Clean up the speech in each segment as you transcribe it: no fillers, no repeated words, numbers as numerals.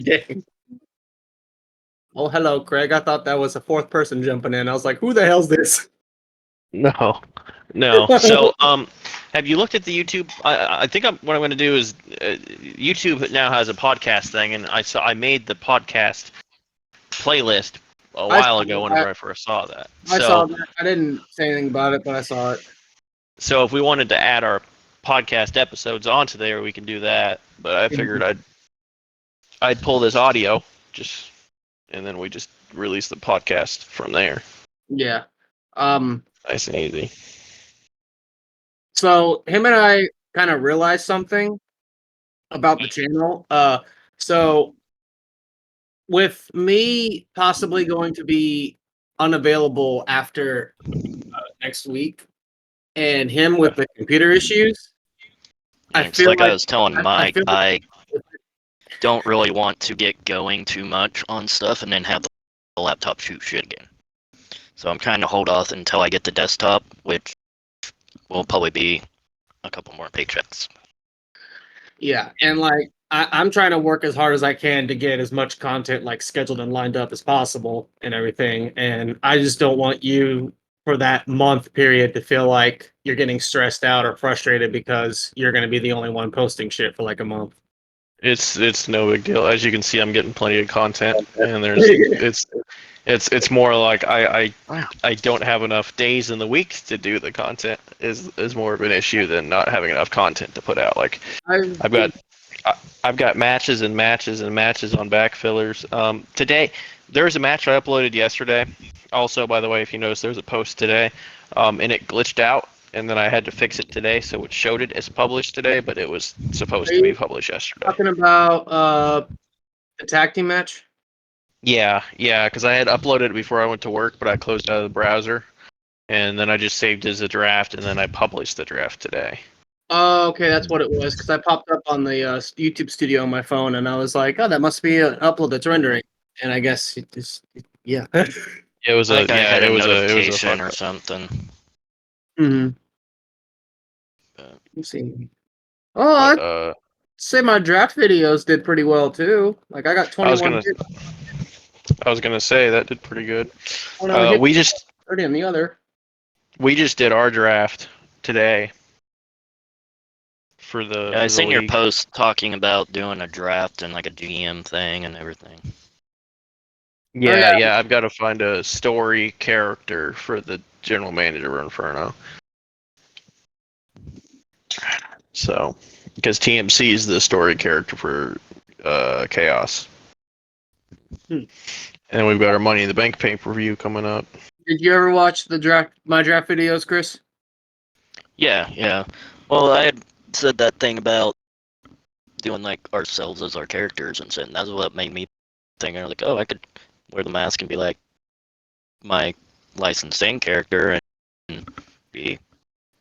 game. Oh, hello, Craig. I thought that was a fourth person jumping in. I was like, who the hell's this? No, no. So, have you looked at the YouTube? I think what I'm going to do is YouTube now has a podcast thing, and I made the podcast playlist a I while saw ago that. whenever I first saw that. I saw So, that. I didn't say anything about it, but I saw it. so if we wanted to add our podcast episodes onto there, we can do that. But I figured I'd pull this audio and then we just release the podcast from there. Yeah. Nice and easy. So him and I kind of realized something about the channel. So with me possibly going to be unavailable after next week, and him with the computer issues, I It's feel like I like was telling I Myke, feel like I don't really want to get going too much on stuff and then have the laptop shoot shit again. So I'm trying to hold off until I get the desktop, which will probably be a couple more paychecks. yeah, and like I'm trying to work as hard as I can to get as much content like scheduled and lined up as possible and everything. And I just don't want you for that month period to feel like you're getting stressed out or frustrated because you're going to be the only one posting shit for like a month. It's no big deal. As you can see, I'm getting plenty of content, and it's more like I don't have enough days in the week to do the content is more of an issue than not having enough content to put out. Like I've got I've got matches and matches and matches on backfillers. Today there was a match I uploaded yesterday. Also, by the way, if you notice, there's a post today, and it glitched out. And then I had to fix it today, so it showed it as published today, but it was supposed to be published yesterday. Talking about the tag team match? Yeah, because I had uploaded it before I went to work, but I closed out of the browser, and then I just saved it as a draft, and then I published the draft today. Oh, okay, that's what it was. Because I popped up on the YouTube studio on my phone, and I was like, "Oh, that must be an upload that's rendering." And I guess it just, yeah. It was I think I had a it was notification fuck or up. something. Mm-hmm. But Let's see. Oh, I'd But say my draft videos did pretty well too. Like I got I was 21 gonna hits, say that did pretty good. one on the hit, We just 30 on the other. did our draft today for I the seen your league. post talking about doing a draft and like a GM thing and everything. Oh Yeah, yeah, I've got to find a story character for the general manager of Inferno. So, because TMC is the story character for Chaos. And we've got our Money in the Bank pay-per-view coming up. did you ever watch my draft videos, Chris? Yeah. Well, I had said that thing about doing like ourselves as our characters and shit, and that's what made me think, like, oh, I could wear the mask and be like my licensed in character and be,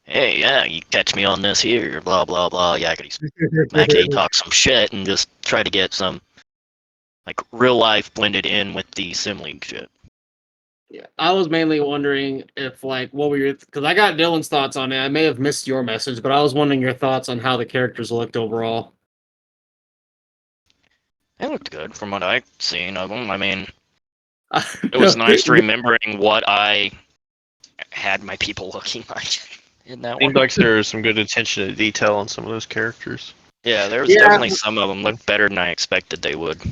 hey, yeah, you catch me on this here, blah blah blah, yakety smackety, talk some shit, and just try to get some like real life blended in with the sim league shit. Yeah, I was mainly wondering if like what were your because I got Dylan's thoughts on it. I may have missed your message, but I was wondering your thoughts on how the characters looked overall. It looked good from what I've seen of them. I mean, it was nice remembering what I had my people looking like in that one. Seems like there's some good attention to detail on some of those characters. Yeah, there was definitely some of them looked better than I expected they would.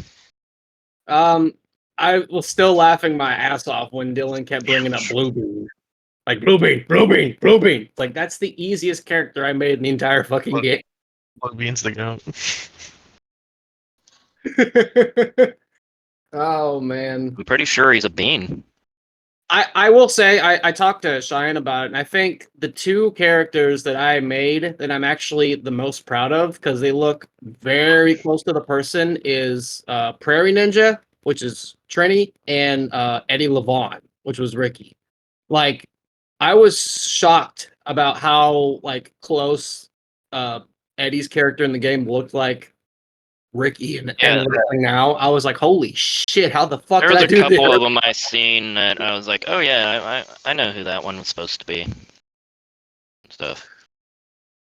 I was still laughing my ass off when Dylan kept bringing up Bluebeam. Like Bluebeam. Like that's the easiest character I made in the entire fucking game. What beans the goat? Oh man. I'm pretty sure he's a bean. I will say I talked to Cheyenne about it, and I think the two characters that I made that I'm actually the most proud of because they look very close to the person is Prairie Ninja, which is Trini, and Eddie Levon, which was Ricky. Like I was shocked about how like close Eddie's character in the game looked like Ricky and everything now. I was like, holy shit, how the fuck There did was I a do couple this? of them I seen that I was like, oh yeah, I know who that one was supposed to be. Stuff.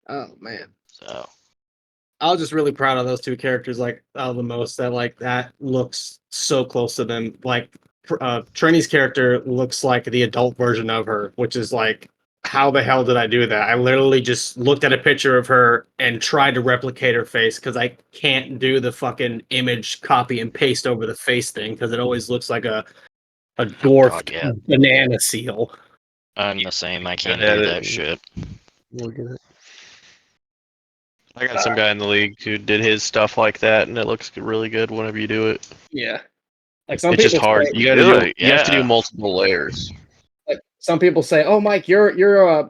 Oh man. So I was just really proud of those two characters, like the most. That like that looks so close to them. Like Trini's character looks like the adult version of her, which is like, how the hell did I do that? I literally just looked at a picture of her and tried to replicate her face because I can't do the fucking image copy and paste over the face thing because it always looks like a dwarfed God, yeah. banana seal. I'm the same. I can't Yeah, do that shit. Look at it. I got some guy in the league who did his stuff like that, and it looks really good whenever you do it. Yeah, like some It's just people hard. say, You got to Do do. it, You have to do yeah. multiple layers. like some people say, "Oh, Mike, your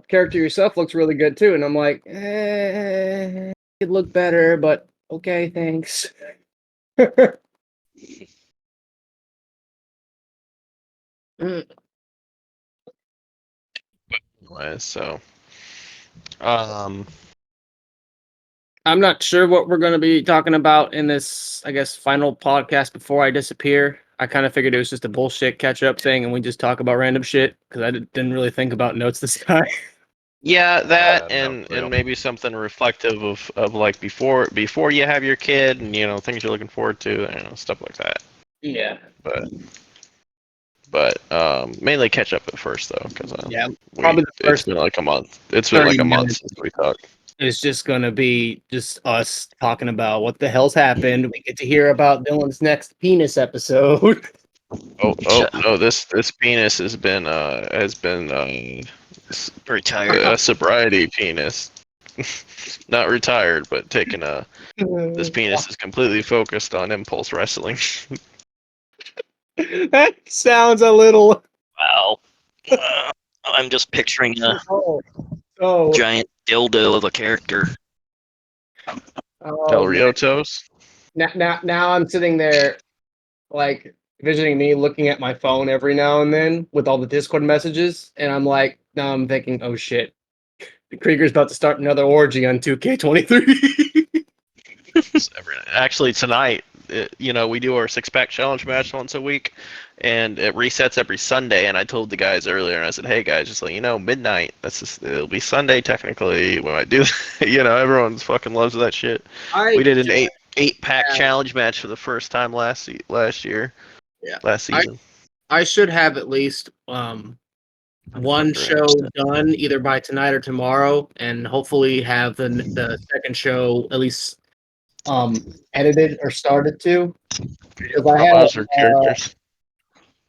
character yourself looks really good too," and I'm like, could look better, but okay, thanks. Anyway, so, um, I'm not sure what we're going to be talking about in this, I guess, final podcast before I disappear. I kind of figured it was just a bullshit catch up thing, and we just talk about random shit because I didn't really think about notes this time. yeah, that No, for real. and maybe something reflective of like before you have your kid, and things you're looking forward to, stuff like that. Yeah, But mainly catch up at first though, because yeah, probably the it's first been like a month. It's been 30 like a month minutes since we talked. is just going to be just us talking about what the hell's happened. We get to hear about Dylan's next penis episode. Oh no, this penis has been Retired. a sobriety penis. Not retired, but taking a this penis is completely focused on impulse wrestling. That sounds a little. Wow. I'm just picturing a Oh, giant dildo of a character. oh El man. Riotos. Now I'm sitting there like visiting me looking at my phone every now and then with all the Discord messages, and I'm like, now I'm thinking, oh shit, Krieger's about to start another orgy on 2K23. Actually, tonight, we do our six-pack challenge match once a week, and it resets every Sunday. And I told the guys earlier, and I said, "Hey guys, just let you know, midnight. It'll be Sunday technically when I do." Everyone's fucking loves that shit. We did an eight-pack challenge match for the first time last year. Yeah. Last season. I should have at least one show done either by tonight or tomorrow, and hopefully have the second show at least edited or started to. Because Promos or characters?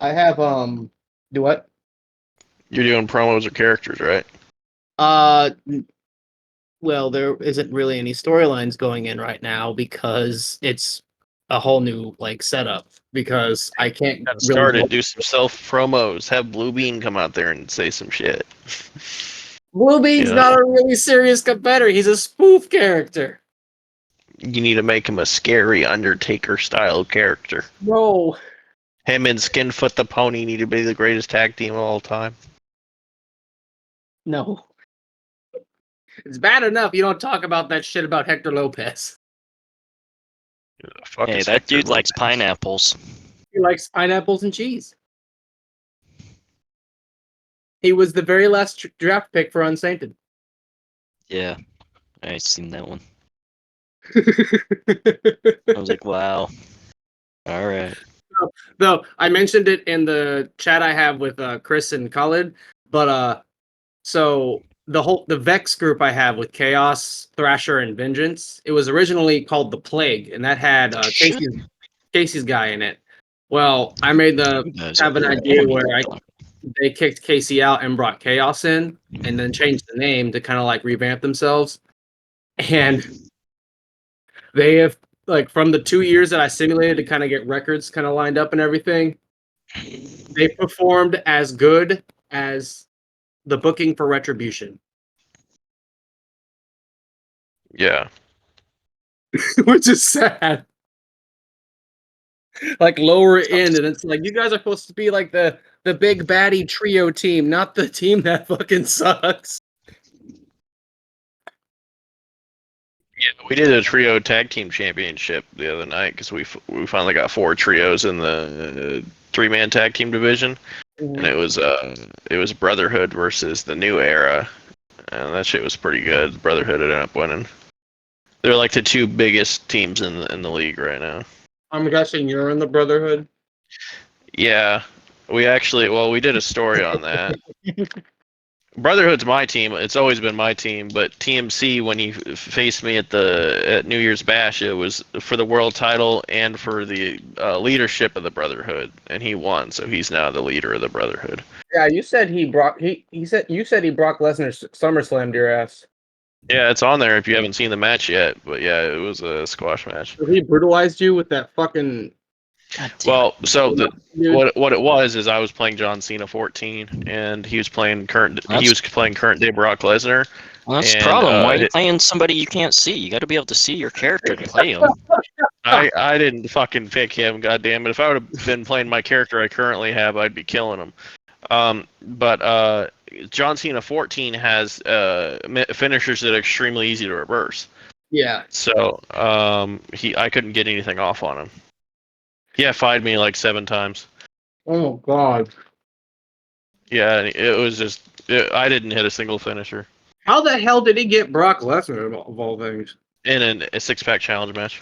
I have do what? You're doing promos or characters, right? Well, there isn't really any storylines going in right now because it's a whole new like setup because I can't really Do some self promos. Have Blue Bean come out there and say some shit. Blue Bean's not a really serious competitor. He's a spoof character. You need to make him a scary Undertaker style character. No. Him and Skinfoot the Pony need to be the greatest tag team of all time. No. It's bad enough you don't talk about that shit about Hector Lopez. Hey, that dude likes pineapples. He likes pineapples and cheese. He was the very last draft pick for Unsainted. Yeah, I seen that one. I was like, wow. All right. Though I mentioned it in the chat I have with Chris and Khalid, but so the Vex group I have with Chaos, Thrasher, and Vengeance, it was originally called the Plague, and that had Casey's guy in it. Well, I made have an idea where they kicked Casey out and brought Chaos in, and then changed the name to kind of like revamp themselves. And they have like from the 2 years that I simulated to kind of get records kind of lined up and everything, they performed as good as the booking for Retribution. Yeah. Which is sad. Like lower end, and it's like you guys are supposed to be like the big baddie trio team, not the team that fucking sucks. Yeah, we did a trio tag team championship the other night because we finally got 4 trios in the 3-man tag team division, and it was Brotherhood versus the New Era, and that shit was pretty good. Brotherhood ended up winning. They're like the two biggest teams in the league right now. I'm guessing you're in the Brotherhood. Yeah, we did a story on that. Brotherhood's my team. It's always been my team. But TMC, when he faced me at New Year's Bash, it was for the world title and for the leadership of the Brotherhood, and he won. So he's now the leader of the Brotherhood. Yeah, you said you said he Brock Lesnar SummerSlammed your ass. Yeah, it's on there if you haven't seen the match yet. But yeah, it was a squash match. So he brutalized you with that fucking. God damn Well, so Dude. what it was is I was playing John Cena 14, and he was playing current day Brock Lesnar. Well, that's the And, problem. Why are you playing somebody you can't see? You got to be able to see your character to play him. I didn't fucking pick him, goddamn it! If I would have been playing my character I currently have, I'd be killing him. But John Cena 14 has finishers that are extremely easy to reverse. Yeah. So I couldn't get anything off on him. He FI'd me like 7 times. Oh God. Yeah, it was just I didn't hit a single finisher How the hell did he get Brock Lesnar of all things? in a 6-pack challenge match.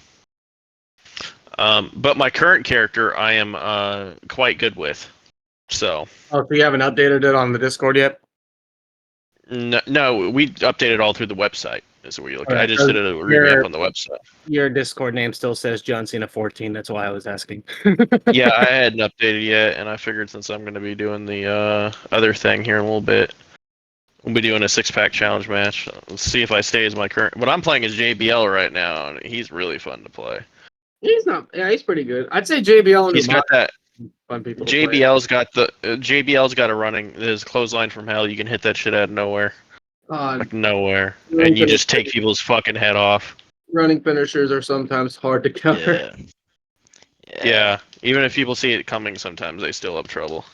But my current character I am quite good with. So. Oh, so you haven't updated it on the Discord yet? No, we updated all through the website. Is where you look. I just Alright, did a revamp on the website. Your Discord name still says John Cena 14. That's why I was asking. Yeah, I hadn't updated yet, and I figured since I'm going to be doing the other thing here in a little bit, we'll be doing a 6-pack challenge match. Let's see if I stay as my current. What I'm playing is JBL right now, and he's really fun to play. He's not. Yeah, he's pretty good. I'd say JBL and He's got that. fun people. To play. JBL's got a running his clothesline from hell. You can hit that shit out of nowhere, like nowhere, Running and you just finishers- take people's fucking head off. Running finishers are sometimes hard to counter. Yeah, even if people see it coming, sometimes they still have trouble.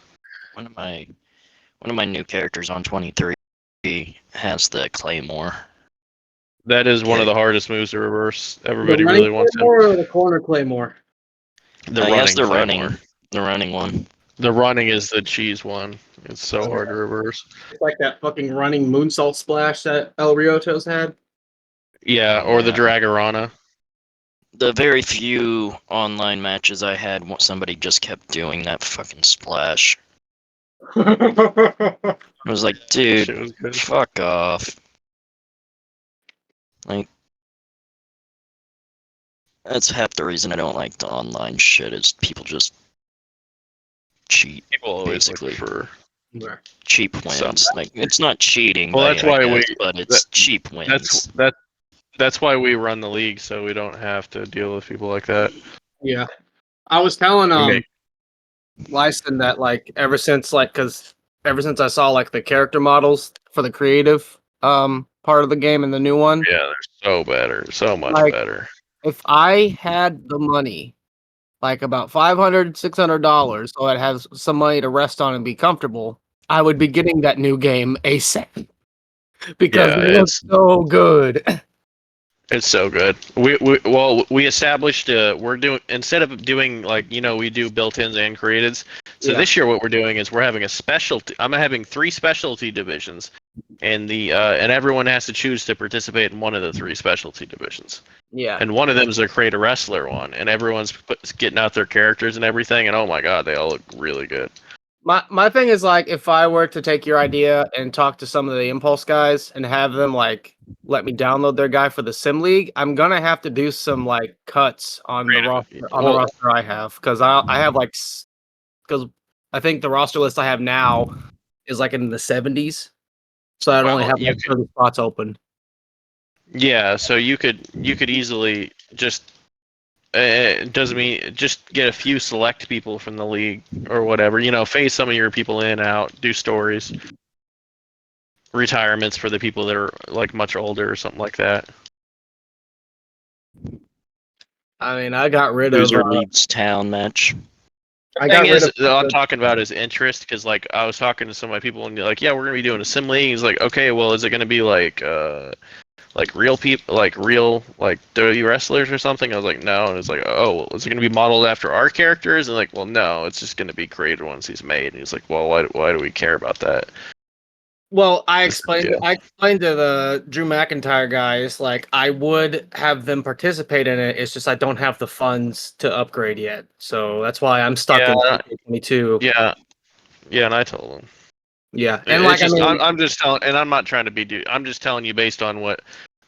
One of my new characters on 23 has the Claymore. That is one of the hardest moves to reverse. Everybody The running really wants Claymore or the corner Claymore? the I guess running. the running one. The running is the cheese one. It's so hard to reverse. It's like that fucking running moonsault splash that El Rioto's had. Yeah, or the Dragorana. The very few online matches I had, somebody just kept doing that fucking splash. I was like, Shit was dude, good. fuck off. Like, that's half the reason I don't like the online shit is people just cheat. People always Basically. look for. Cheap wins. Something. Like, it's not cheating. Well, that's why but it's cheap wins. That's why we run the league, so we don't have to deal with people like that. Yeah, I was telling Okay. Lyson that ever since I saw like the character models for the creative part of the game and the new one. Yeah, they're so better, so much Like- better. If I had the money, like about $500, $600, so I'd have some money to rest on and be comfortable, I would be getting that new game ASAP because Yeah, it looks so good. It's so good. We established we're doing instead of doing we do built-ins and createds. So Yeah. this year what we're doing is we're having a specialty. I'm having 3 specialty divisions, and and everyone has to choose to participate in one of the 3 specialty divisions. Yeah. And one of them is a create a wrestler one, and everyone's getting out their characters and everything, and oh my god, they all look really good. My thing is if I were to take your idea and talk to some of the Impulse guys and have them let me download their guy for the Sim League, I'm gonna have to do some cuts on the roster I have because I have because I think the roster list I have now is in the 70s, so I'd only have 30 spots open. Yeah, so you could easily just it doesn't mean just get a few select people from the league or whatever. Phase some of your people in, out, do stories, retirements for the people that are much older or something like that. I mean, I got rid Loser of. leaves town match. I got rid of. I'm talking about is interest because I was talking to some of my people and yeah, we're gonna be doing a sim league. He's like, okay, well, is it gonna be real people, real WWE wrestlers or something? I was like, no. And it's like, oh, well, is it going to be modeled after our characters? And well, no, it's just going to be created ones he's made. And he's like, well, why do we care about that? Well, Yeah. I explained to the Drew McIntyre guys, like I would have them participate in it. It's just I don't have the funds to upgrade yet, so that's why I'm stuck in Yeah, 22. yeah, yeah, and I told him. Yeah, and It's like I just mean, I'm just telling, and I'm not trying to be dude. I'm just telling you based on what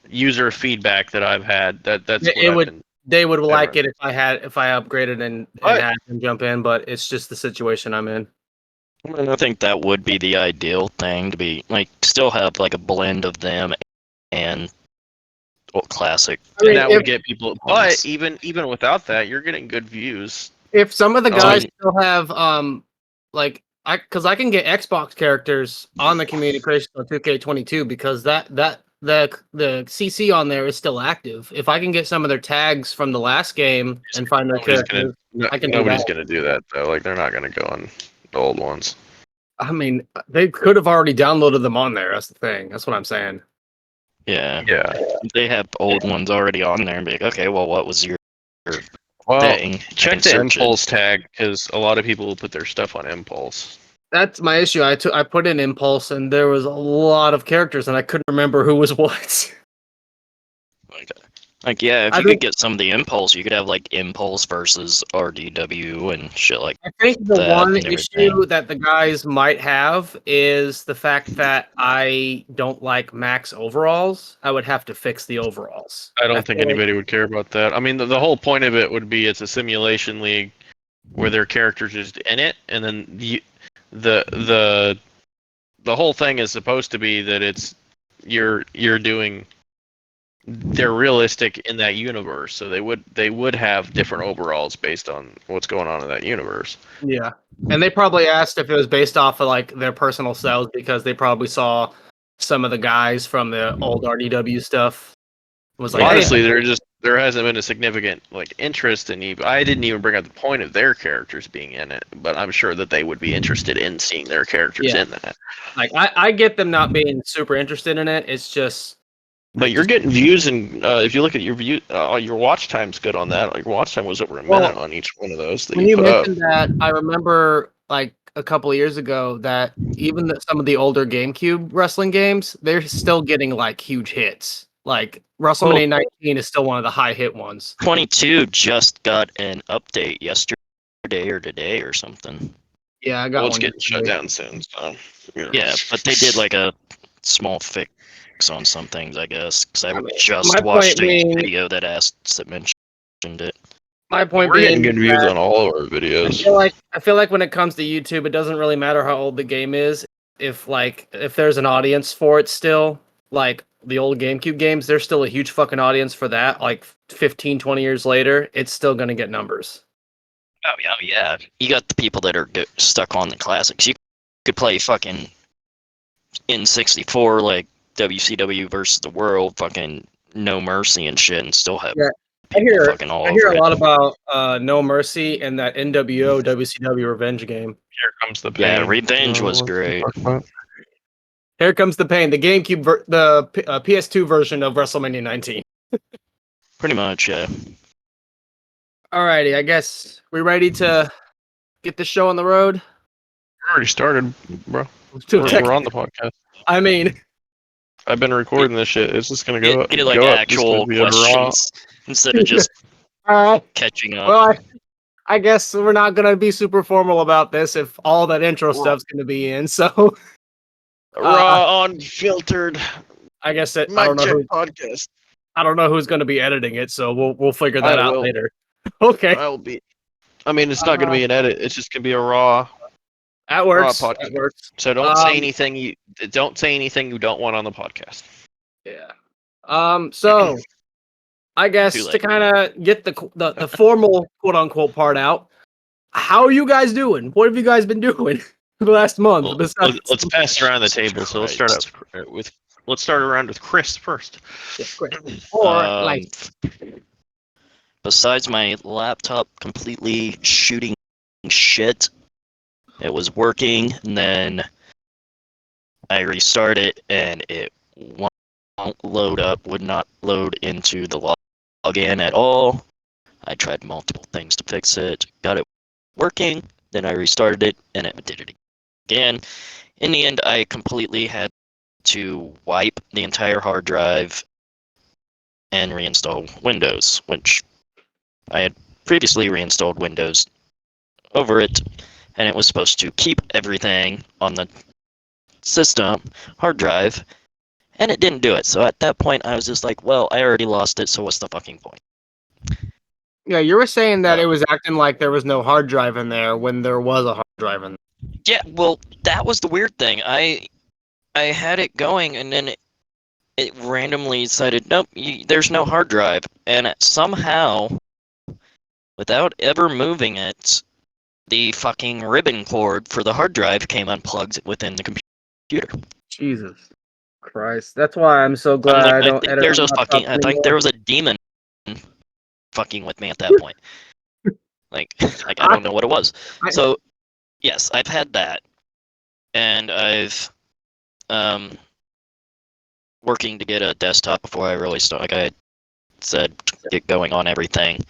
user feedback that I've had. That's what it I've would been. they would like Ever. it if I upgraded and But had them jump in, but it's just the situation I'm in. I think that would be the ideal thing to be like still have like a blend of them and classic. I and mean, that if would get people. But ones. even without that, you're getting good views. if some of the So guys still have like because I can get Xbox characters on the community creation on 2K22 because the CC on there is still active. If I can get some of their tags from the last game and find their Nobody's gonna. characters, I can do Nobody's that. gonna do that though. Like they're not gonna go on the old ones. I mean, they could have already downloaded them on there. That's the thing. That's what I'm saying. yeah, Yeah. they have old ones already on there and be like, okay, well, what was your Well, thing? I check can the search it. impulse tag because a lot of people will put their stuff on impulse. That's my issue. I put in Impulse and there was a lot of characters and I couldn't remember who was what. Like, yeah, if I you could think get some of the Impulse, you could have like Impulse versus RDW and shit like I think the that one and everything. issue that the guys might have is the fact that I don't like max overalls. I would have to fix the overalls. I I don't think feel like anybody would care about that. I mean, the whole point of it would be it's a simulation league where their characters just in it, and then the the the whole thing is supposed to be that it's you're doing they're realistic in that universe, so they would have different overalls based on what's going on in that universe. yeah. And they probably asked if it was based off of like their personal selves because they probably saw some of the guys from the old RDW stuff. It was like, hey, Honestly, there hasn't been a significant like interest in even. I didn't even bring up the point of their characters being in it, but I'm sure that they would be interested in seeing their characters yeah. in that. Like I get them not being super interested in it. It's just But you're getting views, and if you look at your watch time's good on that. Like, your watch time was over a minute on each one of those that when you you put up. mentioned that, I remember like a couple of years ago that even some of the older GameCube wrestling games, they're still getting like huge hits. Like Well, WrestleMania 19 is still one of the high hit ones. 22 just got an update yesterday or today or something. Yeah, I got Well, it's one. getting shut yesterday. down soon. So, Yeah, but they did like a small fix on some things, I guess, because I I mean, just my watched point a being, video that mentioned it. my point we're getting being good views that on all of our I videos. feel like I feel like when it comes to YouTube, it doesn't really matter how old the game is. If there's an audience for it still, like the old GameCube games, there's still a huge fucking audience for that. Like 15, 20 years later, it's still gonna get numbers. Oh yeah, yeah. You got the people that are stuck on the classics. You could play fucking N64 like WCW versus the World, fucking No Mercy and shit, and still have Yeah, people fucking all I hear over a it. lot about No Mercy and that NWO WCW Revenge game. Here comes the Yeah, pain. Revenge was What's he great. talking about? Here comes the pain. The PS2 version of WrestleMania 19. Pretty much, yeah. Alrighty, I guess we ready to get the show on the road. We already started, bro. To We're on the podcast. I mean, I've been recording this shit. It's just gonna go up. Get it like Go up. This is gonna actual be a raw. questions instead of just uh, catching up. well, I guess we're not gonna be super formal about this if all that intro stuff's gonna be in. So Raw, unfiltered. I guess I Myke don't know Check who podcast. I don't know who's gonna be editing it. So we'll figure that I out will. later. Okay, I will be. I mean, it's not gonna be an edit. It's just gonna be a raw that works. podcast. That works. So don't say anything you don't want on the podcast. Yeah. So I guess Too to late. kind of get the formal quote unquote part out, how are you guys doing? What have you guys been doing for the last month? Well, Besides, let's pass around the table. So let's start Christ. out let's start around with Chris first. yeah, great. Or like, Besides my laptop completely shooting shit, it was working, and then I restarted it, and it won't load up, would not load into the login at all. I tried multiple things to fix it, got it working, then I restarted it, and it did it again. in the end, I completely had to wipe the entire hard drive and reinstall Windows, which I had previously reinstalled Windows over it, and it was supposed to keep everything on the system hard drive, and it didn't do it. So at that point, I was just like, well, I already lost it, so what's the fucking point? Yeah, you were saying that it was acting like there was no hard drive in there when there was a hard drive in there. Yeah, well, that was the weird thing. I had it going, and then it randomly decided, nope, there's no hard drive, and somehow, without ever moving it, the fucking ribbon cord for the hard drive came unplugged within the computer. Jesus Christ. That's why I'm so I'm glad like, I I don't think edit there's on a fucking, laptops I think there anymore. was a demon fucking with me at that point. Like I don't know what it was. So yes, I've had that, and I've working to get a desktop before I really start. Like I said, get going on everything.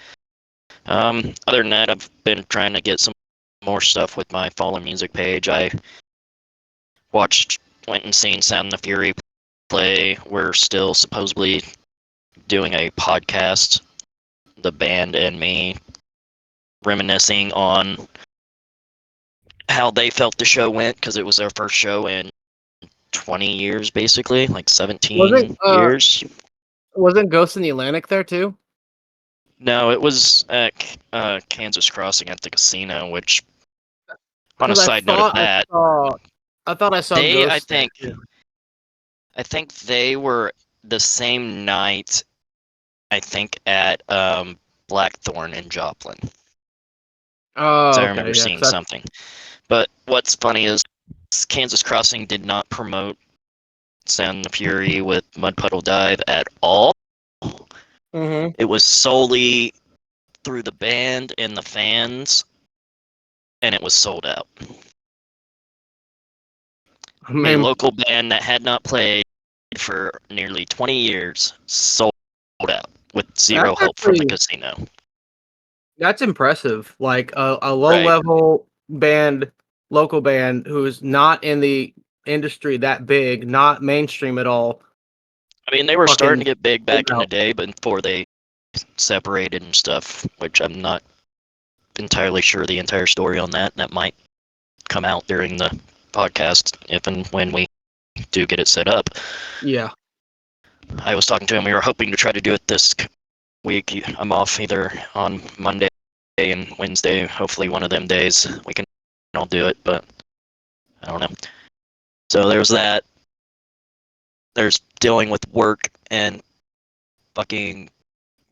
Other than that, I've been trying to get some more stuff with my Fallen Music page. I went and seen Sound and the Fury play. We're still supposedly doing a podcast, the band and me, reminiscing on how they felt the show went, because it was their first show in 20 years, basically, like 17 years. Wasn't Ghost in the Atlantic there too? No, it was at Kansas Crossing at the casino, which, on a 'Cause side note of that, I thought I saw they, Ghost there too. I think they were the same night, I think, at Blackthorn in Joplin. Oh, I okay, remember yeah. seeing something. But what's funny is Kansas Crossing did not promote Sound and the Fury with Mud Puddle Dive at all. Mm-hmm. It was solely through the band and the fans, and it was sold out. A local band that had not played for nearly 20 years sold out with zero help from the casino. That's impressive. Like a low-level band, local band who's not in the industry that big, not mainstream at all. I mean, they were starting to get big back in the day, but before they separated and stuff, which I'm not entirely sure the entire story on that. That might come out during the podcast if and when we do get it set up. Yeah. I was talking to him. We were hoping to try to do it this week. I'm off either on Monday and Wednesday. Hopefully one of them days we can all do it, but I don't know. So there's that. There's dealing with work and fucking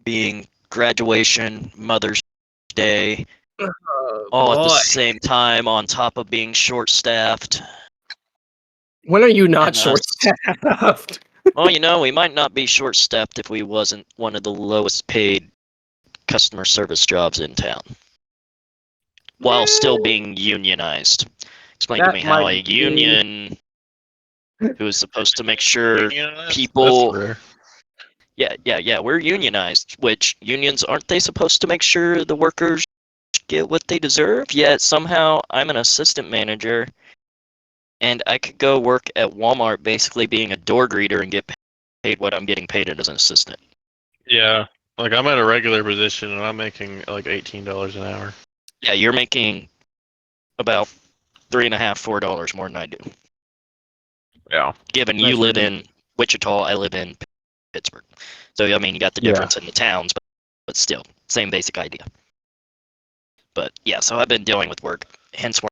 being graduation, Mother's Day, all at the same time, on top of being short-staffed. When are you not short-staffed? Well, we might not be short-staffed if we wasn't one of the lowest-paid customer service jobs in town, while still being unionized. Explain to me how a union who is supposed to make sure people... Yeah, we're unionized, which unions, aren't they supposed to make sure the workers get what they deserve? Yet somehow I'm an assistant manager, and I could go work at Walmart basically being a door greeter and get paid what I'm getting paid as an assistant. Yeah, like I'm at a regular position and I'm making like $18 an hour. Yeah, you're making about $3.50, $4 more than I do. Yeah. Given you live in Wichita, I live in Pittsburgh. So, I mean, you got the difference in the towns, but still, same basic idea. But yeah, so I've been dealing with work, hence why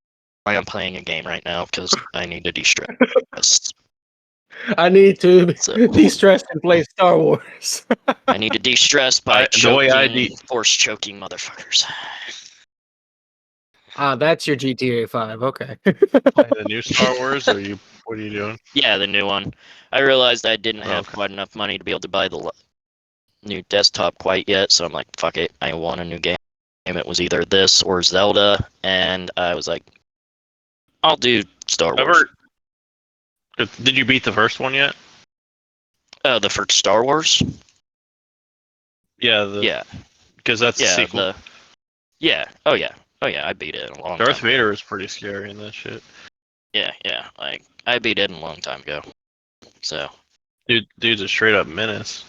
I'm playing a game right now, because I need to de-stress. I need to de-stress and play Star Wars. I need to de-stress by force choking motherfuckers. That's your GTA 5, okay. Playing the new Star Wars, or what are you doing? Yeah, the new one. I realized I didn't have quite enough money to be able to buy the new desktop quite yet, so I'm like, fuck it, I want a new game. It was either this or Zelda, and I was like, I'll do Star Wars. Did you beat the first one yet? The first Star Wars? Yeah. Because that's the sequel. Oh yeah, I beat it a long time Darth Vader is pretty scary in that shit. Yeah. Like I beat it a long time ago. So. Dude's a straight up menace.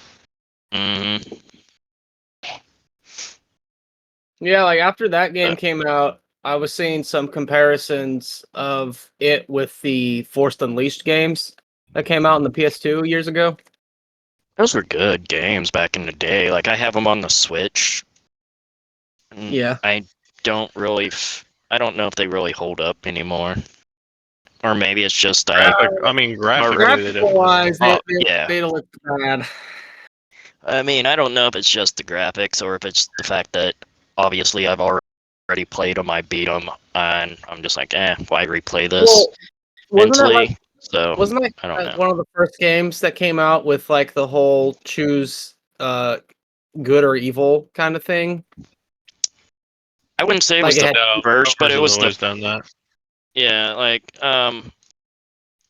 Mm-hmm. Yeah, like after that game came out, I was seeing some comparisons of it with the Forced Unleashed games that came out in the PS2 years ago. Those were good games back in the day. Like I have them on the Switch. Yeah. I don't really. I don't know if they really hold up anymore, or maybe it's just I mean, graphically, they Graphical definitely wise, Oh, yeah. they don't look bad. I mean, I don't know if it's just the graphics or if it's the fact that obviously I've already played them, I beat them, and I'm just like, why replay this Well, mentally? So wasn't that I don't know. one of the first games that came out with like the whole choose good or evil kind of thing? I wouldn't say it Like was it the had no. first, but it Has was the always done that. like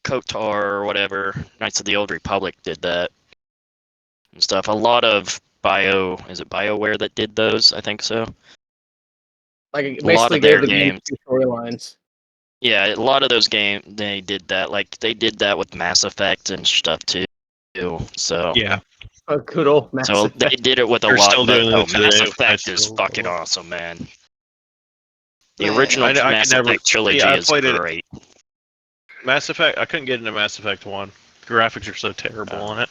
KOTOR or whatever, Knights of the Old Republic did that and stuff. A lot of is it BioWare that did those? I think so. like it A lot basically of gave their the game games. two storylines. Yeah, a lot of those games they did that. Like they did that with Mass Effect and stuff too. So Yeah, A good old Mass so they Effect. did it with a they're lot, still but doing it Mass today. I Effect is still fucking awesome, man. The Man, original I could Mass never. Effect trilogy Yeah, I is played it. great. Mass Effect. I couldn't get into Mass Effect 1. The graphics are so terrible on it.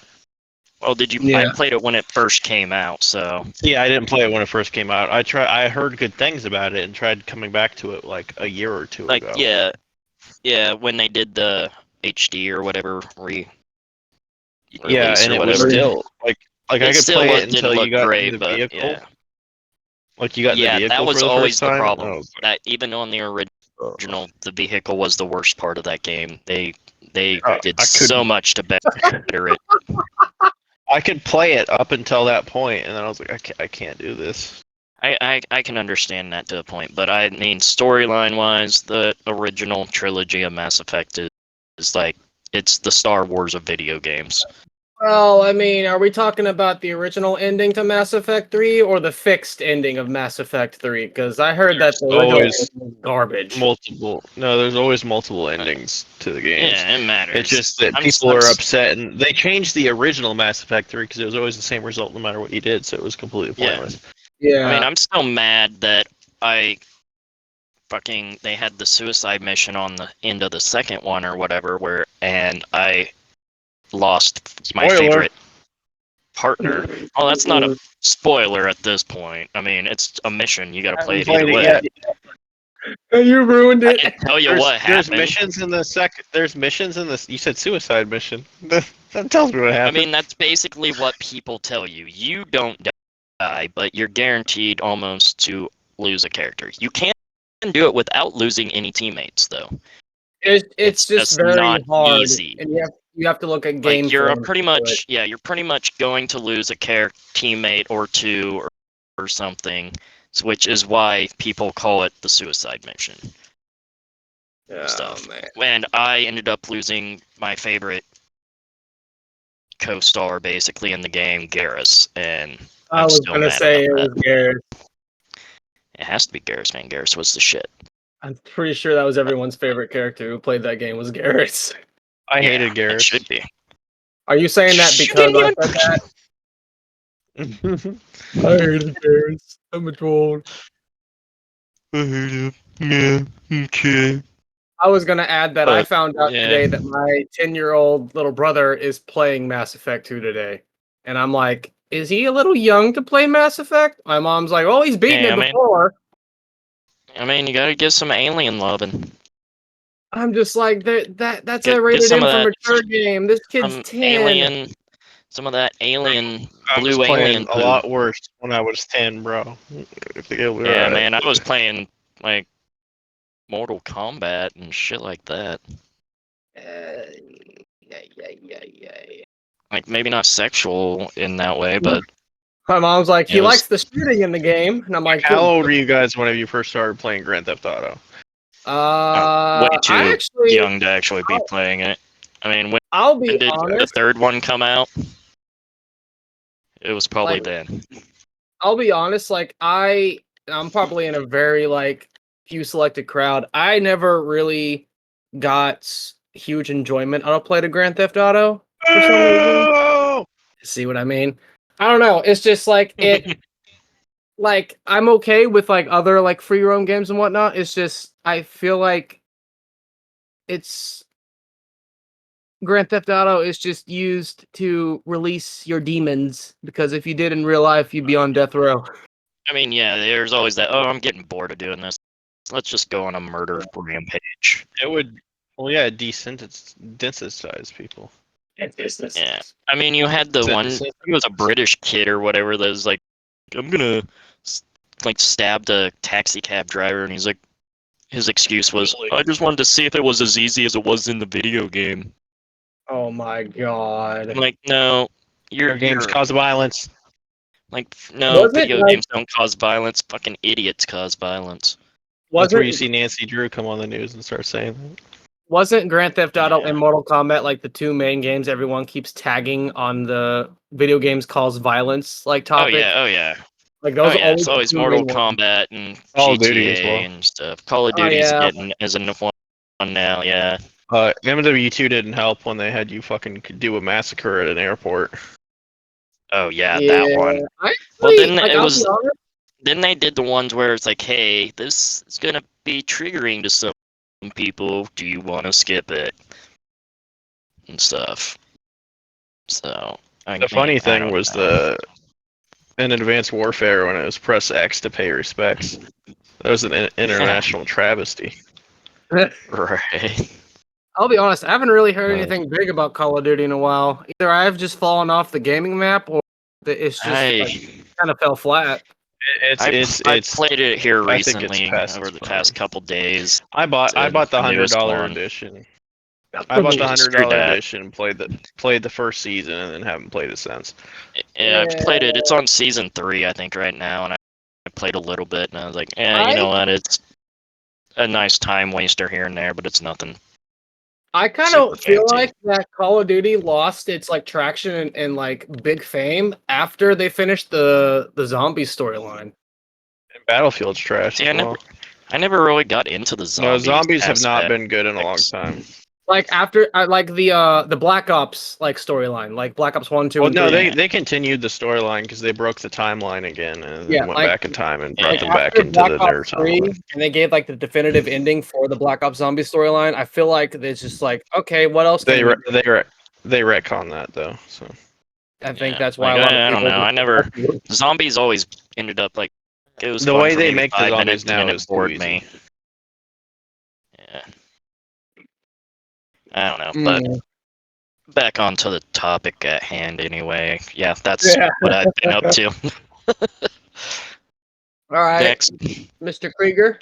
Well, I yeah. played it when it first came out, so Yeah, I didn't play it when it first came out. I heard good things about it and tried coming back to it like a year or two like ago. yeah, when they did the HD or whatever Yeah, release and or it was whatever, still like I it could still play it didn't until you look got in great, the but vehicle. yeah. Like you got in the Yeah, that vehicle was for the first always the time. And problem. That even on the original, the vehicle was the worst part of that game. They did I so couldn't. much to better it. I could play it up until that point, and then I was like, I can't do this. I can understand that to a point, but I mean, storyline wise, the original trilogy of Mass Effect is like it's the Star Wars of video games. Well, I mean, are we talking about the original ending to Mass Effect 3 or the fixed ending of Mass Effect 3? Because I heard that the original Always ending was garbage. multiple. No, there's always multiple endings to the games. Yeah, it matters. It's just that people are upset, and they changed the original Mass Effect 3 because it was always the same result no matter what you did, so it was completely Yeah. pointless. Yeah. I mean, I'm still mad that they had the suicide mission on the end of the second one or whatever, and I lost my favorite partner. Oh, that's not a spoiler at this point. I mean, it's a mission. You got to I play haven't it either played it way. yet. You ruined I it. didn't tell you what There's happened. missions in the second. There's missions in this. You said suicide mission. That tells me what I happened. mean, that's basically what people tell you. You don't die, but you're guaranteed almost to lose a character. You can do it without losing any teammmates, though. It's just very not hard, easy. and you have to look at game Like you're form pretty to do much it. you're pretty much going to lose a teammate or two or something, which is why people call it the suicide mission stuff. Man. And I ended up losing my favorite co-star basically in the game, Garrus, and I I'm was still gonna mad say about it that. was Garrett. It has to be Garrus, man. Garrus was the shit. I'm pretty sure that was everyone's favorite character who played that game was Garrett. I hated It Garrus. should be. Are you saying that You because didn't I even. said that? I hated Garrett. I'm a troll. I hate him. Yeah. Okay. I was gonna add that I But found out yeah, today that my 10-year-old little brother is playing Mass Effect 2 today. And I'm like, is he a little young to play Mass Effect? My mom's like, oh, he's beaten yeah. it before. I mean, you gotta give some alien loving. I'm just like, that's a Get rated some M of for that mature game. This kid's from 10. Alien. Some of that alien, I was blue alien playing a poo. lot worse when I was 10, bro. I think it'll be Yeah, alright. man, I was playing like Mortal Kombat and shit like that. Yeah. Like maybe not sexual in that way, but My mom's like, it he was likes the shooting in the game. And I'm like, How old were you guys whenever you first started playing Grand Theft Auto? way I too actually, young to actually be playing it. I mean, I'll when be did the honest. third one come out? It was probably Like, then. I'll be honest. Like, I'm probably in a very like few selected crowd. I never really got huge enjoyment out of play to Grand Theft Auto for some reason. Oh! See what I mean? I don't know. It's just like it. Like I'm okay with like other like free roam games and whatnot. It's just I feel like it's Grand Theft Auto is just used to release your demons because if you did in real life, you'd be on death row. I mean, yeah, there's always that. Oh, I'm getting bored of doing this. Let's just go on a murder rampage. It would, well, yeah, desensitize people. Yeah, I mean, you had the one. He was a British kid or whatever that was like, I'm gonna like stab the taxi cab driver, and he's like, his excuse was, I just wanted to see if it was as easy as it was in the video game. Oh my god! I'm like, no, Your games cause violence. like, no, Was it, video like- games don't cause violence. Fucking idiots cause violence. That's where you Wasn't see Nancy Drew come on the news and start saying that. wasn't Grand Theft Auto Yeah. and Mortal Kombat like the two main games everyone keeps tagging on the video games cause violence like topic? Oh yeah. Like those Oh yeah, always it's always the two Mortal main ones. Kombat and Call of GTA Duty as well. and stuff. Call of Oh, Duty's yeah. getting as a one now, yeah. MW2 didn't help when they had you fucking do a massacre at an airport. Oh yeah, that one. I Well, actually, then like, it I'll was- be honest, Then they did the ones where it's like, hey, this is gonna be triggering to some people. Do you want to skip it? And stuff. So The funny thing was in Advanced Warfare when it was press X to pay respects. That was an international travesty. right. I'll be honest, I haven't really heard Right. anything big about Call of Duty in a while. Either I've just fallen off the gaming map, or it's just kind of fell flat. I played it here I think it's recently past over its the prime. past couple days. I bought the newest $100 one. edition. I bought the Jesus, screw $100 that. edition, played the first season, and then haven't played it since. Yeah, I've played it. It's on season 3, I think, right now, and I played a little bit, and I was like, you know what? It's a nice time waster here and there, but it's nothing. I kind Super of feel fancy. like that Call of Duty lost its like traction and like big fame after they finished the zombie storyline. And Battlefield's trash. See, as well. I never really got into the zombies. No, zombies have not aspect. been good in a long time. Like after like the Black Ops like storyline, like Black Ops 1, 2, Well, and no, 3. they continued the storyline because they broke the timeline again and Yeah, then went like- back in time and Yeah. brought them back After into Black the Ops their 3, timeline. and they gave like the definitive ending for the Black Ops zombie storyline. I feel like it's just like, okay, what else can They we they retcon that though. So I think Yeah, that's why like, a lot of I people don't know. I never just- zombies always ended up like it was The fun way for they maybe make the 5 zombies minutes, now and then is it too bored easy. me. Yeah. I don't know, but Mm. back onto the topic at hand anyway. Yeah, that's what I've been up to. All right, Next. Mr. Krieger.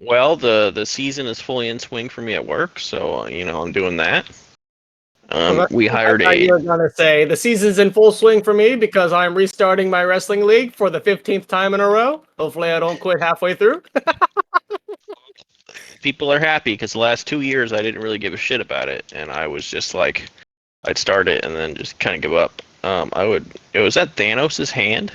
Well, the season is fully in swing for me at work, so I'm doing that. We hired I thought you were gonna say the season's in full swing for me because I'm restarting my wrestling league for the 15th time in a row. Hopefully, I don't quit halfway through. people are happy because the last 2 years I didn't really give a shit about it, and I was just like, I'd start it and then just kind of give up. It was at Thanos' hand.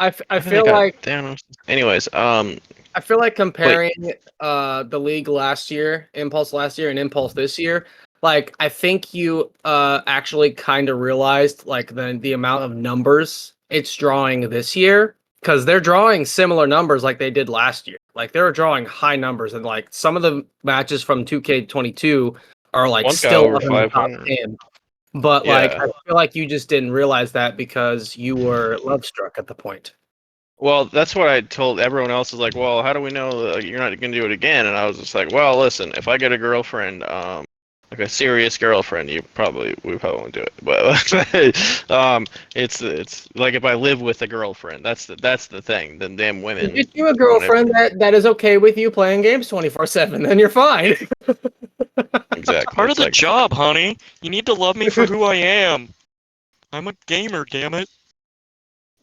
I think feel I- like Thanos. Anyways, I feel like comparing the league last year, Impulse last year, and Impulse this year. Like I think you actually kind of realized like the amount of numbers it's drawing this year because they're drawing similar numbers like they did last year. Like they were drawing high numbers, and like some of the matches from 2K22 are like One's got still over up in the top 500. 10. But like Yeah. I feel like you just didn't realize that because you were love struck at the point. Well, that's what I told everyone else. Is like, well, how do we know that you're not going to do it again? And I was just like, well, listen, if I get a girlfriend, like a serious girlfriend, we probably won't do it. But it's like if I live with a girlfriend, that's the thing. Then damn women. Get you a girlfriend that is okay with you playing games 24/7, then you're fine. Exactly. Part of It's the like, job, honey. You need to love me for who I am. I'm a gamer, damn it.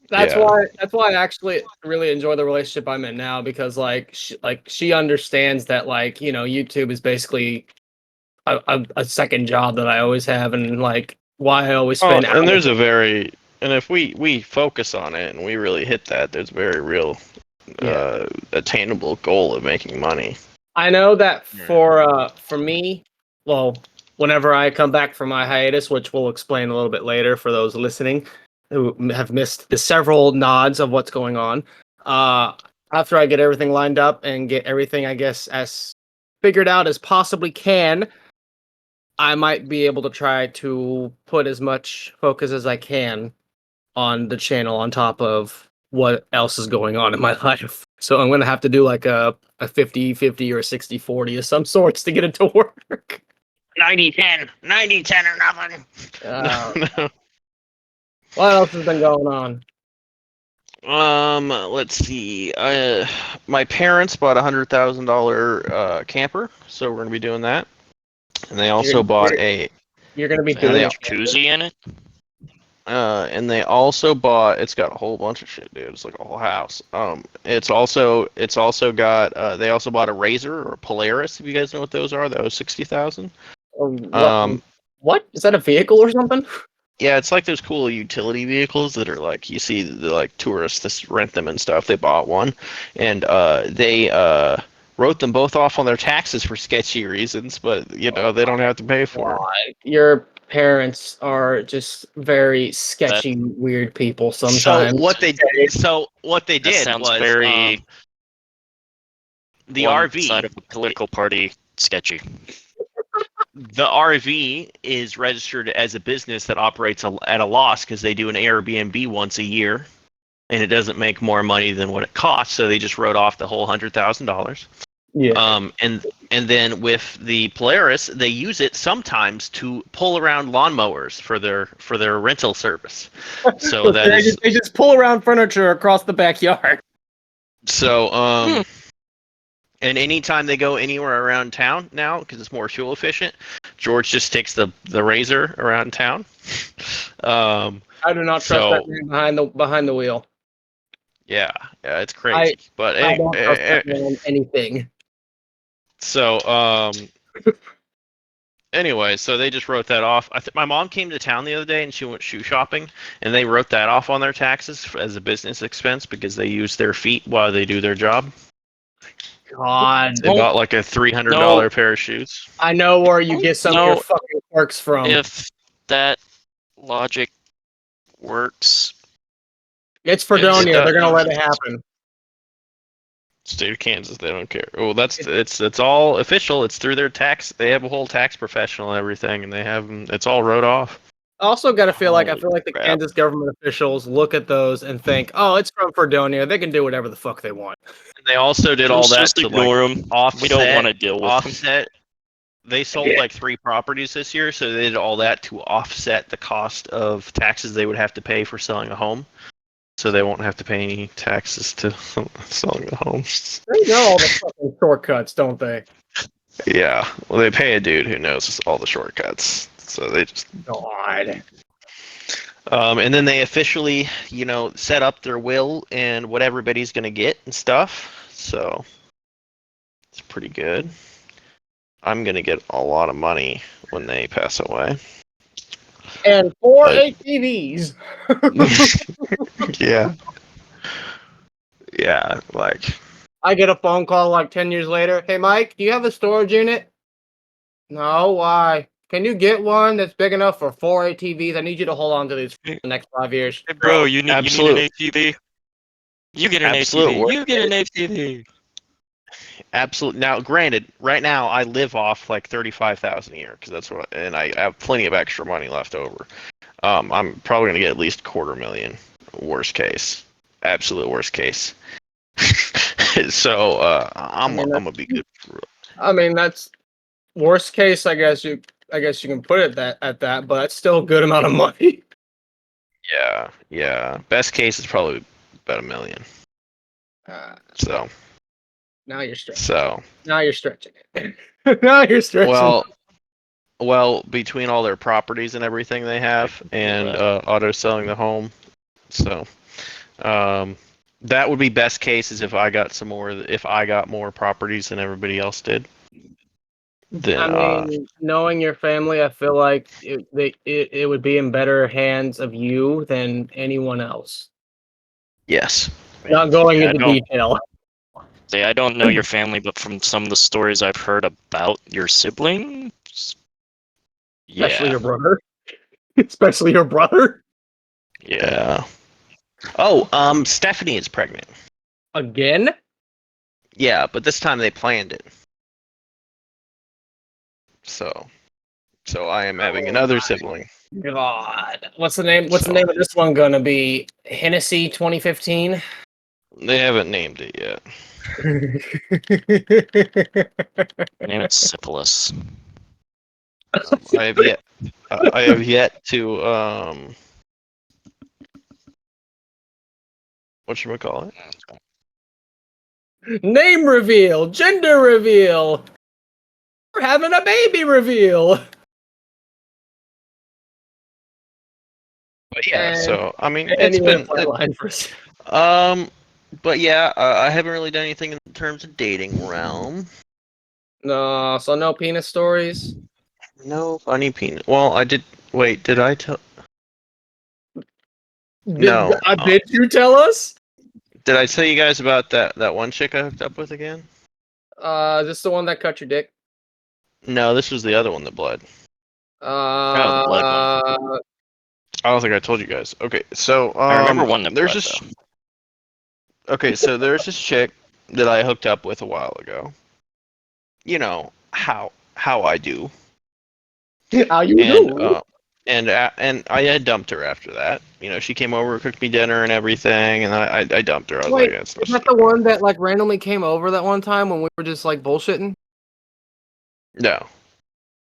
That's Yeah. why I actually really enjoy the relationship I'm in now because like she understands that like YouTube is basically a second job that I always have and like why I always spend and hours. and if we focus on it and we really hit that, there's very real attainable goal of making money. I know that for me, well, whenever I come back from my hiatus, which we'll explain a little bit later for those listening who have missed the several nods of what's going on. After I get everything lined up and get everything, I guess, as figured out as possibly can, I might be able to try to put as much focus as I can on the channel on top of what else is going on in my life. So I'm going to have to do like a 50-50 or a 60-40 of some sorts to get it to work. 90-10, 90-10 or nothing. Uh, what else has been going on? Let's see. My parents bought $100,000 camper, so we're gonna be doing that. And they also bought a. You're going to be Does it have doing a it. jacuzzi in it? And they also bought. It's got a whole bunch of shit, dude. It's like a whole house. It's also got. They also bought a Razor or a Polaris. If you guys know what those are, that was $60,000. What is that? A vehicle or something? Yeah, it's like those cool utility vehicles that are like you see the like tourists that rent them and stuff. They bought one, and they wrote them both off on their taxes for sketchy reasons, but they don't have to pay for them. Your parents are just very sketchy, weird people sometimes. So what they That did sounds was very the one RV side of a political party sketchy. the RV is registered as a business that operates at a loss because they do an Airbnb once a year, and it doesn't make more money than what it costs. So they just wrote off the whole $100,000. Yeah. And then with the Polaris, they use it sometimes to pull around lawnmowers for their rental service. So they just pull around furniture across the backyard. So and anytime they go anywhere around town now, because it's more fuel efficient, George just takes the Razor around town. I do not trust that man behind the wheel. Yeah, it's crazy. But I don't trust that man anything. So anyway, so they just wrote that off. My mom came to town the other day and she went shoe shopping, and they wrote that off on their taxes as a business expense because they use their feet while they do their job. God, they bought like a $300 pair of shoes. I know where you get some of your fucking quirks from. If that logic works, it's Fredonia. They're gonna let it happen. State of Kansas, they don't care. Well, it's all official. It's through their tax. They have a whole tax professional and everything, and they have it's all wrote off. I also got to feel like the Kansas government officials look at those and think, "Oh, it's from Fredonia. They can do whatever the fuck they want." And they also did all that just to ignore them. Offset. We don't want to deal with offset. They sold like 3 properties this year, so they did all that to offset the cost of taxes they would have to pay for selling a home. So they won't have to pay any taxes to selling the home. They know all the fucking shortcuts, don't they? Yeah. Well, they pay a dude who knows all the shortcuts. So they just. God. And then they officially, set up their will and what everybody's going to get and stuff. So it's pretty good. I'm going to get a lot of money when they pass away. And 4 ATVs. Yeah. Yeah, like. I get a phone call like 10 years later. Hey, Mike, do you have a storage unit? No, why? Can you get one that's big enough for 4 ATVs? I need you to hold on to these for the next 5 years. Hey, bro, you need an ATV? You get an ATV. You get an ATV. Absolutely. Now, granted, right now I live off like $35,000 a year because that's what, and I have plenty of extra money left over. I'm probably gonna get at least $250,000. Worst case, absolute worst case. So I'm gonna be good. I mean, that's worst case. I guess you can put it at that, but that's still a good amount of money. Yeah. Best case is probably about $1 million. So. Now you're stretching. Now you're stretching. Now you're stretching. Well, between all their properties and everything they have, and auto selling the home, so that would be best case is if I got more properties than everybody else did. Then, I mean, knowing your family, I feel like it would be in better hands of you than anyone else. Yes. Not going Yeah, I into don't detail. say I don't know your family, but from some of the stories I've heard about your siblings, Especially yeah, your brother. Especially your brother. yeah. Oh, Stephanie is pregnant. Again? Yeah, but this time they planned it. So I am having another sibling. God. What's the name? What's the So name of this one gonna be? Hennessy 2015? they haven't named it yet. Name it syphilis. I have yet. I have yet to whatchamacallit? Name reveal, gender reveal. We're having a baby reveal. But yeah, And so I mean, it's anyway, been flatline for a second. but yeah, I haven't really done anything in terms of dating realm. No, so no penis stories. No funny penis. Well, I did. Wait, did I tell? Did No. did you tell us? Did I tell you guys about that one chick I hooked up with again? Is this the one that cut your dick? No, this was the other one that bled. Oh, the blood one. I don't think I told you guys. Okay, so I remember one that there's bled this. though. Okay, so there's this chick that I hooked up with a while ago. You know how I do, How you and do? and I had dumped her after that. You know, she came over, cooked me dinner and everything, and I dumped her. I was Wait, like, that's is that the one that like randomly came over that one time when we were just like bullshitting? no,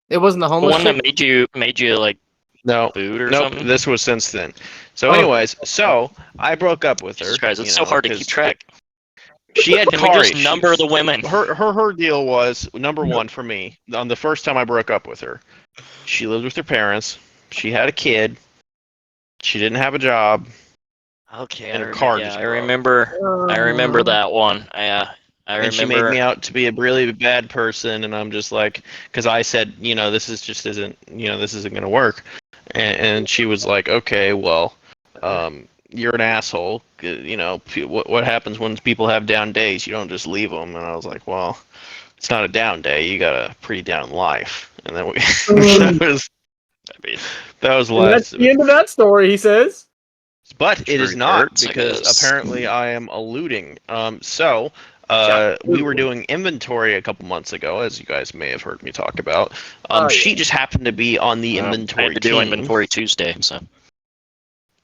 It wasn't the The homeless one chick. that made you like no, food or nope. something. This was since then. So, Oh, anyways, so I broke up with her. Jesus Christ, You it's so know, hard to keep because track. she had Can we car just number issues. the women? Her deal was number one for me on the first time I broke up with her. She lived with her parents. She had a kid. She didn't have a job, Okay, and her car just I broke. remember that one. Yeah, I And she made me remember. out to be a really bad person, and I'm just like, because I said, you know, this is just isn't, you know, this isn't gonna work. And she was like, okay, well, you're an asshole. You know, what happens when people have down days? You don't just leave them. And I was like, well, it's not a down day. You got a pretty down life. And then we that was I mean, that was the And that's last of the it. end of that story, he says. But it is truth not hurts, I because guess. apparently I am alluding. We were doing inventory a couple months ago, as you guys may have heard me talk about. Oh, She just happened to be on the I inventory had to do team. inventory Tuesday, so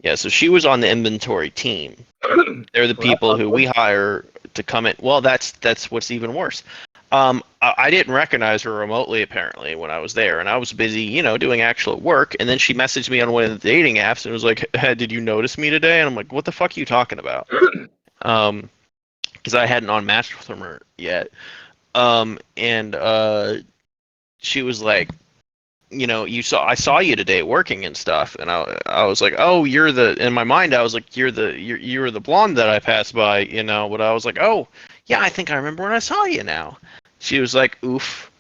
Yeah, so she was on the inventory team. They're the Well, that's people not who good. we hire to come in. Well, that's what's even worse. I didn't recognize her remotely apparently when I was there, and I was busy, you know, doing actual work. And then she messaged me on one of the dating apps and was like, hey, "Did you notice me today?" And I'm like, "What the fuck are you talking about?" Because I hadn't unmatched with her yet. And she was like, you know, I saw you today working and stuff, and I was like, oh, you're the, in my mind I was like, you're the blonde that I passed by, you know, but I was like, oh yeah, I think I remember when I saw you now. She was like, oof,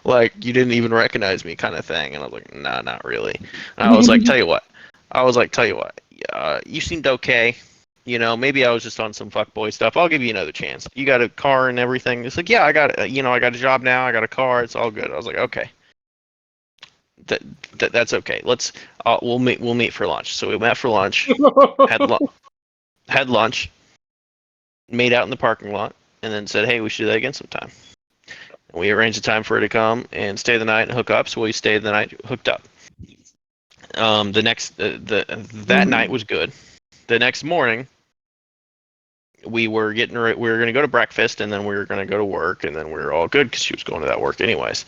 like you didn't even recognize me, kind of thing, and I was like, nah, not really. And I was like, tell you what, you seemed okay. You know, maybe I was just on some fuckboy stuff. I'll give you another chance. You got a car and everything. It's like, yeah, I got, you know, I got a job now. I got a car. It's all good. I was like, okay. that, that's okay. We'll meet for lunch. So we met for lunch, had had lunch, made out in the parking lot, and then said, hey, we should do that again sometime. And we arranged a time for her to come and stay the night and hook up. So we stayed the night, hooked up. That night was good. The next morning, we were going to go to breakfast, and then we were going to go to work, and then we were all good because she was going to that work anyways.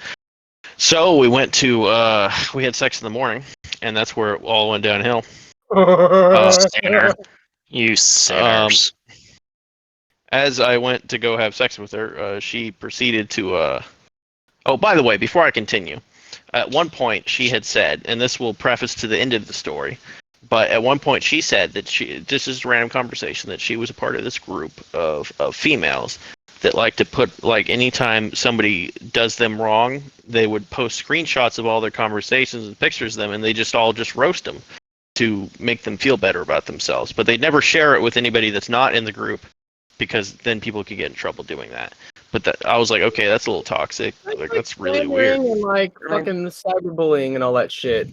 So we went to we had sex in the morning, and that's where it all went downhill. sinner, you sinners. As I went to go have sex with her, she proceeded to. Oh, by the way, before I continue, at one point she had said, and this will preface to the end of the story, but at one point she said that this is a random conversation, that she was a part of this group of females that like to put, like, anytime somebody does them wrong, they would post screenshots of all their conversations and pictures of them, and they just all roast them to make them feel better about themselves, but they'd never share it with anybody that's not in the group, because then people could get in trouble doing that. But I was like, okay, that's a little toxic. Like that's really weird. And like fucking cyberbullying and all that shit.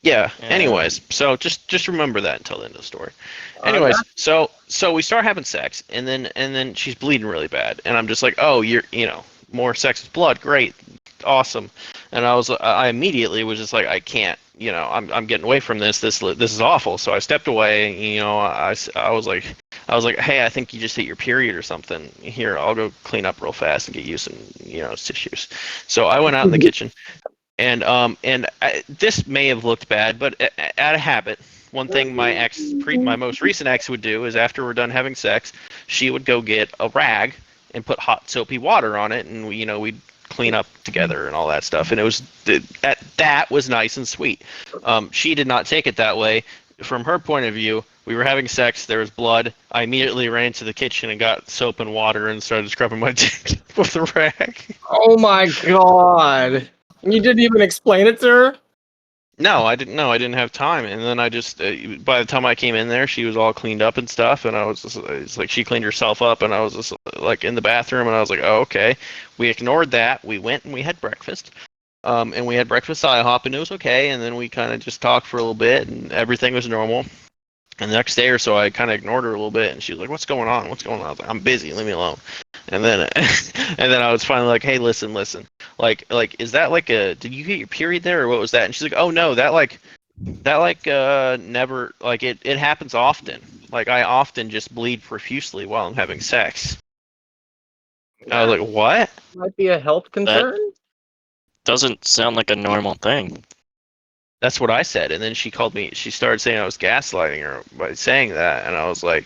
Yeah. Yeah. Anyways, so just remember that until the end of the story. I Anyways, got- so we start having sex, and then she's bleeding really bad, and I'm just like, oh, more sex is blood, great, awesome. And I immediately was just like, I can't, I'm getting away from this. This is awful. So I stepped away. I was like, hey, I think you just hit your period or something. Here, I'll go clean up real fast and get you some, tissues. So I went out in the kitchen. And this may have looked bad, but out of habit, one thing my most recent ex would do is after we're done having sex, she would go get a rag and put hot soapy water on it, and we'd clean up together and all that stuff. And that was nice and sweet. She did not take it that way. From her point of view, we were having sex, there was blood. I immediately ran to the kitchen and got soap and water and started scrubbing my dick with the rag. Oh my god! You didn't even explain it to her. No, I didn't. No, I didn't have time. And then I just, by the time I came in there, she was all cleaned up and stuff. And I was just, it's like she cleaned herself up, and I was just like in the bathroom, and I was like, oh, okay. We ignored that. We went and we had breakfast. And we had breakfast at IHOP, and it was okay. And then we kind of just talked for a little bit, and everything was normal. And the next day or so, I kind of ignored her a little bit, and she was like, "What's going on? What's going on?" I was like, "I'm busy. Leave me alone." And then, and then I was finally like, "Hey, listen. Like, is that like a? Did you get your period there, or what was that?" And she's like, "Oh no, never. Like it happens often. Like I often just bleed profusely while I'm having sex." I was like, "What?" Might be a health concern. Doesn't sound like a normal thing. That's what I said. And then she called me. She started saying I was gaslighting her by saying that, and I was like,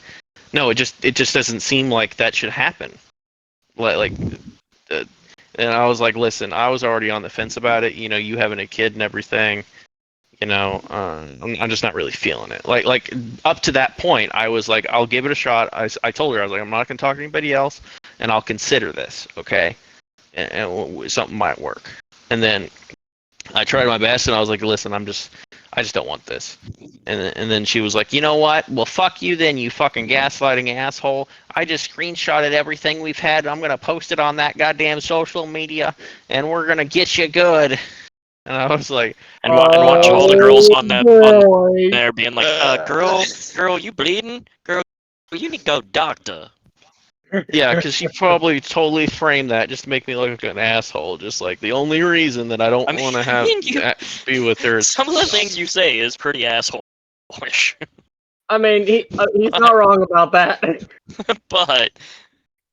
"No, it just doesn't seem like that should happen." And I was like, "Listen, I was already on the fence about it. You having a kid and everything. I'm just not really feeling it. Like up to that point, I was like, I'll give it a shot. I told her I was like, I'm not gonna talk to anybody else, and I'll consider this, okay? And something might work. And then I tried my best, and I was like, listen, I just don't want this. And then she was like, you know what? Well, fuck you then, you fucking gaslighting asshole. I just screenshotted everything we've had. I'm gonna post it on that goddamn social media, and we're gonna get you good. And I was like, And watch all the girls on boy. there being like, girl, you bleeding? Girl, you need to go doctor. yeah, because she probably totally framed that just to make me look like an asshole. Just like the only reason that I don't want to have be with her. Some of the things you say is pretty asshole-ish. I mean, he's not wrong about that. But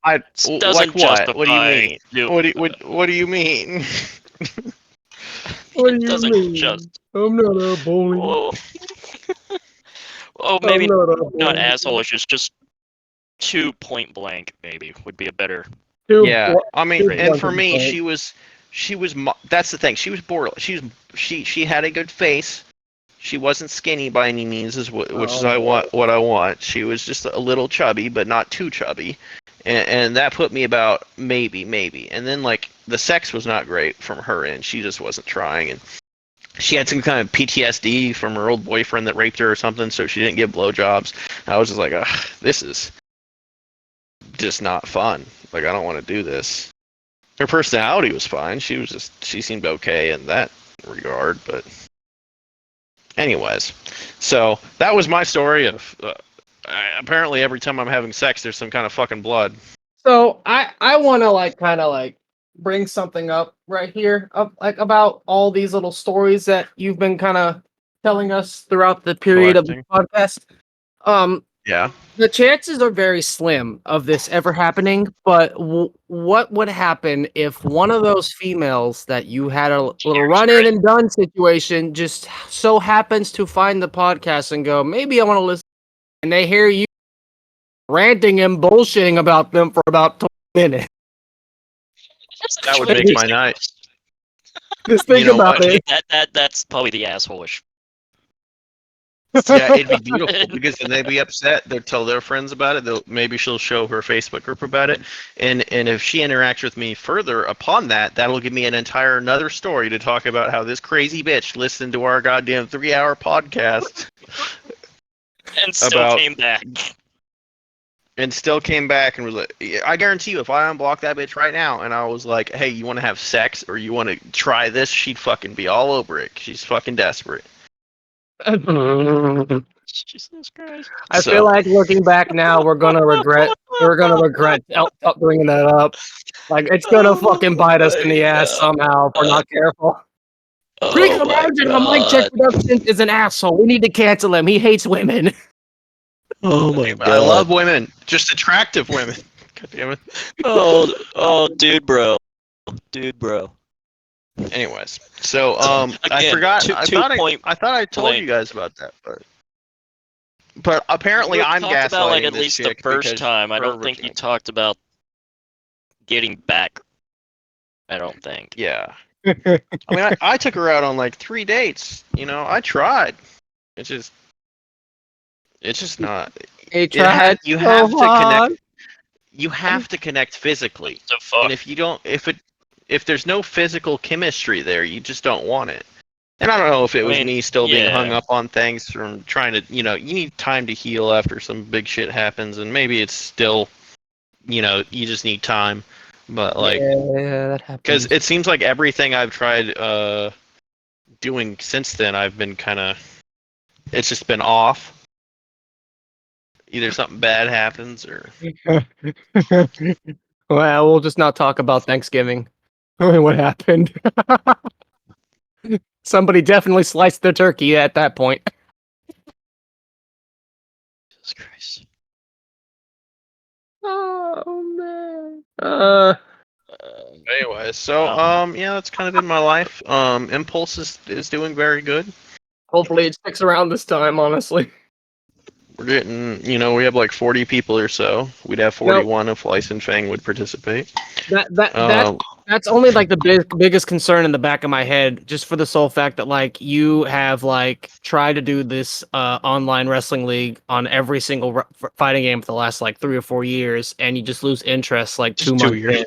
I doesn't like what? What do you justify mean? What do you mean? What do it you doesn't mean? just. I'm not a bully. Oh, maybe I'm not a not bully. asshole-ish. It's just too point blank. Maybe would be a better. Yeah, I mean, Right. and for me, she was. That's the thing. She was borderline. She had a good face. She wasn't skinny by any means, which is what I want. She was just a little chubby, but not too chubby, and that put me about maybe. And then like the sex was not great from her end. She just wasn't trying, and she had some kind of PTSD from her old boyfriend that raped her or something, so she didn't give blowjobs. I was just like, ugh, this is just not fun. Like I don't want to do this. Her personality was fine. She seemed okay in that regard, but. Anyways, so that was my story of apparently every time I'm having sex, there's some kind of fucking blood. So I want to kind of bring something up right here about all these little stories that you've been kind of telling us throughout the period of the podcast. Yeah. The chances are very slim of this ever happening, but what would happen if one of those females that you had a little run in and done situation just so happens to find the podcast and go, maybe I want to listen, and they hear you ranting and bullshitting about them for about 20 minutes? That would make my night. Just think about it. That's probably the asshole-ish. Yeah, it'd be beautiful because then they'd be upset. They'll tell their friends about it. Maybe she'll show her Facebook group about it, and if she interacts with me further upon that, that'll give me an entire another story to talk about how this crazy bitch listened to our goddamn 3-hour podcast And still about came back. and still came back and was like, I guarantee you, if I unblock that bitch right now and I was like, hey, you want to have sex or you want to try this, she'd fucking be all over it. She's fucking desperate. Jesus Christ. I feel like looking back now, we're gonna regret bringing that up. Like it's gonna fucking bite us in the ass somehow if we're not careful. We can Oh my imagine how Mike Check god. Productions is an asshole. We need to cancel him. He hates women. Oh my god. I love women, just attractive women. God damn it. Oh, dude, bro. Dude, bro. Anyways, so I Again, forgot. I thought I told blank. you guys about that, but apparently You I'm talked gaslighting about like at this least the chick first because time. I her don't think you original- talked about getting back. I don't think. Yeah. I mean, I took her out on like 3 dates. You know, I tried. It's just not. He tried You so have to hard. connect. You have to connect physically, The fuck? and if you don't, if there's no physical chemistry there, you just don't want it. And I don't know if it was me still being hung up on things from trying to, you need time to heal after some big shit happens, and maybe it's still, you just need time. But like, Yeah, that happens. because it seems like everything I've tried doing since then, I've been it's just been off. Either something bad happens or. Well, we'll just not talk about Thanksgiving. What happened? Somebody definitely sliced their turkey at that point. Jesus Christ. Oh man. Anyway, so yeah, that's kind of in my life. Impulse is doing very good. Hopefully it sticks around this time, honestly. We're getting, we have like 40 people or so. We'd have 41 if Lice and Fang would participate. That's only like the biggest concern in the back of my head, just for the sole fact that like you have like tried to do this online wrestling league on every single fighting game for the last like 3 or 4 years, and you just lose interest like Just 2 2 months years. in.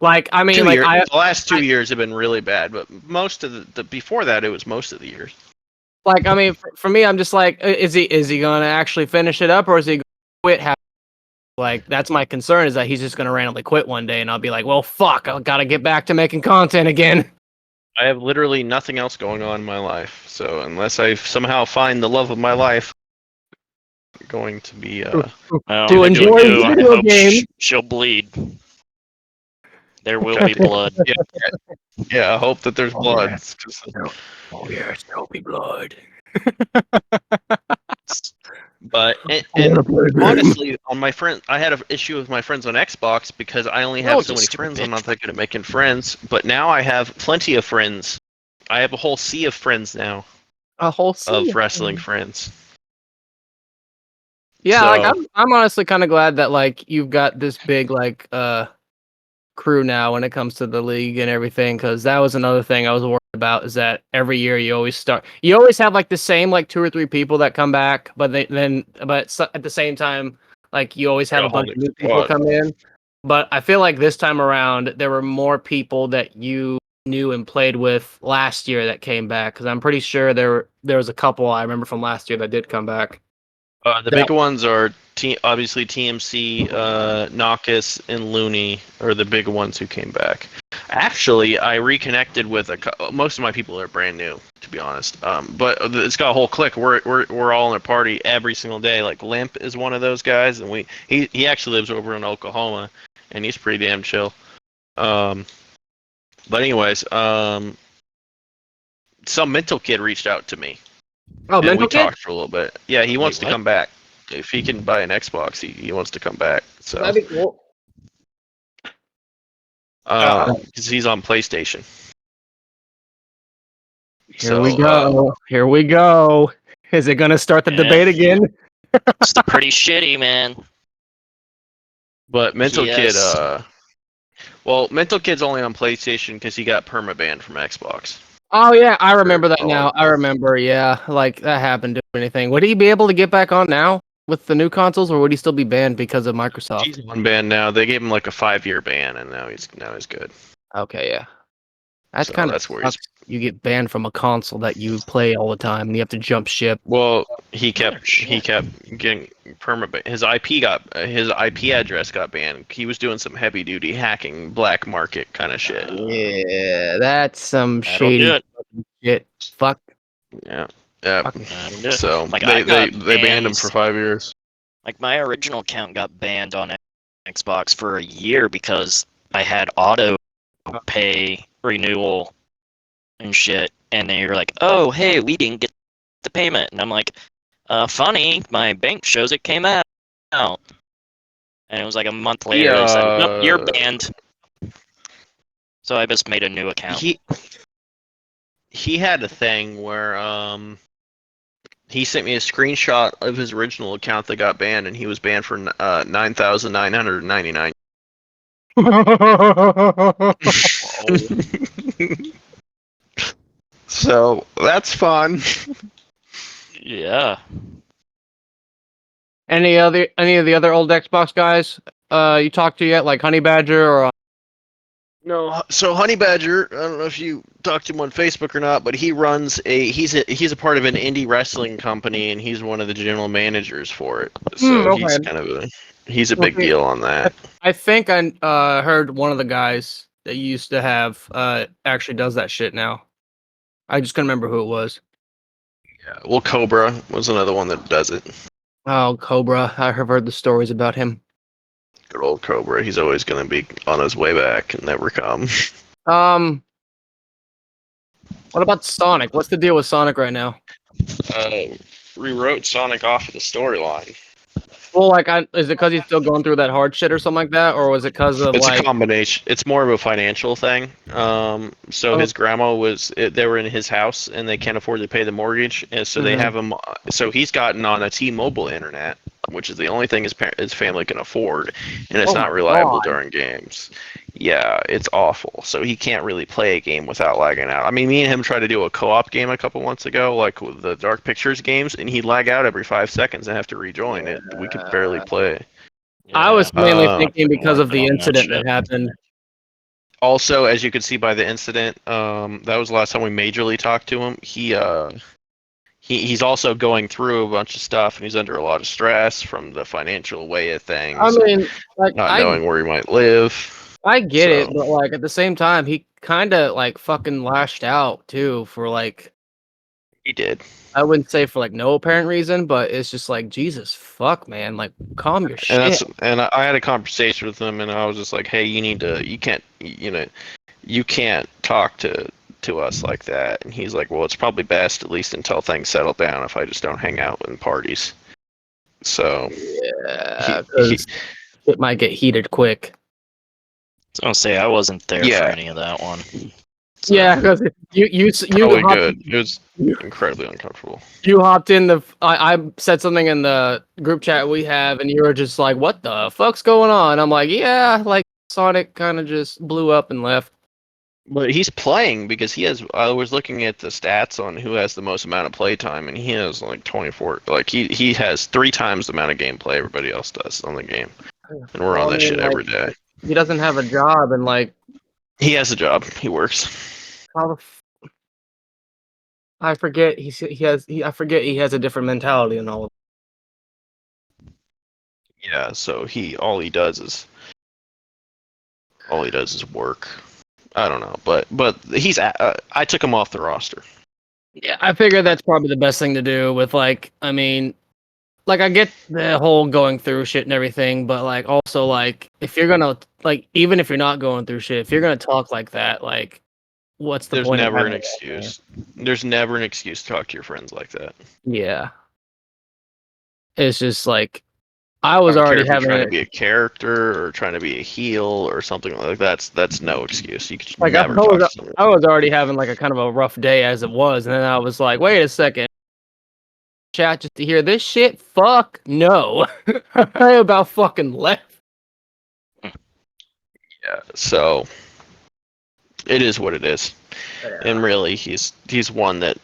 Like I mean, 2 like years. The last 2 years have been really bad, but most of the before that, it was most of the years. Like I mean, for me, I'm just like, is he gonna actually finish it up, or is he gonna quit? Like that's my concern, is that he's just gonna randomly quit one day, and I'll be like, well, fuck, I gotta get back to making content again. I have literally nothing else going on in my life, so unless I somehow find the love of my life, I'm going to be To enjoy video games. She'll bleed. There will be blood. Yeah, I hope that there's blood. Yeah. Oh yes, there'll be blood. But and honestly, on my friend, I had an issue with my friends on Xbox because I only have so many friends. I'm not that good at making friends. But now I have plenty of friends. I have a whole sea of friends now. A whole sea of wrestling friends. Yeah, So, like I'm honestly kind of glad that like you've got this big like crew now when it comes to the league and everything, because that was another thing I was worried about, is that every year you always have like the same like 2 or 3 people that come back, but at the same time like you always have a bunch of new people come in. But I feel like this time around there were more people that you knew and played with last year that came back, because I'm pretty sure there was a couple I remember from last year that did come back. the big ones are obviously TMC, Nockus, and Looney are the big ones who came back. Actually, I reconnected with most of my people are brand new, to be honest. But it's got a whole clique. We're all in a party every single day. Like Limp is one of those guys, and he actually lives over in Oklahoma, and he's pretty damn chill. But anyways, some mental kid reached out to me. Oh, and mental we kid? talked for a little bit. Yeah, he wants to come back. If he can buy an Xbox, he wants to come back. So that'd be cool. because he's on PlayStation. Here we go. Here we go. Is it gonna start the debate again? It's pretty shitty, man. But Mental Yes. Kid, well, Mental Kid's only on PlayStation because he got permabanned from Xbox. Oh yeah, I remember that a lot now. of I remember, yeah, like that happened to anything. Would he be able to get back on now with the new consoles, or would he still be banned because of Microsoft? He's on ban now. They gave him like a 5-year ban, and now he's good. Okay, yeah, that's So kind of that's where he's. sucks. You get banned from a console that you play all the time, and you have to jump ship. Well, he Oh, shit. kept getting perma. His IP address got banned. He was doing some heavy duty hacking, black market kind of shit. Yeah, that's some That'll do shady it. shit. Fuck. Yeah. Yeah. Fucking That'll do it. So Like, I they got banned him for bans. 5 years. Like, my original account got banned on Xbox for a year because I had auto pay renewal and shit. And they were like, oh, hey, we didn't get the payment. And I'm like, funny, my bank shows it came out. And it was like a month later, they said, nope, you're banned. So I just made a new account. He had a thing where he sent me a screenshot of his original account that got banned, and he was banned for 9,999. So that's fun. Yeah. Any of the other old Xbox guys you talked to yet, like Honey Badger or No, so Honey Badger, I don't know if you talked to him on Facebook or not, but he runs he's a part of an indie wrestling company, and he's one of the general managers for it. So he's okay. kind of he's a Well, big deal on that. I think I heard one of the guys that you used to have actually does that shit now. I just couldn't remember who it was. Yeah. Well, Cobra was another one that does it. Oh, Cobra. I have heard the stories about him. Good old Cobra. He's always going to be on his way back and never come. Um, what about Sonic? What's the deal with Sonic right now? Rewrote Sonic off of the storyline. Well, like, is it because he's still going through that hard shit or something like that, or was it because of It's a like? combination. It's more of a financial thing. So Oh. his grandma they were in his house and they can't afford to pay the mortgage, and so they Mhm. have him. So he's gotten on a T-Mobile internet, which is the only thing his family can afford, and it's Oh my not reliable God. during games. Yeah, it's awful. So he can't really play a game without lagging out. I mean, me and him tried to do a co-op game a couple months ago, like with the Dark Pictures games, and he'd lag out every 5 seconds and have to rejoin it. We could barely play. I was Yeah. mainly Uh, thinking because of the on that incident that shit. happened. Also, as you could see by the incident, that was the last time we majorly talked to him. He's also going through a bunch of stuff, and he's under a lot of stress from the financial way of I things, and mean, like, not knowing where he might live. I get So it, but like at the same time, he kind of like fucking lashed out too for like he did. I wouldn't say for like no apparent reason, but it's just like Jesus fuck, man, like calm your And shit. I had a conversation with him, and I was just like, hey, you can't talk to us like that. And he's like, well, it's probably best, at least until things settle down, if I just don't hang out in parties. So Yeah, he because it might get heated quick. I was gonna say I wasn't there for yeah, any of that one. So, Yeah, because you probably hopped, good. It was incredibly uncomfortable. you hopped in the I said something in the group chat we have, and you were just like, "What the fuck's going on?" I'm like, "Yeah, like Sonic kind of just blew up and left." But he's playing because he has. I was looking at the stats on who has the most amount of play time, and he has like 24. Like he has 3 times the amount of gameplay everybody else does on the game, and we're Well, on I that mean, shit like, every day. he doesn't have a job, and like, He has a job. He works. how the I forget I forget he has a different mentality and all of Yeah. So all he does is work. I don't know, but I took him off the roster. Yeah, I figure that's probably the best thing to do with like I mean like I get the whole going through shit and everything, but like also like if you're gonna like even if you're not going through shit, if you're gonna talk like that, like what's the There's point of never having an it on there? excuse. There's never an excuse to talk to your friends like that. Yeah. It's just like I I was don't care already if you're having trying to it be a character or trying to be a heel or something like that. That's no excuse. You could like never talk to someone. I was already having like a kind of a rough day as it was, and then I was like, wait a second, chat just to hear this shit? Fuck no. I about fucking left. Yeah. So it is what it is. And really, he's one that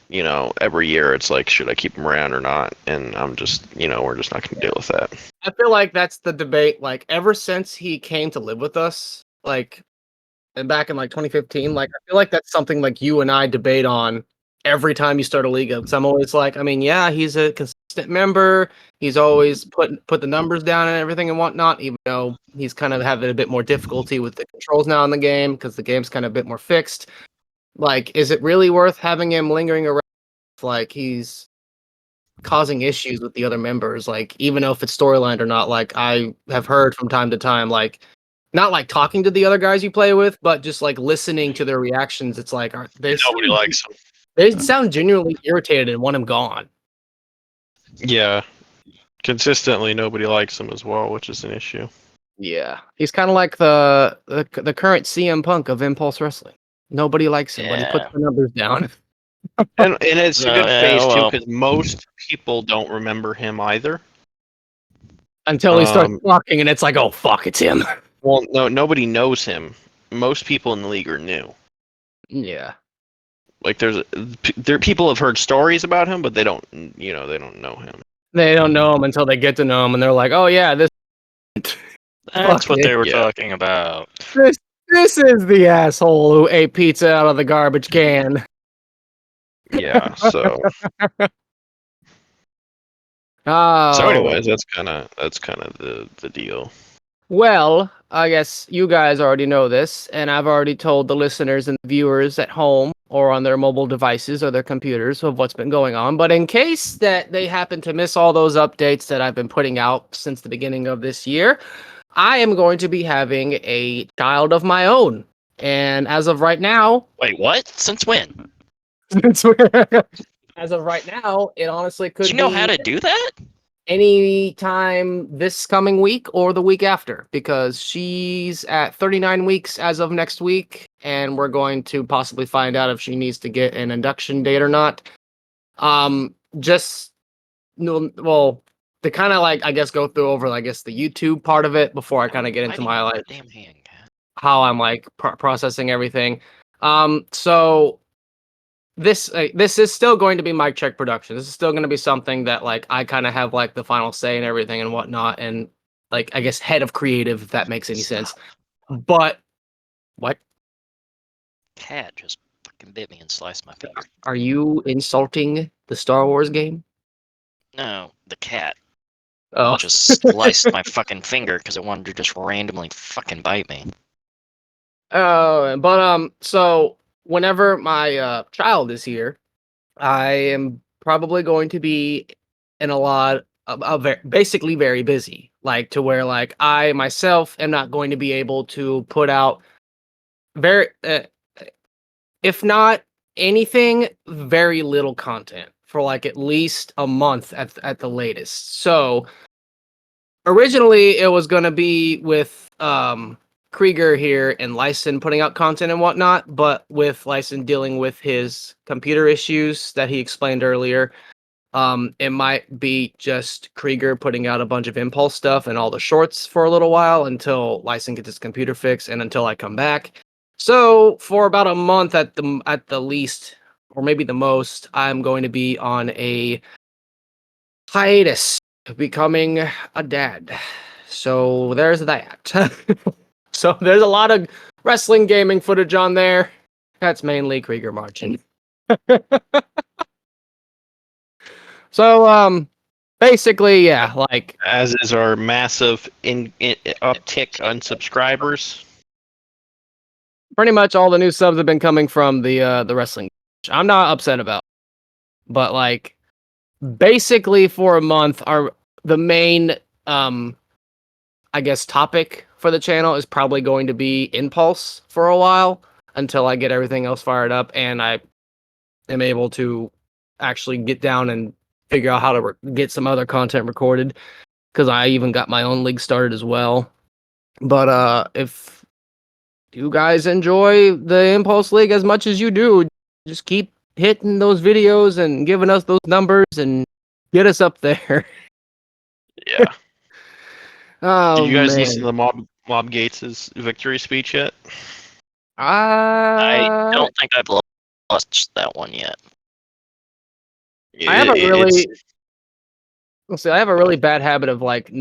every year it's like, should I keep him around or not? And I'm just we're just not going to deal with that. I feel like that's the debate. Like ever since he came to live with us, like and back in like 2015, like I feel like that's something like you and I debate on every time you start a league. Because I'm always like, I mean, yeah, he's a consistent member. He's always put the numbers down and everything and whatnot. Even though he's kind of having a bit more difficulty with the controls now in the game because the game's kind of a bit more fixed. Like, is it really worth having him lingering around? Like he's causing issues with the other members, like even though if it's storyline or not. Like I have heard from time to time, like not like talking to the other guys you play with, but just like listening to their reactions. It's like Nobody likes him. they sound genuinely irritated and want him gone. Yeah, consistently nobody likes him as well, which is an issue. Yeah, he's kind of like the current CM Punk of Impulse Wrestling. Nobody likes him, but he puts Yeah. the numbers down And it's a No, good yeah, phase too, well. because most people don't remember him either. until he starts talking, and it's like, oh fuck, it's him. Well, no, nobody knows him. Most people in the league are new. Yeah. Like there people have heard stories about him, but they don't they don't know him. They don't know him until they get to know him, and they're like, "Oh yeah, this That's what it. they were Yeah. talking about. this is the asshole who ate pizza out of the garbage can." Yeah. So Oh, anyways, that's kind of the deal. well, I guess you guys already know this, and I've already told the listeners and viewers at home or on their mobile devices or their computers of what's been going on. But in case that they happen to miss all those updates that I've been putting out since the beginning of this year, I am going to be having a child of my own. And as of right now, Wait, what? Since when? as of right now, it honestly Do could you know be how to do that? any time this coming week or the week after, because she's at 39 weeks as of next week, and we're going to possibly find out if she needs to get an induction date or not. Just no, well, to kind of like I guess go through over I guess the YouTube part of it before I kind of get into my like damn hand, cat. how I'm like processing everything. So this is still going to be MykeCheck'd production. This is still going to be something that like I kind of have like the final say and everything and whatnot, and like I guess head of creative, if that makes any sense. But what Cat just fucking bit me and sliced my finger. are you insulting the Star Wars game? No, the cat Oh, just sliced my fucking finger because it wanted to just randomly fucking bite me. but so whenever my child is here, I am probably going to be in a lot of basically very busy, like to where like I myself am not going to be able to put out very, if not anything, very little content for like at least a month at the latest. So originally it was going to be with Krieger here and Lyson putting out content and whatnot, but with Lyson dealing with his computer issues that he explained earlier, it might be just Krieger putting out a bunch of Impulse stuff and all the shorts for a little while until Lyson gets his computer fixed and until I come back. So for about a month at the least, or maybe the most, I'm going to be on a hiatus, becoming a dad. So there's that. So there's a lot of wrestling gaming footage on there. That's mainly Krieger marching. So basically, yeah, like As is our massive uptick on subscribers. pretty much all the new subs have been coming from the wrestling. Which I'm not upset about, but like basically for a month, the main I guess topic for the channel is probably going to be Impulse for a while until I get everything else fired up and I am able to actually get down and figure out how to get some other content recorded, because I even got my own league started as well. But if you guys enjoy the Impulse League as much as you do, just keep hitting those videos and giving us those numbers and get us up there. Yeah. Oh Did you guys man. listen to the Mob Gates's victory speech yet? I I don't think I've lost that one yet. have a It's really let's see. I have a really bad habit of like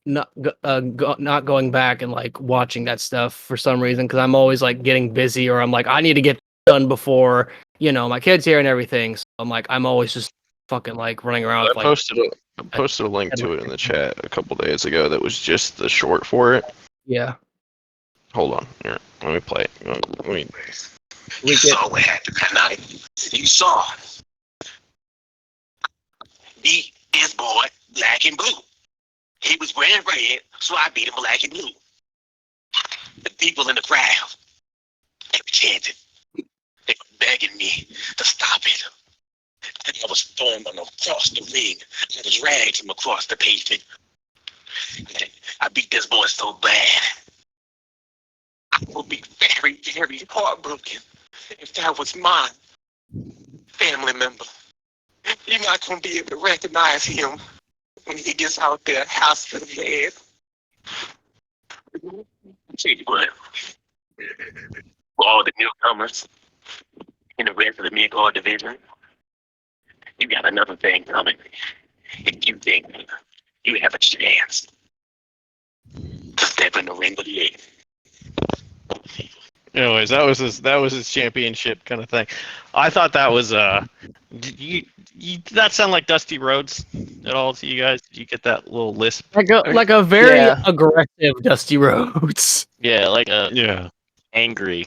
not going back and like watching that stuff for some reason because I'm always like getting busy or I'm like I need to get done before my kids here and everything. So I'm always just fucking like running around I with like posted a link to it in the chat a couple days ago that was just the short for it. yeah. Hold on, here, let me play it. Let me. We You get saw what happened that night. You saw beat this boy black and blue. He was wearing red, so I beat him black and blue. The people in the crowd, they were chanting. They were begging me to stop it. And I was throwing them across the ring. I just dragged him across the pavement. And I beat this boy so bad. I would be very, very heartbroken if that was my family member. You're not going to be able to recognize him when he gets out there, house for the head. Tell you what, for all the newcomers in the rest of the mid-card division, you got another thing coming. If you think you have a chance to step in the ring with me. Anyways, that was his championship kind of thing. I thought that was did that sound like Dusty Rhodes at all to you guys? Did you get that little lisp? like a very Yeah. aggressive Dusty Rhodes. Yeah, like a Yeah. angry.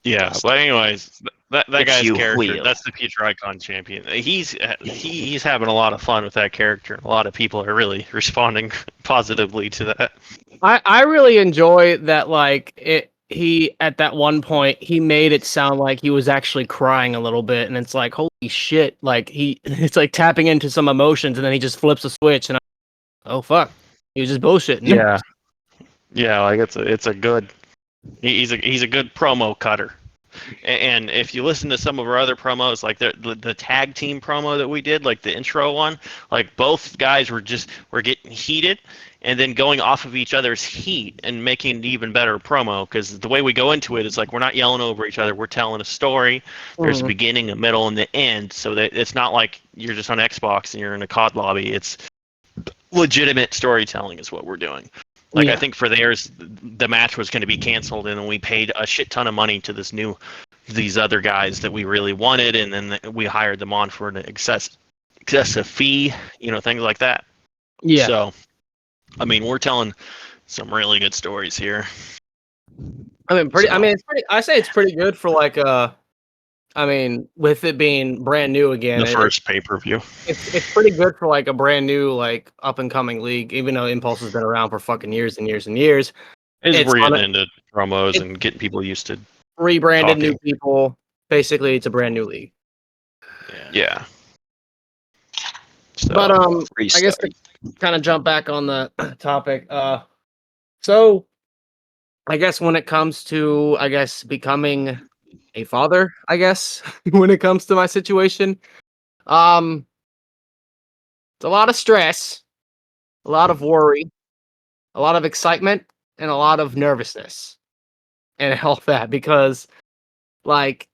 Yeah, but anyways, that If guy's you character, will. that's the future icon champion. He's having a lot of fun with that character. A lot of people are really responding positively to that. I really enjoy that he at that one point he made it sound like he was actually crying a little bit and it's like holy shit like it's like tapping into some emotions and then he just flips a switch and oh fuck he was just bullshitting. Yeah, like it's a good. He's a good promo cutter. And if you listen to some of our other promos, like the tag team promo that we did, like the intro one, like both guys were getting heated, and then going off of each other's heat and making an even better promo. Because the way we go into it is like we're not yelling over each other. We're telling a story. There's a Mhm. beginning, a middle, and the end. So that it's not like you're just on Xbox and you're in a COD lobby. It's legitimate storytelling is what we're doing. Like I Yeah. think for theirs, the match was going to be canceled, and then we paid a shit ton of money to these other guys that we really wanted, and then we hired them on for an excessive fee, things like that. Yeah. So, I mean, we're telling some really good stories here. I So, mean it's pretty I say it's pretty good for I mean with it being brand new again the first pay-per-view. it's pretty good for like a brand new like up and coming league even though Impulse has been around for fucking years and years and years. Is It's we're on getting into promos it and getting people used to rebranded new talking. people. Basically it's a brand new league. Yeah. Yeah. So, But I guess Restart. to kind of jump back on the topic, so I guess when it comes to becoming a father, I guess when it comes to my situation, um, it's a lot of stress, a lot of worry, a lot of excitement, and a lot of nervousness, and all that because like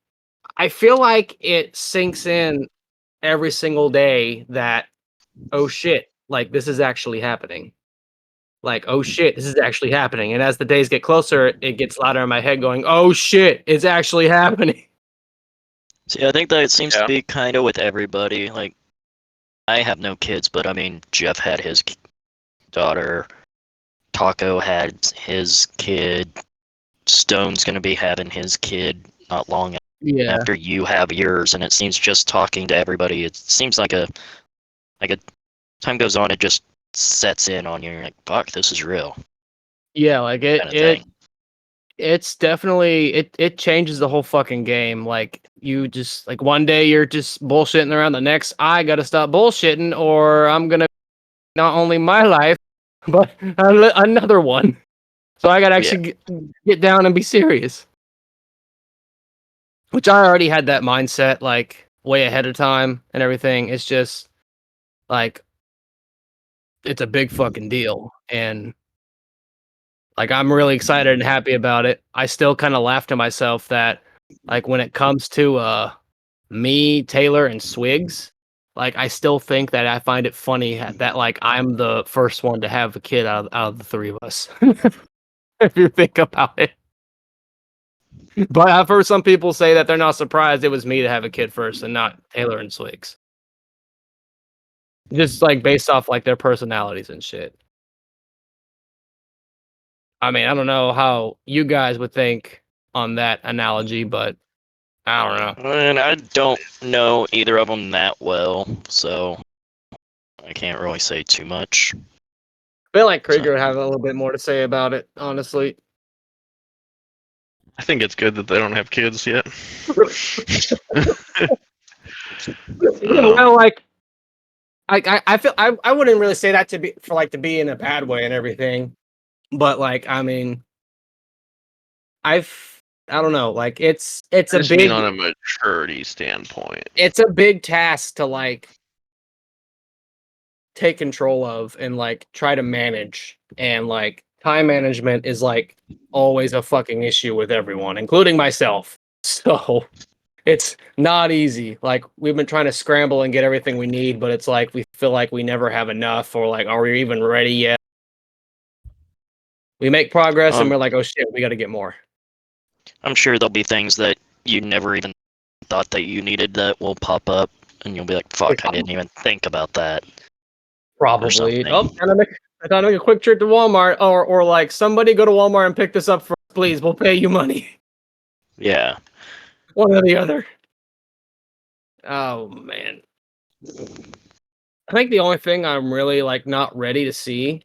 I feel like it sinks in every single day that oh shit, like this is actually happening. Like, oh shit, this is actually happening. And as the days get closer, it gets louder in my head going, oh shit, it's actually happening. See, I think that it seems to yeah. be kind of with everybody. Like, I have no kids, but I mean, Jeff had his daughter. Taco had his kid. Stone's gonna be having his kid not long Yeah. after you have yours, and it seems just talking to everybody. It seems like a time goes on, it just sets in on you. You're like, fuck, this is real, Yeah, like kind of thing. it's definitely it changes the whole fucking game. Like you just like one day you're just bullshitting around, the next I gotta stop bullshitting or I'm gonna not only my life, but another one. So I gotta Yeah. actually get down and be serious. Which I already had that mindset like way ahead of time and everything. It's just like it's a big fucking deal. And Like I'm really excited and happy about it. I still kind of laugh to myself that like when it comes to me, Taylor, and Swigs, like I still think that I find it funny that like I'm the first one to have a kid out of the three of us. If you think about it. But I've heard some people say that they're not surprised it was me to have a kid first and not Taylor and Swigs. Just like based off like their personalities and shit. I mean, I don't know how you guys would think on that analogy, but I don't know. And I don't know either of them that well, so I can't really say too much. I feel like Krieger would have a little bit more to say about it, honestly. I think it's good that they don't have kids yet. Well, like I feel I wouldn't really say that to be in a bad way and everything, but like I mean, I don't know, like it's I a just mean big on a maturity standpoint. it's a big task to like take control of and like try to manage, and like time management is like always a fucking issue with everyone, including myself. So it's not easy. Like we've been trying to scramble and get everything we need, but it's like we feel like we never have enough, or like, are we even ready yet? We make progress and we're like, oh shit, we got to get more. I'm sure there'll be things that you never even thought that you needed that will pop up, and you'll be like, "Fuck, I didn't even think about that." Probably. Oh, something. I gotta make a quick trip to Walmart, or like somebody go to Walmart and pick this up for us, please. We'll pay you money. Yeah. One or the other. Oh man. I think the only thing I'm really like not ready to see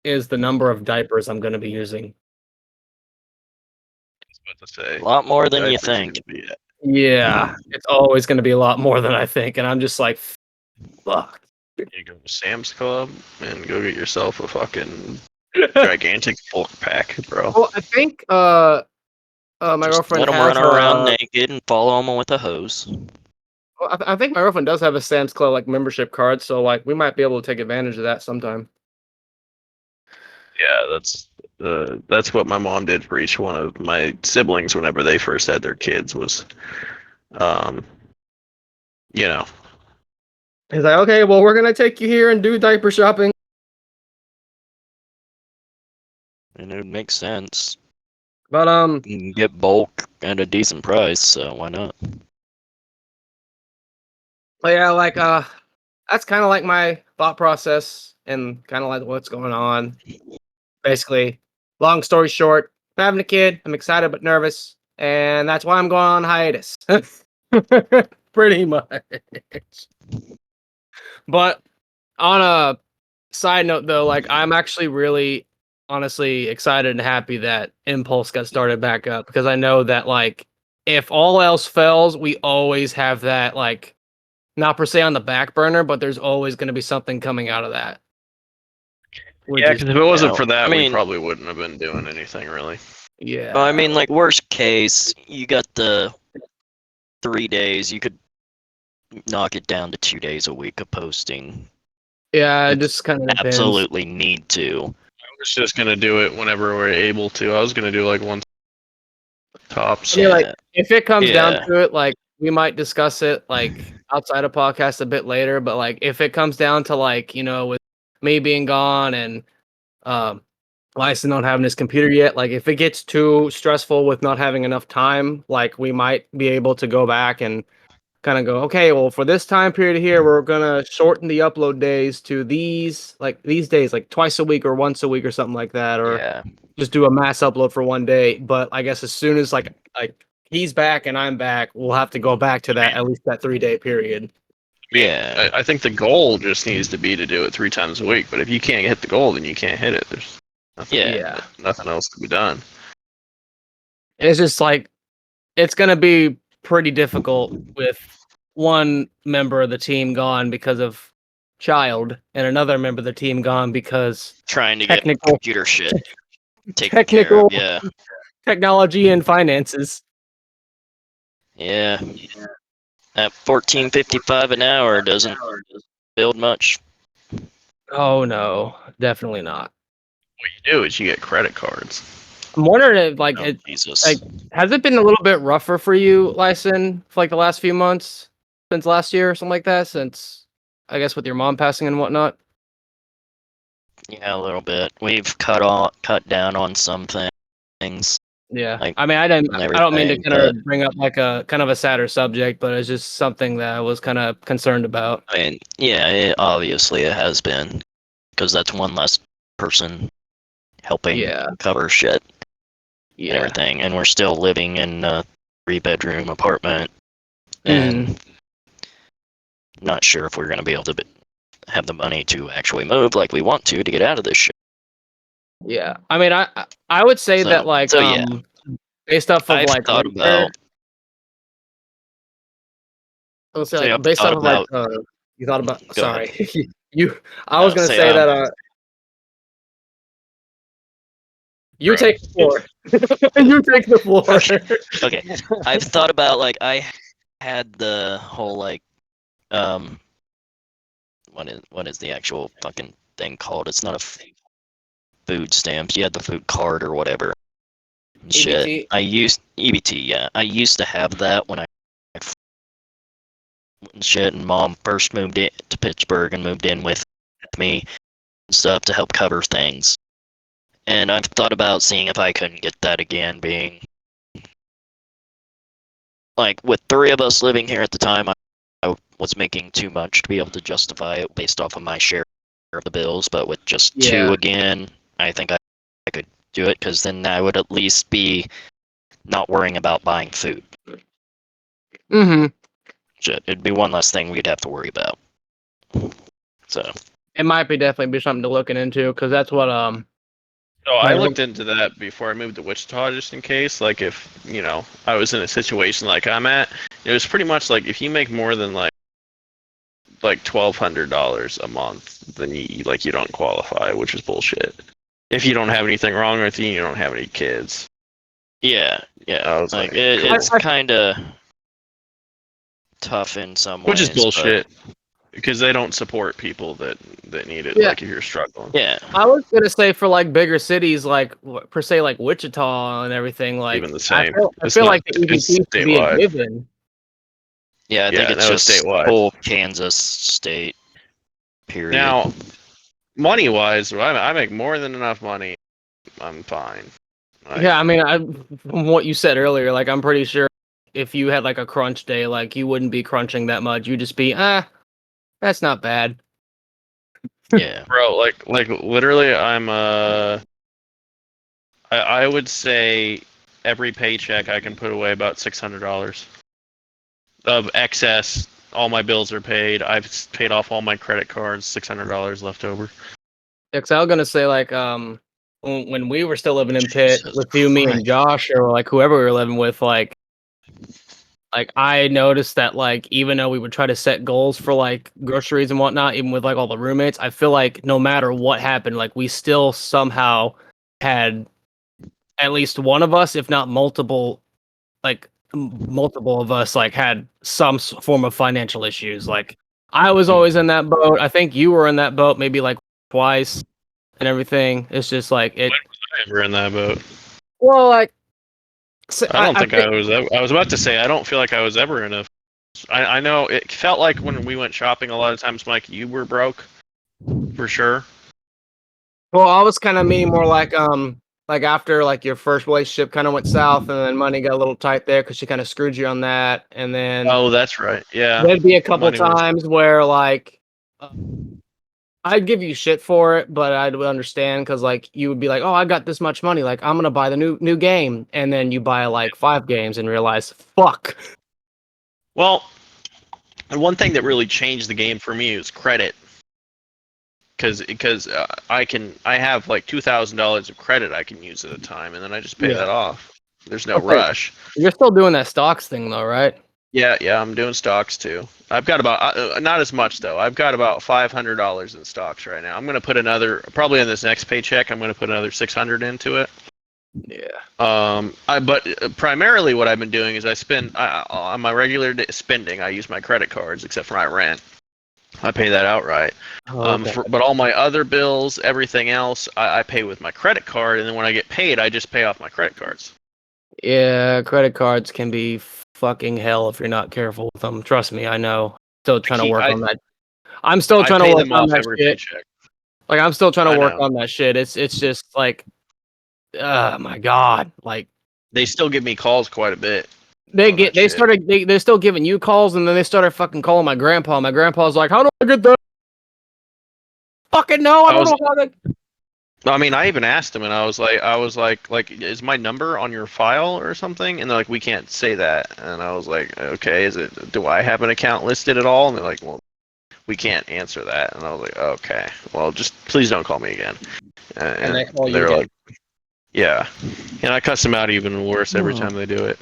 is the number of diapers I'm gonna be using. About to say, A lot more than you diapers are think. gonna be Yeah, it's always gonna be a lot more than I think, and I'm just like, fuck. You go to Sam's Club and go get yourself a fucking gigantic bulk pack, bro. Well, I think my Just girlfriend let them has run around naked and follow them with a hose. I think my girlfriend does have a Sam's Club like membership card, so like we might be able to take advantage of that sometime. Yeah, that's what my mom did for each one of my siblings whenever they first had their kids was, um, you know, He's like, okay, well, we're gonna take you here and do diaper shopping. And it would make sense. But You can get bulk at a decent price, so why not? yeah, like that's kind of like my thought process and kind of like what's going on. Basically, long story short, I'm having a kid. I'm excited but nervous, and that's why I'm going on hiatus. Pretty much. But on a side note, though, like I'm actually really, honestly excited and happy that Impulse got started back up, because I know that like if all else fails, we always have that like not per se on the back burner, but there's always going to be something coming out of that. Which yeah, is because if it wasn't Yeah, for that, I we mean- probably wouldn't have been doing anything really. yeah. Well, I mean, like, worst case, you got the 3 days. You could knock it down to 2 days a week of posting. Yeah, it It's just kind of depends. Absolutely need to. I was just gonna do it whenever we're able to. I was gonna do like one tops. I mean, like Yeah. if it comes down Yeah. to it, like we might discuss it like outside of podcast a bit later. But like if it comes down to like with me being gone and Lyson not having his computer yet, like if it gets too stressful with not having enough time, like we might be able to go back and kind of go, okay, well for this time period here, we're gonna shorten the upload days to these days, like twice a week or once a week or something like that, or Yeah. just do a mass upload for one day. But I guess as soon as like he's back and I'm back, we'll have to go back to that at least that 3 day period. I mean, Yeah. I think the goal just needs to be to do it 3 times a week. But if you can't hit the goal, then you can't hit it. There's nothing, Yeah. nothing else to be done. And it's just like it's gonna be pretty difficult with one member of the team gone because of child and another member of the team gone because Trying to get technical computer shit taken care technical of. Yeah. technology and finances. Yeah. At 14.55 an hour doesn't build much. Oh no, definitely not. What you do is you get credit cards. I'm wondering if like Oh, Jesus. like has it been a little bit rougher for you, Lyson, for like the last few months since last year or something like that? Since I guess with your mom passing and whatnot. Yeah, a little bit. We've cut down on some things. Yeah, Like, I mean, I don't mean to everything, kind of bring up like a kind of a sadder subject, but it's just something that I was kind of concerned about. I mean, yeah, obviously it has been, because that's one less person helping Yeah, cover shit and yeah. everything, and we're still living in a 3-bedroom apartment, Mhm. and not sure if we're gonna be able to have the money to actually move like we want to get out of this shit. Yeah, I mean, I would say that like So yeah, based off of I've like thought where about. I would say So yeah, like I've based thought off of like about. you thought about Go ahead. sorry you I was gonna Say say that you Bro. take the floor. You take the floor. Okay, I've thought about like I had the whole like what is the actual fucking thing called? It's not a food stamps. You had the food card or whatever. Shit. EBT? I used EBT. Yeah, I used to have that when I shit, and mom first moved in to Pittsburgh and moved in with me and stuff to help cover things. And I've thought about seeing if I couldn't get that again, being like with 3 of us living here at the time, I was making too much to be able to justify it based off of my share of the bills. But with just Yeah. 2 again, I think I could do it, because then I would at least be not worrying about buying food. Mm-hmm. It'd be one less thing we'd have to worry about. So It might be definitely be something to looking into because that's what So I like, looked into that before I moved to Wichita, just in case. Like, if I was in a situation like I'm at, it was pretty much like if you make more than like $1,200 a month, then you don't qualify, which is bullshit. If you don't have anything wrong with you, you don't have any kids. yeah, I was like, it's cool. kind of tough in some which ways, is bullshit because they don't support people that need it. Yeah. Like if you're struggling. Yeah, I was gonna say for like bigger cities, like per se, like Wichita and everything. Like Even the same. I It's feel not. like the EBT It's should be a statewide. given. yeah. I think Yeah, it's no, it's just statewide. whole Kansas state. Period. Now, money wise, I make more than enough money. I'm fine. Yeah, I mean, from what you said earlier, like I'm pretty sure if you had like a crunch day, like you wouldn't be crunching that much. You'd just be, that's not bad. Yeah. Bro, like literally, I would say every paycheck I can put away about $600 of excess. All my bills are paid. I've paid off all my credit cards. $600 left over. Yeah, 'cause I was gonna say like when we were still living in Pitt Jesus with you, me, and Christ. Josh, or like whoever we were living with, like I noticed that like even though we would try to set goals for like groceries and whatnot, even with like all the roommates, I feel like no matter what happened, like we still somehow had at least one of us, if not multiple, like multiple of us, like had some form of financial issues. Like I was always in that boat. I think you were in that boat maybe like twice and everything. It's just like it. Ever in that boat? Well, like so I don't think think I was. I was about to say I don't feel like I was ever in a. I know it felt like when we went shopping a lot of times, Mike, you were broke, for sure. well, I was kind of meaning more like after like your first relationship kind of went south and then money got a little tight there because she kind of screwed you on that, and then Oh, that's right. Yeah, there'd be a couple money was. times where like I'd give you shit for it, but I'd understand because like you would be like, "Oh, I got this much money, like I'm gonna buy the new game," and then you buy like 5 games and realize, "Fuck." Well, and one thing that really changed the game for me is credit, because I have like $2,000 of credit I can use at a time, and then I just pay Yeah. that off. There's no Okay. rush. You're still doing that stocks thing though, right? Yeah, I'm doing stocks too. I've got about not as much though. I've got about $500 in stocks right now. I'm gonna put probably in this next paycheck. I'm gonna put another 600 into it. Yeah. But primarily what I've been doing is I spend on my regular spending. I use my credit cards, except for my rent. I pay that outright. Okay. But all my other bills, everything else, I pay with my credit card, and then when I get paid, I just pay off my credit cards. Yeah, credit cards can be fucking hell if you're not careful with them. Trust me, I know. Still trying to work on that. I'm still I trying to pay work them on off that every shit. paycheck. Like I'm still trying to I work know. on that shit. It's just like, oh my god, like They still give me calls quite a bit. they're still giving you calls, and then they started fucking calling my grandpa. My grandpa's like, how do I get that? Fucking no, I don't know how to. I mean, I even asked them, and I was like, is my number on your file or something? And they're like, we can't say that. And I was like, okay, do I have an account listed at all? And they're like, well, we can't answer that. And I was like, okay, well, just please don't call me again. And they call you they're again. like, yeah. And I cuss them out even worse every time they do it.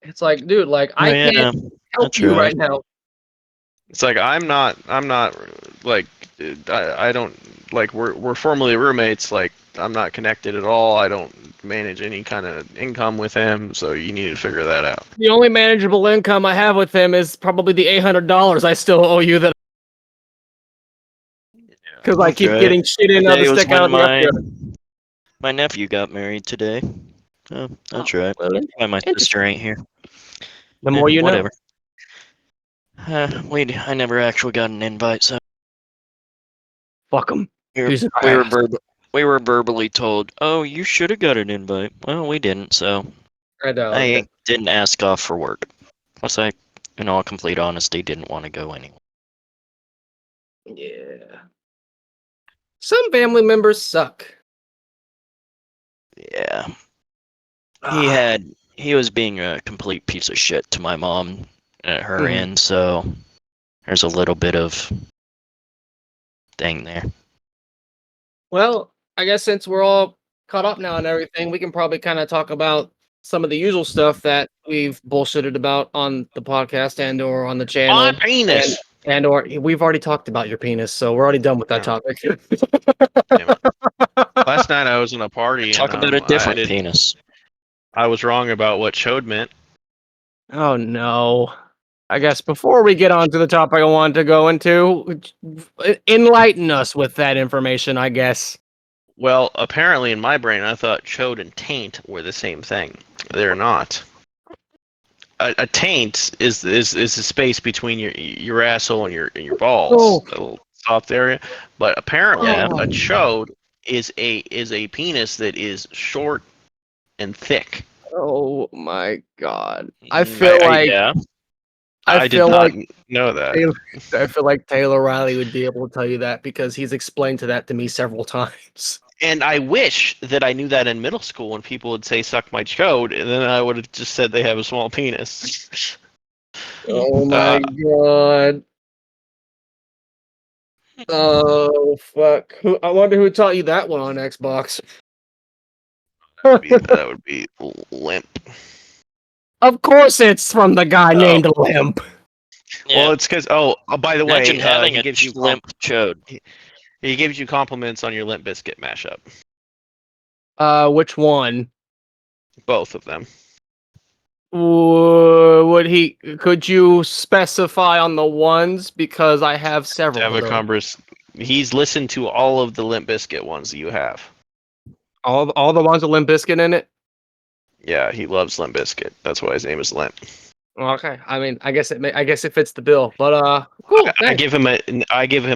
It's like, dude, like I yeah, can't help that's you right. right now. It's like I'm not like I don't like we're formerly roommates. Like I'm not connected at all. I don't manage any kind of income with him. So you need to figure that out. The only manageable income I have with him is probably the $800 I still owe you that because I That's keep right. getting shit in Today the was stick out when of the upgrade. my nephew got married today. Oh, that's right. Well, Why my sister ain't here. the more you know. Whatever. I never actually got an invite, so Fuck him. we were verbally told, "Oh, you should have got an invite." Well, we didn't, so I didn't ask off for work. Plus, I, in all complete honesty, didn't want to go anyway. Yeah. Some family members suck. Yeah. Ah. He was being a complete piece of shit to my mom at her Mhm. end, so there's a little bit of thing there. Well, I guess since we're all caught up now and everything, we can probably kind of talk about some of the usual stuff that we've bullshitted about on the podcast and or on the channel. My penis. And or we've already talked about your penis, so we're already done with that Oh, topic. damn it. Last night I was in a party Talk and about a different penis. I was wrong about what chode meant. Oh no. I guess before we get on to the topic I wanted to go into, enlighten us with that information, I guess. Well, apparently in my brain I thought chode and taint were the same thing. They're not. A taint is a space between your asshole and your balls, Oh. a little soft area. But apparently, Yeah. a chode is a penis that is short and thick. Oh my god. I feel like yeah. I did not know that. I feel like Taylor Riley would be able to tell you that because he's explained that to me several times. And I wish that I knew that in middle school when people would say "suck my chode," and then I would have just said they have a small penis. Oh my god. Oh fuck. I wonder who taught you that one on Xbox. That would be limp. Of course it's from the guy named Limp. Yeah. Well, it's because by the Imagine way, having he a gives you limp chode. he gives you compliments on your Limp Bizkit mashup. Which one? Both of them. Could you specify on the ones because I have several of those. He's listened to all of the Limp Bizkit ones that you have. All the ones with Limp Bizkit in it? Yeah, he loves Limp Bizkit. That's why his name is Limp. Okay, I mean, I guess it fits the bill. But cool. I give him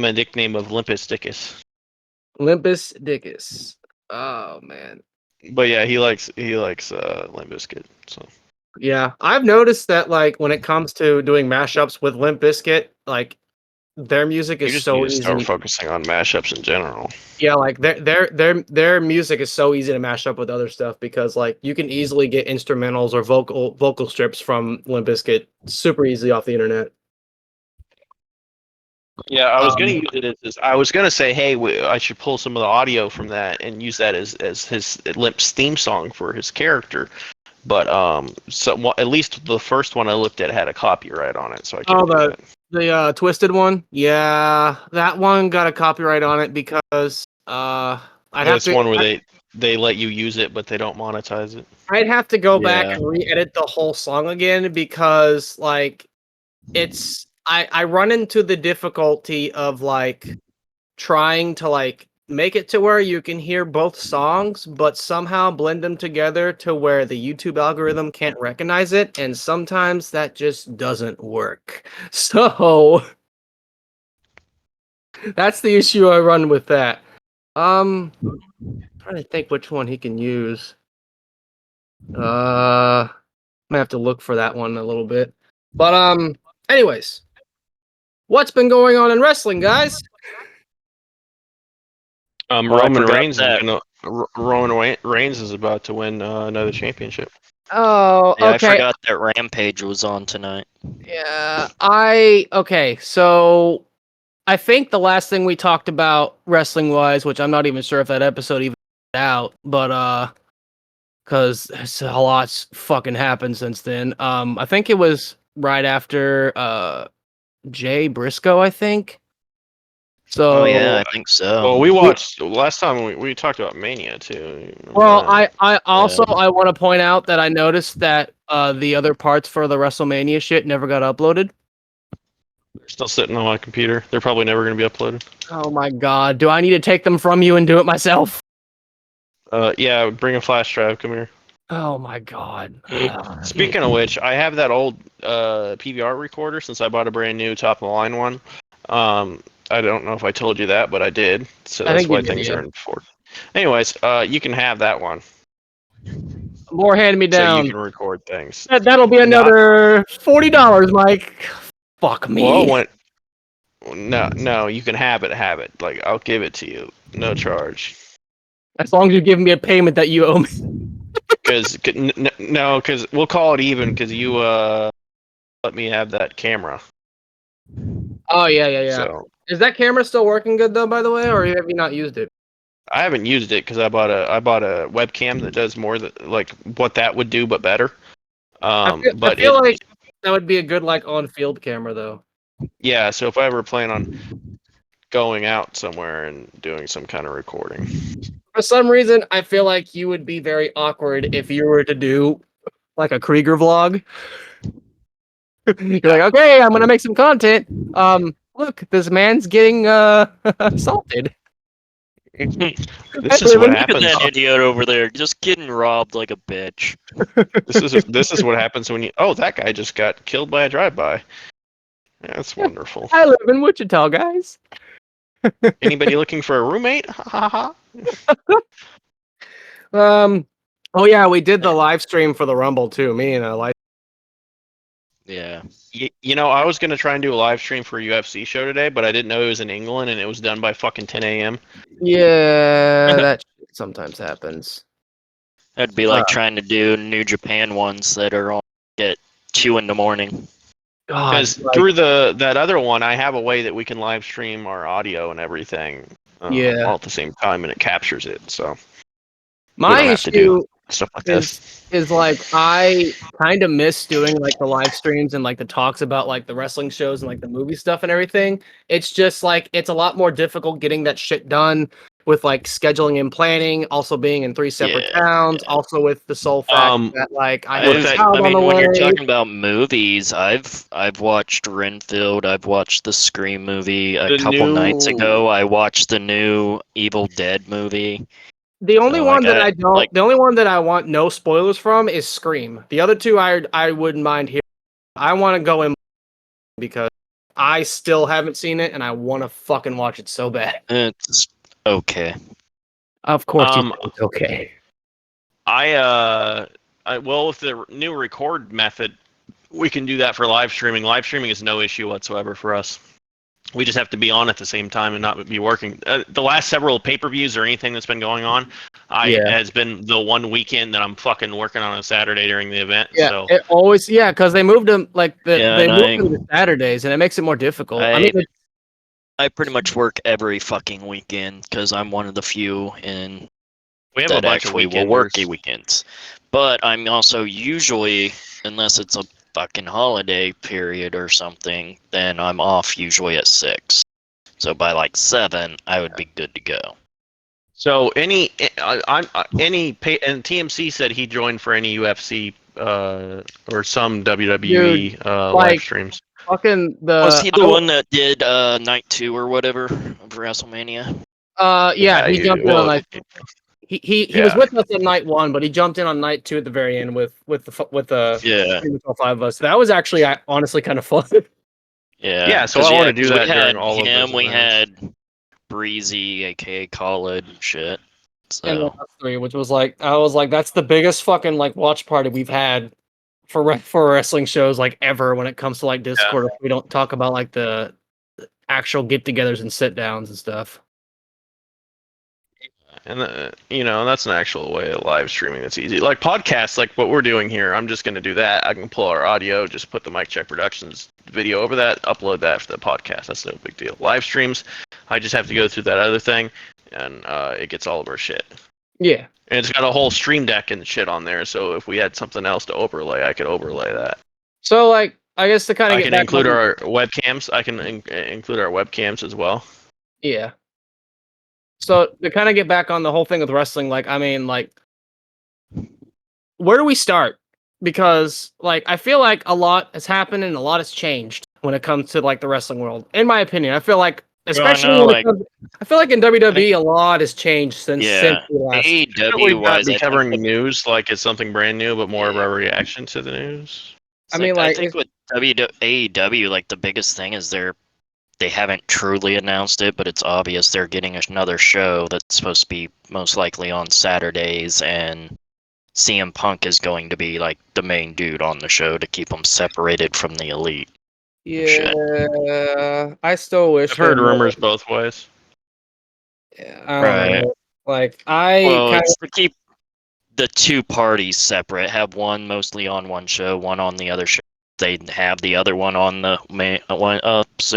a nickname of Limpus Dickus. Limpus Dickus. Oh man. But yeah, he likes Limp Bizkit. So Yeah, I've noticed that like when it comes to doing mashups with Limp Bizkit, like their music you is just so need to start easy. focusing on mashups in general. Yeah, like their music is so easy to mash up with other stuff because like you can easily get instrumentals or vocal strips from Limp Bizkit super easily off the internet. Yeah, I was gonna use it as I was gonna say, hey, I should pull some of the audio from that and use that as his Limp's theme song for his character. But at least the first one I looked at had a copyright on it, so I can't do that. The Twisted one, yeah, that one got a copyright on it because That's one where they let you use it, but they don't monetize it. I'd have to go back Yeah. and re-edit the whole song again because like it's I run into the difficulty of like trying to like make it to where you can hear both songs, but somehow blend them together to where the YouTube algorithm can't recognize it, and sometimes that just doesn't work. So that's the issue I run with that. Trying to think which one he can use. I'm gonna have to look for that one a little bit. But anyways, what's been going on in wrestling, guys? I Roman forgot Reigns is that. gonna. Reigns is about to win another championship. Oh, Yeah, I okay. forgot that Rampage was on tonight. Yeah, okay. So I think the last thing we talked about wrestling wise, which I'm not even sure if that episode even out, but because a lot's fucking happened since then. I think it was right after Jay Briscoe, I think. Oh So yeah, I think so. Well, we watched last time we talked about Mania too. You remember well, that? I also Yeah. I want to point out that I noticed that the other parts for the WrestleMania shit never got uploaded. They're still sitting on my computer. They're probably never going to be uploaded. Oh my god, do I need to take them from you and do it myself? Yeah, bring a flash drive. Come here. Oh my god. Speaking of which, I have that old PVR recorder since I bought a brand new top of the line one. I don't know if I told you that, but I did. So I that's think you why did, things yeah. are in forward. Anyways, you can have that one, More hand me so you down. can record things. That'll be Not another $40, Mike. Fuck me. well. No, you can have it. Have it. Like I'll give it to you, no charge. As long as you give me a payment that you owe me. Because no, because we'll call it even. Because you let me have that camera. Oh yeah. So Is that camera still working good though, by the way, or have you not used it? I haven't used it because I bought a webcam that does more like what that would do, but better. I But feel it like that would be a good like on field camera though. yeah. So if I ever plan on going out somewhere and doing some kind of recording, For some reason, I feel like you would be very awkward if you were to do like a Krieger vlog. You're like, okay, I'm gonna make some content. Look, this man's getting assaulted. this is what Look at happens. that idiot over there, just getting robbed like a bitch. This is what happens when you. Oh, that guy just got killed by a drive-by. Yeah, that's wonderful. I live in Wichita, guys. Anybody looking for a roommate? Ha ha ha. Oh yeah, we did the live stream for the Rumble too. Me and a live. Yeah. You know, I was gonna try and do a live stream for a UFC show today, but I didn't know it was in England and it was done by fucking 10 a.m. Yeah, that shit sometimes happens. That'd be like trying to do New Japan ones that are on at 2 in the morning. God, Because through that other one, I have a way that we can live stream our audio and everything yeah. all at the same time, and it captures it. So we My don't have to do issue stuff like this. is like I kind of miss doing like the live streams and like the talks about like the wrestling shows and like the movie stuff and everything. It's just like it's a lot more difficult getting that shit done with like scheduling and planning, also being in 3 separate Yeah, towns, also with the sole fact that like I have with a that- child I on the mean, when you're way. talking about movies, I've watched Renfield. I've watched the Scream movie. A The couple nights new- ago, I watched the new Evil Dead movie. The only So, one like, that I don't, like, the only one that I want no spoilers from is Scream. The other two I wouldn't mind hearing. I want to go in because I still haven't seen it and I want to fucking watch it so bad. it's okay. Of course, you Um, think it's okay. well, with the new record method, we can do that for live streaming. Live streaming is no issue whatsoever for us. We just have to be on at the same time and not be working. The last several pay-per-views or anything that's been going on, has been the one weekend that I'm fucking working on a Saturday during the event. Yeah, So it always because they moved them like Yeah, they and moved them to Saturdays and it makes it more difficult. I mean, I pretty much work every fucking weekend because I'm one of the few in we have a that bunch of actually will work weekenders. weekends. But I'm also usually, unless it's a fucking holiday period or something, then I'm off usually at 6. So by like 7, I would be good to go. So and TMC said he joined for any UFC or some WWE live like, streams. fucking Was he the I- one that did night 2 or whatever of WrestleMania? yeah, he jumped in on night. He was Yeah. with us on night 1, but he jumped in on night 2 at the very end with the Yeah, all 5 of us. That was actually honestly kind of fun. yeah. Yeah, so I wanna do 'cause that we had during all of him, those we events. had Breezy, aka Khaled, and shit. And then So us 3, which was like I was like, that's the biggest fucking like watch party we've had for wrestling shows like ever when it comes to like Discord. We don't talk about like the actual get-togethers and sit-downs and stuff. And that's an actual way of live streaming that's easy. Like podcasts, like what we're doing here, I'm just gonna do that. I can pull our audio, just put the Mike Check Productions video over that, upload that for the podcast. That's no big deal. Live streams, I just have to go through that other thing, and it gets all of our shit. Yeah. And it's got a whole stream deck and shit on there, so if we had something else to overlay, I could overlay that. So like I guess to kind of I get can back include on, our webcams. I can include our webcams as well. yeah. So to kind of get back on the whole thing with wrestling, like I mean, like where do we start? Because like I feel like a lot has happened and a lot has changed when it comes to like the wrestling world. In my opinion, I feel like especially know, when it comes, I feel like in WWE a lot has changed since yeah, the last. Really AEW not wise, be I think covering with, news like it's something brand new, but more of Yeah. a reaction to the news. I mean, I like think with AEW, like the biggest thing is they haven't truly announced it, but it's obvious they're getting another show that's supposed to be most likely on Saturdays, and CM Punk is going to be like the main dude on the show to keep them separated from the elite. Shit. yeah, I still wish I've heard there were. rumors both ways. Yeah, I don't Right. know. Like I Well, kind it's to keep the two parties separate. Have one mostly on one show, one on the other show. They have the other one on the main one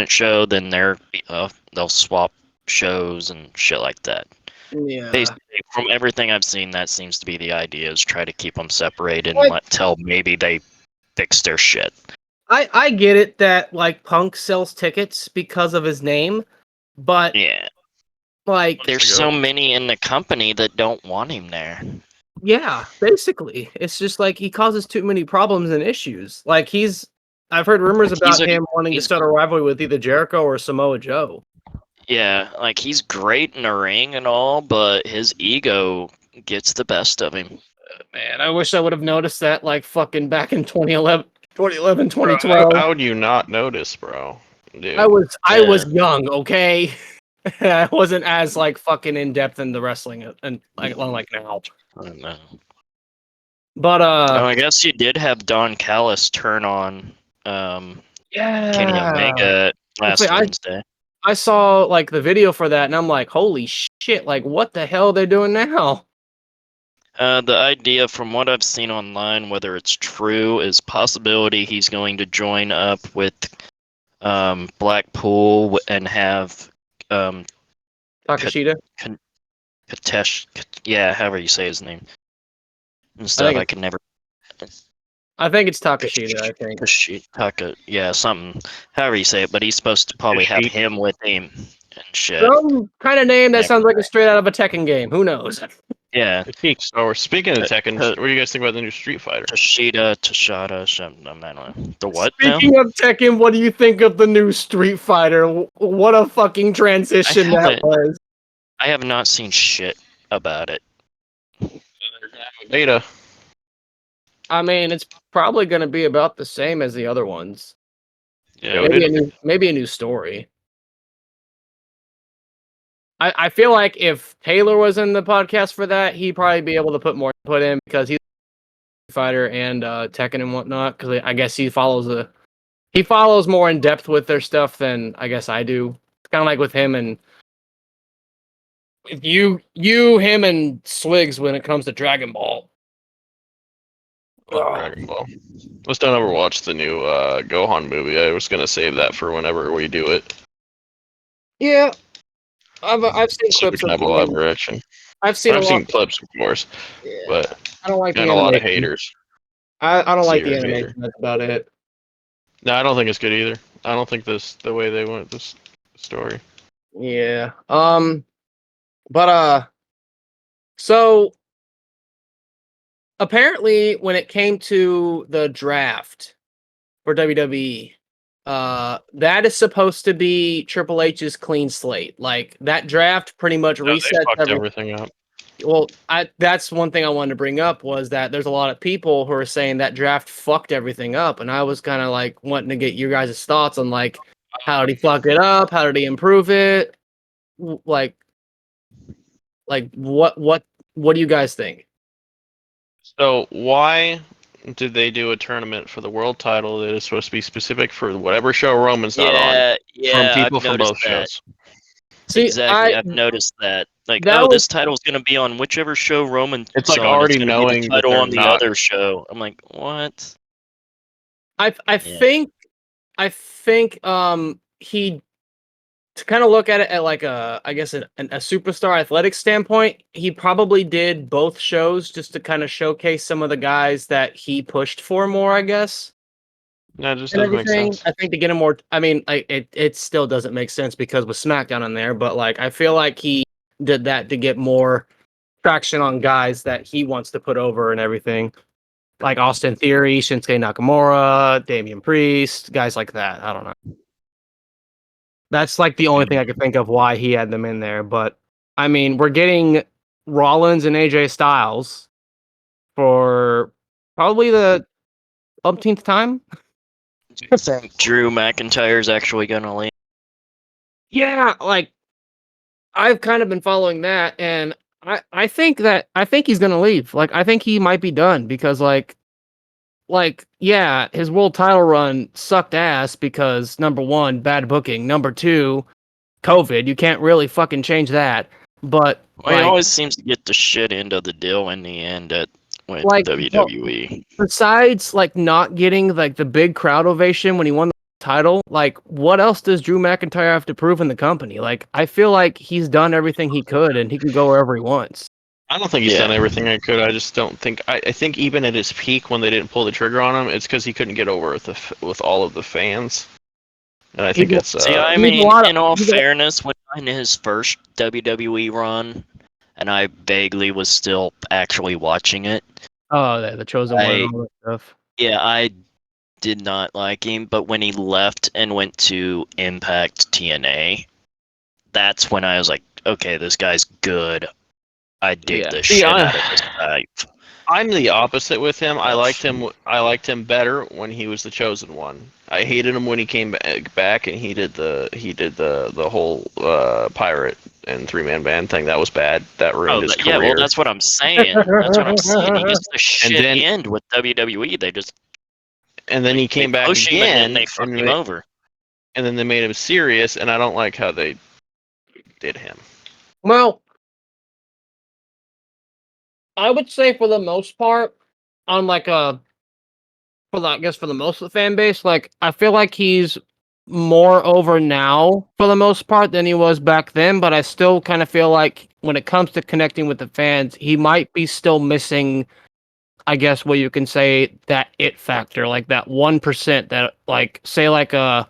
show. Then they'll swap shows and shit like that. of yeah. Basically, from everything I've seen, that seems to be the idea: is try to keep them separated Like- and till maybe they fix their shit. I get it that like Punk sells tickets because of his name, but Yeah, like there's so many in the company that don't want him there. yeah, basically, it's just like he causes too many problems and issues. Like I've heard rumors about him wanting to he's- start a rivalry with either Jericho or Samoa Joe. Yeah, like he's great in the ring and all, but his ego gets the best of him. Man, I wish I would have noticed that like fucking back in 2011, Bro, 2012. how would you not notice, bro? Dude. I Yeah. was young, okay? I wasn't as like fucking in depth in the wrestling and like now. I don't know. But Oh, I guess you did have Don Callis turn on Kenny yeah. Omega last I- Wednesday. I saw like the video for that and I'm like, holy shit, like what the hell they're doing now? The idea, from what I've seen online, whether it's true, is possibility he's going to join up with Blackpool and have Takashita? Katesh, yeah, however you say his name and stuff. I can never. I think it's Takashita, I think. Yeah, something. However you say it, but he's supposed to probably have Kashita. him with him and shit. Some kind of name that Never sounds like a straight out of a Tekken game. Who knows? Yeah, So speaking of Tekken, uh, what do you guys think about the new Street Fighter? Tashada, something. I don't know. The what now? Speaking of Tekken, what do you think of the new Street Fighter? What a fucking transition that haven't- was. I have not seen shit about it. Beta. I mean, it's probably going to be about the same as the other ones. Yeah, Maybe a new story. I feel like if Taylor was in the podcast for that, he'd probably be able to put more input in because he's a fighter and Tekken and whatnot. Because I guess he follows more in depth with their stuff than I guess I do. It's kind of like with him and him and Swigs when it comes to Dragon Ball. Dragon Ball. Let's don't ever watch the new Gohan movie. I was gonna save that for whenever we do it. Yeah, I've seen Super clips of Cannibal live reaction. I've seen seen clips, of course, Yeah. but I don't like the got a lot of animation. haters. I don't like the Serious animation. hater. That's about it. No, I don't think it's good either. I don't think the way they went this story. Yeah. But so apparently when it came to the draft for WWE, That is supposed to be Triple H's clean slate. Like that draft pretty much No, they resets fucked everything. everything up. Well, that's one thing I wanted to bring up was that there's a lot of people who are saying that draft fucked everything up, and I was kind of like wanting to get your guys' thoughts on like how did he fuck it up, how did he improve it, like what do you guys think? So why did they do a tournament for the world title that is supposed to be specific for whatever show Roman's not on? Yeah, From yeah, people I've from noticed both that. shows. See, Exactly, I've noticed that. Like, that oh, was this title's gonna be on whichever show Roman's It's like on. It's already gonna be the knowing that title they're on the not. other show. I'm like, what? I Yeah. think he to kind of look at it at like a I guess a superstar athletic standpoint, he probably did both shows just to kind of showcase some of the guys that he pushed for more, I guess. No, it just And doesn't make everything. sense. I think to get him more I mean, like it still doesn't make sense because with SmackDown in there, but like I feel like he did that to get more traction on guys that he wants to put over and everything. Like Austin Theory, Shinsuke Nakamura, Damian Priest, guys like that. I don't know. That's like the only thing I could think of why he had them in there. But I mean, we're getting Rollins and AJ Styles for probably the umpteenth time. Do you think Drew McIntyre's actually gonna leave? Yeah, like I've kind of been following that, and I think he's gonna leave. Like I think he might be done because yeah, his world title run sucked ass because number one, bad booking. Number two, COVID. You can't really fucking change that. But Well, he like always seems to get the shit end of the deal in the end with like well, WWE. besides like not getting like the big crowd ovation when he won the title, like what else does Drew McIntyre have to prove in the company? Like I feel like he's done everything he could and he can go wherever he wants. I don't think he's Yeah. done everything I could. I just don't think. I think even at his peak, when they didn't pull the trigger on him, it's because he couldn't get over with all of the fans. And I think He's a- it's. See, I He's a mean, lot of in all he's a- fairness, when in his first WWE run, and I vaguely was still actually watching it, oh the chosen one and I all that stuff. yeah, I did not like him. But when he left and went to Impact TNA, that's when I was like, okay, this guy's good. I dig Yeah. the See, shit out of this guy. I'm the opposite with him. I liked him. I liked him better when he was the chosen one. I hated him when he came back and he did the whole pirate and 3-man band thing. That was bad. That ruined his Yeah, career. well, that's what I'm saying. That's what I'm saying. He gets the shit then- end with WWE. They just and then he came back push him and again, then they fuck him over. and then they made him serious. And I don't like how they did him. Well, I would say for the most part, on like I guess for the most of the fan base, like I feel like he's more over now for the most part than he was back then, but I still kind of feel like when it comes to connecting with the fans, he might be still missing, I guess what you can say, that it factor, like that 1% that like say like a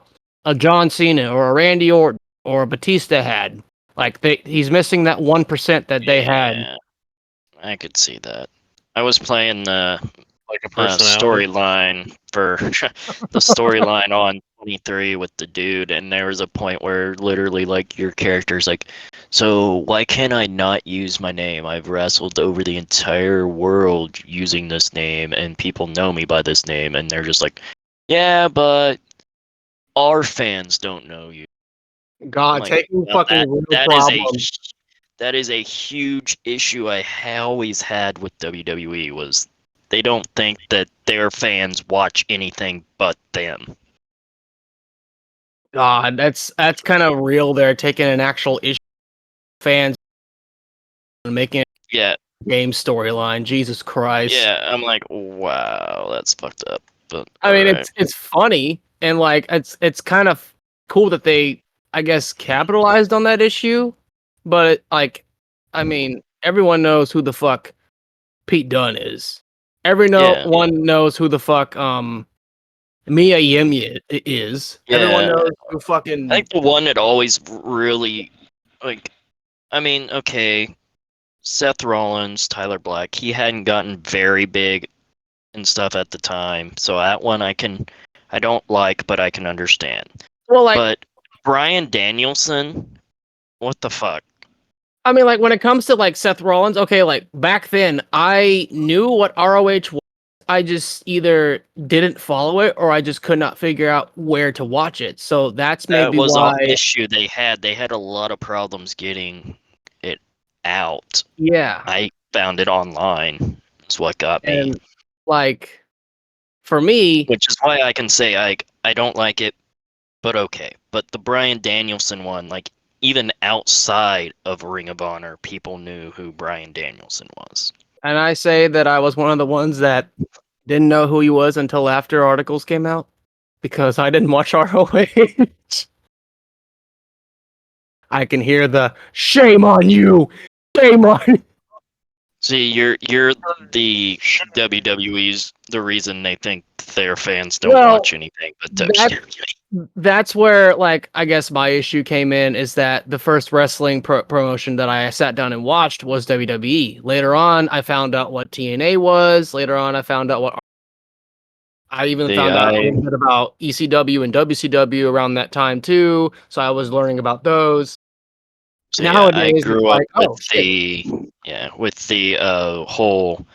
John Cena or a Randy Orton or a Batista had. Like he's missing that 1% that they had. Yeah, I could see that. I was playing the Like a personality. storyline for the storyline on 23 with the dude, and there was a point where literally like your character's like, so why can't I not use my name? I've wrestled over the entire world using this name and people know me by this name, and they're just like, yeah, but our fans don't know you. God, Like, taking well, fucking real that problems. that is a huge issue I always had with WWE was they don't think that their fans watch anything but them. God, that's kind of real. They're taking an actual issue, fans, and making it Yeah, a game storyline. Jesus Christ! yeah. I'm like, wow, that's fucked up. But I mean, alright. it's funny and like it's kind of cool that they, I guess, capitalized on that issue. But like, I mean, everyone knows who the fuck Pete Dunne is. Yeah. One knows who the fuck Mia Yim is. Everyone Yeah. knows who fucking I think the one that always really like, I mean, okay, Seth Rollins, Tyler Black, he hadn't gotten very big and stuff at the time, so that one I can I don't like, but I can understand. Well, like, But Bryan Danielson, what the fuck? I mean, like when it comes to like Seth Rollins, okay, like back then I knew what ROH was. I just either didn't follow it or I just could not figure out where to watch it. So that's That maybe was an why. issue they had. They had a lot of problems getting it out. Yeah, I found it online. That's what got me. and like for me, Which is why I can say I don't like it, but okay. But the Bryan Danielson one, like even outside of Ring of Honor, people knew who Bryan Danielson was. and I say that I was one of the ones that didn't know who he was until after articles came out because I didn't watch ROH. I can hear the shame on you, shame on you. See, you're the WWE's the reason they think their fans don't Well, watch anything but that WWE. that's where like I guess my issue came in is that the first wrestling promotion that I sat down and watched was WWE. Later on, I found out what TNA was. Later on, I found out what I even See, found out a little bit about ECW and WCW around that time too. So I was learning about those. I Nowadays, it's grew up like, with oh shit, the whole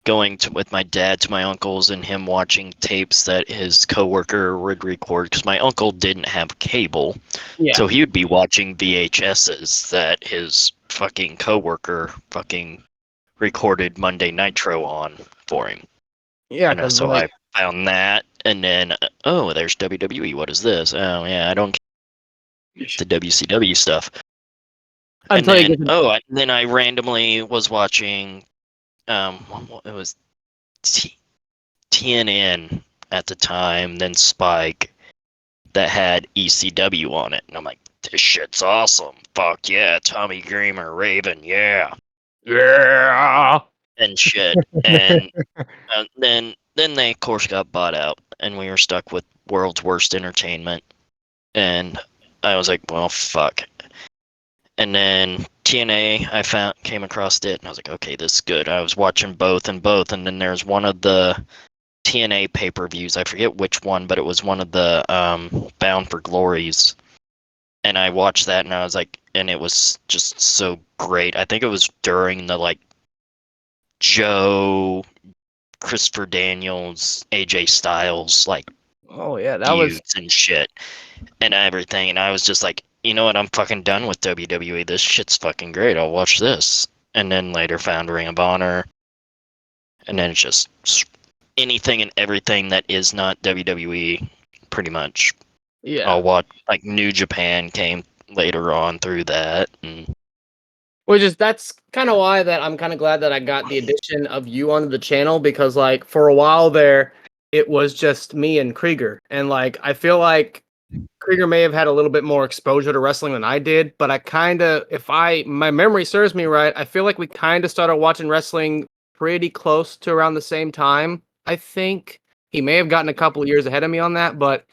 going to with my dad to my uncle's and him watching tapes that his coworker would record because my uncle didn't have cable, yeah, so he would be watching VHSs that his fucking coworker fucking recorded Monday Nitro on for him. yeah, And because so like I found that, and then oh, there's WWE. What is this? Oh yeah, I don't get the WCW stuff. And until you then get to then I randomly was watching it was TNN at the time, then Spike that had ECW on it, and I'm like, this shit's awesome. Fuck yeah, Tommy Dreamer, Raven, yeah, yeah. and shit. And then they of course got bought out, and we were stuck with World's Worst Entertainment, and I was like, well, fuck. And then TNA, came across it, and I was like, okay, this is good. I was watching both, and then there's one of the TNA pay-per-views. I forget which one, but it was one of the Bound for Glories. And I watched that, and I was like, and it was just so great. I think it was during the like Joe, Christopher Daniels, AJ Styles like Oh yeah, that was feuds and shit and everything. And I was just like, you know what? I'm fucking done with WWE. This shit's fucking great. I'll watch this. And then later found Ring of Honor. And then it's just anything and everything that is not WWE, pretty much. yeah. I'll watch, like, New Japan came later on through that. And Which is that's kind of why that I'm kind of glad that I got the addition of you onto the channel because like for a while there it was just me and Krieger and like I feel like Krieger may have had a little bit more exposure to wrestling than I did, but I kind of if my memory serves me right, I feel like we kind of started watching wrestling pretty close to around the same time. I think he may have gotten a couple of years ahead of me on that, but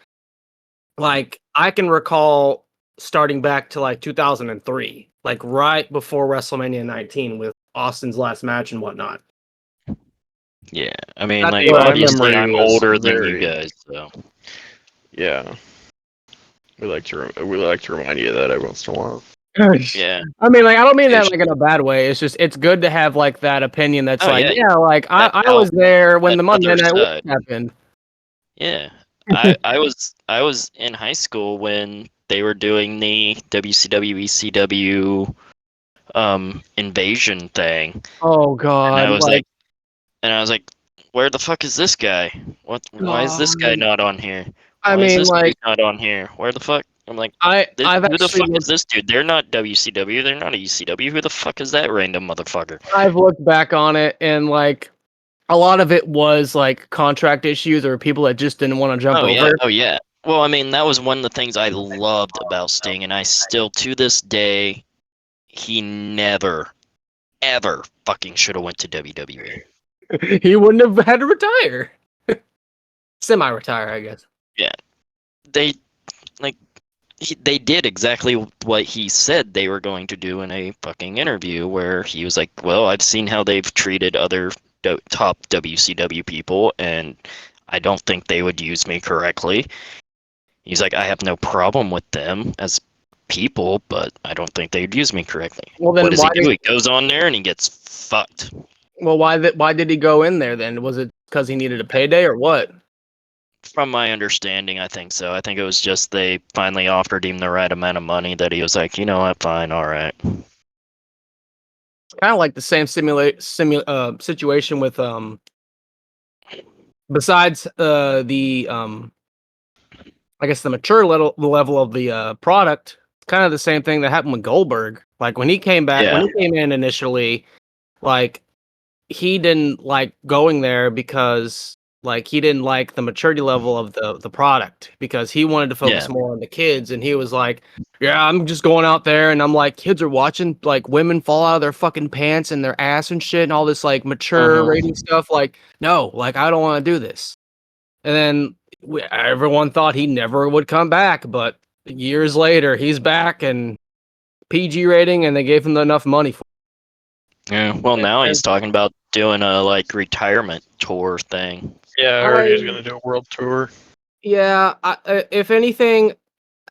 like I can recall starting back to like 2003, like right before WrestleMania 19 with Austin's last match and whatnot. yeah, I mean, That's like, where My obviously memory I'm was older than you very guys, so. yeah. We like to remind you of that every once in a while. Yeah. I mean, like I don't mean that It's- like in a bad way. It's just it's good to have like that opinion that's Oh, like, yeah. yeah, like That I was there when that the Monday other Night War side. happened. Yeah. I was in high school when they were doing the WCW ECW invasion thing. Oh And God, I was like like where the fuck is this guy? Why is this guy God. not on here? I Why is mean, this like dude not on here? Where the fuck? I'm like, I've who the actually fuck is looked, this dude? They're not WCW, they're not ECW. Who the fuck is that random motherfucker? I've looked back on it and like a lot of it was like contract issues or people that just didn't want to jump Oh yeah, over. oh yeah. Well, I mean, that was one of the things I loved about Sting, and I still, to this day, he never, ever fucking should have went to WWE. He wouldn't have had to retire. Semi-retire, I guess. Yeah, they like they did exactly what he said they were going to do in a fucking interview, where he was like, "Well, I've seen how they've treated other top WCW people, and I don't think they would use me correctly. He's like, I have no problem with them as people, but I don't think they'd use me correctly. Well, then What does why he do? did He goes on there and he gets fucked. why did he go in there then? Was it because he needed a payday or what? From my understanding, I think so. I think it was just they finally offered him the right amount of money that he was like, you know what, fine, all right. Kind of like the same situation with besides the I guess the mature level of the product. Kind of the same thing that happened with Goldberg. Like when he came back, when Yeah. he came in initially, like he didn't like going there because like he didn't like the maturity level of the product because he wanted to focus Yeah. more on the kids, and he was like, yeah, I'm just going out there and I'm like, kids are watching like women fall out of their fucking pants and their ass and shit and all this like mature rating stuff. Like, no, like I don't want to do this. And then everyone thought he never would come back, but years later he's back and PG rating, and they gave him enough money for Yeah. Well, now it. he's talking about doing a like retirement tour thing. Yeah, I heard he was gonna do a world tour. Yeah, if anything,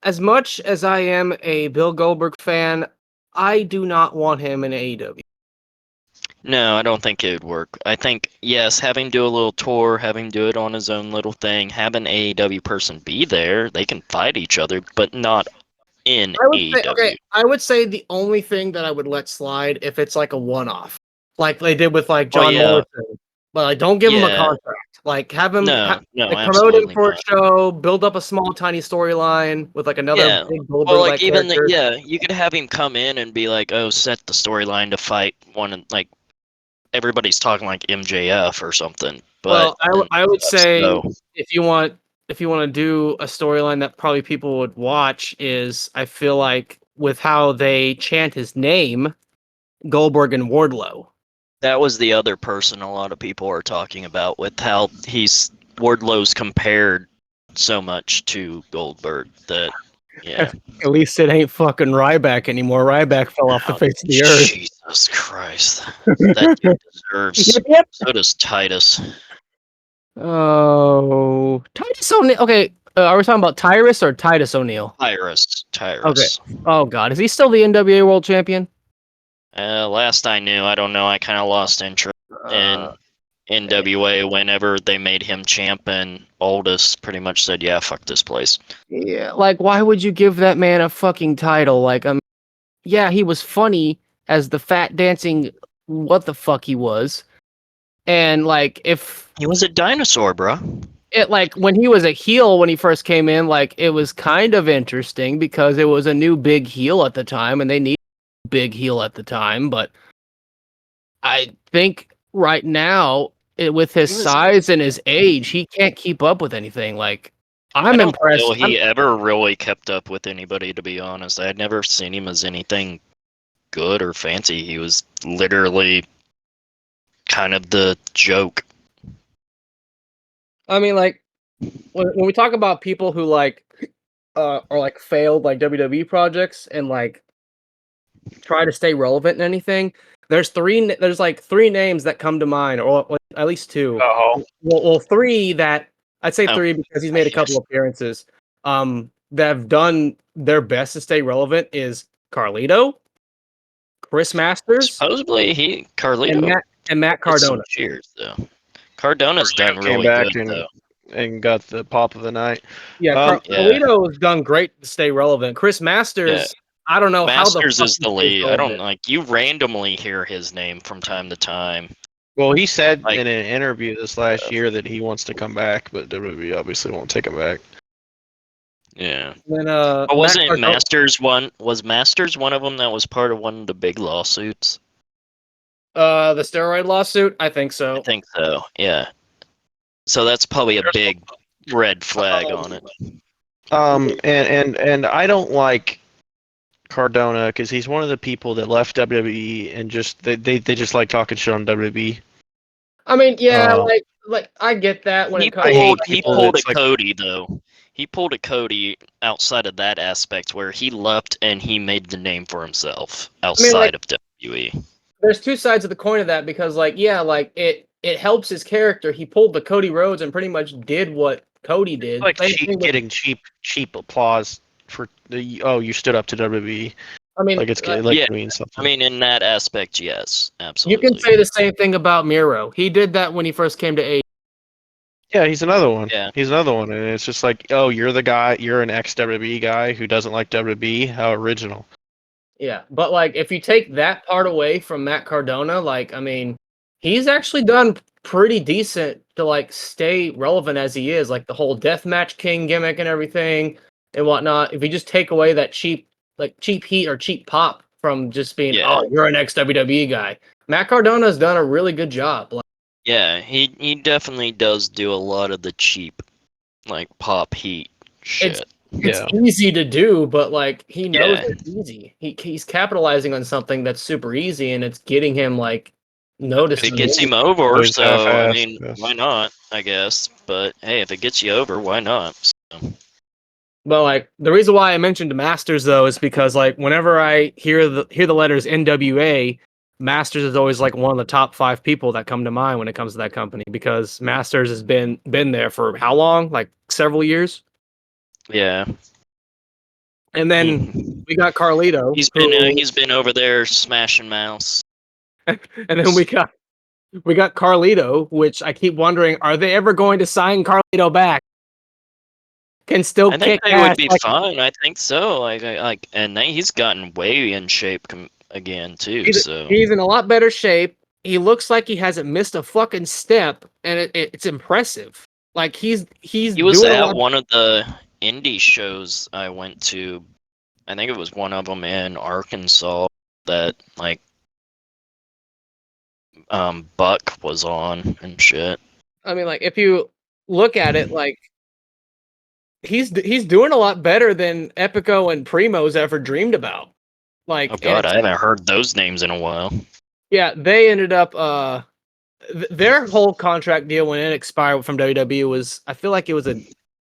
as much as I am a Bill Goldberg fan, I do not want him in AEW. No, I don't think it would work. I think, yes, having do a little tour, having do it on his own little thing, have an AEW person be there, they can fight each other, but not in I would say, AEW. okay, I would say the only thing that I would let slide if it's like a one-off, like they did with like John yeah. Morrison, but like don't give him a Yeah. contract. Like have him No, like promote him absolutely for not. a show, build up a small tiny storyline with like another Yeah. big Well, Goldberg like like even character. you could have him come in and be like, "Oh, set the storyline to fight one," and like everybody's talking like MJF or something. But Well, I would say so if you want to do a storyline that probably people would watch is I feel like with how they chant his name, Goldberg and Wardlow. that was the other person a lot of people are talking about with how he's Wardlow's compared so much to Goldberg that yeah. At least it ain't fucking Ryback anymore. Ryback fell off the Oh, face of the earth. Jesus Christ. That dude deserves. Yep, yep. So does Titus. Oh, Titus O'Neil. Okay, are we talking about Tyrus or Titus O'Neil? Tyrus. Okay. Tyrus. Oh God, is he still the NWA World Champion? Last I knew, I don't know. I kind of lost interest in NWA whenever they made him champ, and Aldous pretty much said, "Yeah, fuck this place." Yeah, like why would you give that man a fucking title? Like, yeah, he was funny as the fat dancing what the fuck he was. And like if He was a dinosaur, bro. it like when he was a heel when he first came in, like it was kind of interesting because it was a new big heel at the time and they needed a big heel at the time, but I think right now with his He was. size and his age, he can't keep up with anything. Like I I'm don't impressed. feel he ever really kept up with anybody, to be honest. I had never seen him as anything good or fancy. He was literally kind of the joke. I mean, like when we talk about people who like are like failed like WWE projects and like try to stay relevant in anything, there's like three names that come to mind, or at least two. Oh, Well, three that I'd say Oh, three because he's made a couple appearances. That have done their best to stay relevant is Carlito, Chris Masters, supposedly Carlito and Matt gets some Cardona. cheers though. Cardona's done came really back good though. and got the pop of the night. Yeah, Yeah. Carlito has done great to stay relevant. Chris Masters, I don't know how the Masters fuck is he the stays lead. I don't relevant. like you randomly hear his name from time to time. Well, he said Like- in an interview this last year that he wants to come back, but WWE obviously won't take him back. Yeah. Then, But wasn't Matt it Masters one? Was Masters one of them that was part of one of the big lawsuits? the steroid lawsuit, I think I so. think so. Yeah. So that's probably a big red flag on it. And I don't like Cardona because he's one of the people that left WWE and just they just like talking shit on WWE. I mean, yeah, Uh, like I get that when He it comes. pulled, hate he people pulled a that's like- Cody though. He pulled a Cody outside of that aspect where he left and he made the name for himself outside like- of WWE. There's two sides of the coin of that because, like, yeah, like it helps his character. He pulled the Cody Rhodes and pretty much did what Cody did. Like Same thing with- getting cheap applause for the you stood up to WWE. I mean, Like it's like yeah, it means something. I mean, in that aspect, yes, you absolutely. can say the same thing about Miro. He did that when he first came to A. Yeah, he's another one. Yeah. He's another one, and it's just like, oh, you're the guy. You're an ex WWE guy who doesn't like WWE. How original. Yeah, but like if you take that part away from Matt Cardona, like I mean, he's actually done pretty decent to like stay relevant as he is, like the whole Deathmatch King gimmick and everything and whatnot. If you just take away that cheap heat or cheap pop from just being, Yeah. oh, you're an ex WWE guy, Matt Cardona's done a really good job. Like, Yeah, he definitely does do a lot of the cheap, like pop heat shit. it's Yeah. easy to do, but like he knows Yeah. it's easy. He's capitalizing on something that's super easy, and it's getting him like noticed. If it in the gets him industry. over, Those so I half-assed, mean, yes. why not? I guess, but hey, if it gets you over, why not? So, But like the reason why I mentioned Masters though is because like whenever I hear the letters NWA, Masters is always like one of the top 5 people that come to mind when it comes to that company because Masters has been there for how long? Like several years. yeah, And then we got Carlito. he's been over there smashing mouse. And then we got Carlito, which I keep wondering, are they ever going to sign Carlito back? Can still I think kick they ass. would be Like, fine. I think so. And then he's gotten way in shape again too. So he's in a lot better shape. He looks like he hasn't missed a fucking step, and it's impressive. Like he's he was doing a at lot. one of the indie shows I went to. I think it was one of them in Arkansas that like Buck was on and shit. I mean, like if you look at it, like he's doing a lot better than Epico and Primo's ever dreamed about. Like, Oh and god, I haven't heard those names in a while. yeah, they ended up their whole contract deal when it expired from WWE was, I feel like it was a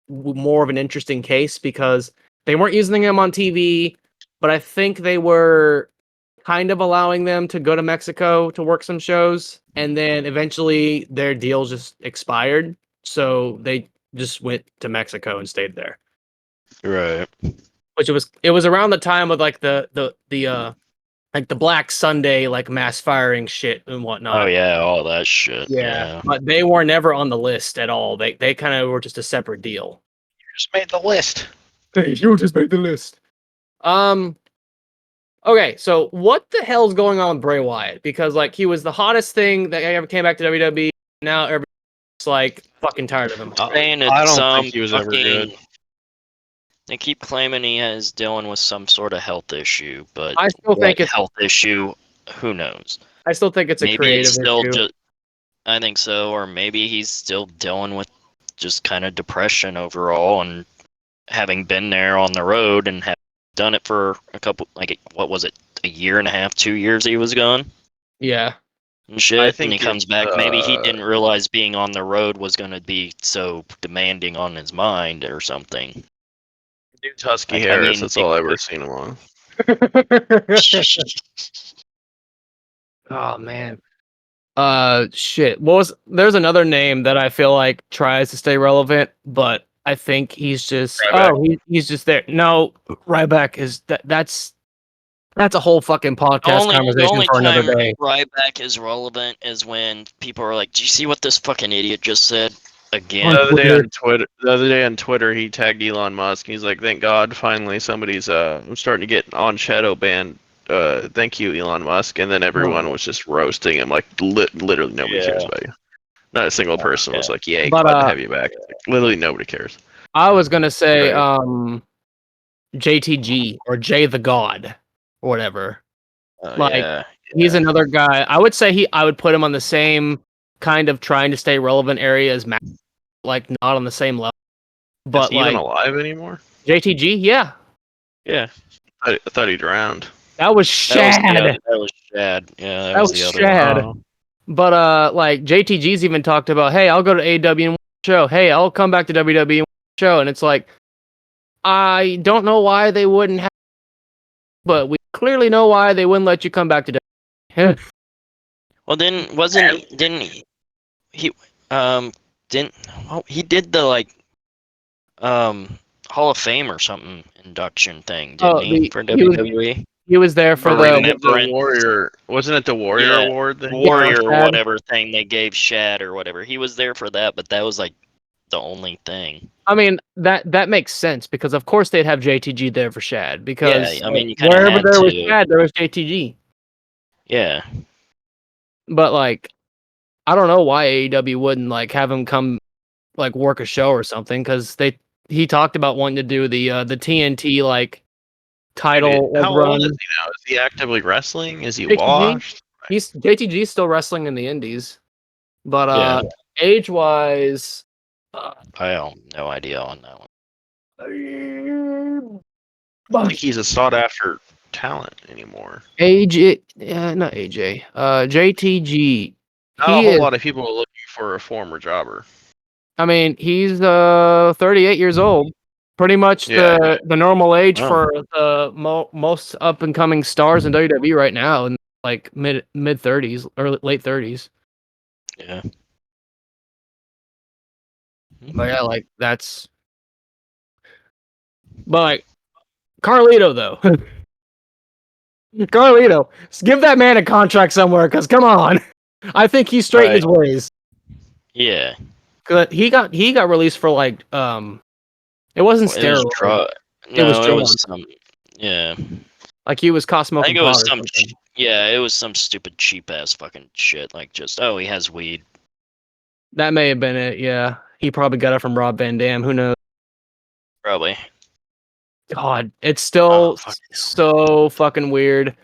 more of an interesting case because they weren't using them on TV, but I think they were kind of allowing them to go to Mexico to work some shows, and then eventually their deal just expired, so they just went to Mexico and stayed there. Right. Which it was around the time of like the like the Black Sunday like mass firing shit and whatnot. Oh yeah, all that shit. Yeah. But they were never on the list at all. They kind of were just a separate deal. Just made the list. You just made the list. Okay, so what the hell's going on with Bray Wyatt? Because like he was the hottest thing that ever came back to WWE. Now everybody's like fucking tired of him. Saying I it's don't think he was ever good. They keep claiming he is dealing with some sort of health issue, but I still think what it's health issue? Who knows? I still think it's a Maybe creative it's still issue. just. I think so, or maybe he's still dealing with just kind of depression overall, and having been there on the road and have done it for a couple, like what was it, a year and a half, 2 years he was gone Yeah. and shit, I and think he comes back. Maybe he didn't realize being on the road was going to be so demanding on his mind or something. Dude's husky Like, I Harris. mean, That's all I've ever seen him on. Oh man. Shit. There's another name that I feel like tries to stay relevant, but I think he's just he's just there. No, Ryback is that's a whole fucking podcast The conversation only for another time day. Ryback is relevant is when people are like, "Do you see what this fucking idiot just said again?" The other day on Twitter, he tagged Elon Musk. He's like, "Thank God, finally somebody's I'm starting to get on shadow ban. Thank you, Elon Musk." And then everyone was just roasting him. Like literally nobody cares about you. Not a single person was like, "Yay, But, glad to have you back." Like, literally nobody cares. I was gonna say Right. JTG or Jay the God or whatever. Like Yeah. he's another guy. I would say I would put him on the same kind of trying to stay relevant area as Matt, like not on the same level. But Is he even like alive anymore? JTG, yeah. Yeah. I thought he drowned. That was Shad. That was Shad. Yeah, that was the other Shad. one. Oh. But like JTG's even talked about, hey, I'll go to AEW and watch a show. Hey, I'll come back to WWE and watch a show. And it's like, I don't know why they wouldn't have, but we clearly know why they wouldn't let you come back to WWE. Well, didn't he? he didn't. Oh, he did the like Hall of Fame or something induction thing, didn't Oh, he? For he was WWE there for or the Remembrance. Wasn't it the Warrior Yeah, Award? That he Warrior or Shad. whatever thing they gave Shad or whatever. He was there for that, but that was like the only thing. I mean, that makes sense because of course they'd have JTG there for Shad because Yeah, I mean you kind of wherever had there was to. Shad, there was JTG. Yeah, But like, I don't know why AEW wouldn't like have him come like work a show or something because he talked about wanting to do the TNT like title like How run. old is he now? Is he actively wrestling? Is he JTG, washed? JTG's still wrestling in the Indies, but yeah. age wise, I have no idea on that one. I don't think he's a sought after talent anymore. not AJ, JTG. Not a He whole is. lot of people are looking for a former jobber. I mean, he's 38 years old. Pretty much Yeah. the normal age Oh. for the most up and coming stars in WWE right now, in like mid 30s or late 30s. Yeah. But yeah, like that's. But like Carlito though, Carlito, give that man a contract somewhere, cause come on, I think he's straight in his ways. Yeah. Cause he got released for like it wasn't It was steroids. No, was it was drugs. some. Yeah. Like he was caught I smoking think it was pot or some. something. Yeah, it was some stupid cheap ass fucking shit. Like just he has weed. That may have been it. Yeah, he probably got it from Rob Van Dam. Who knows? Probably. God, it's still so fucking weird.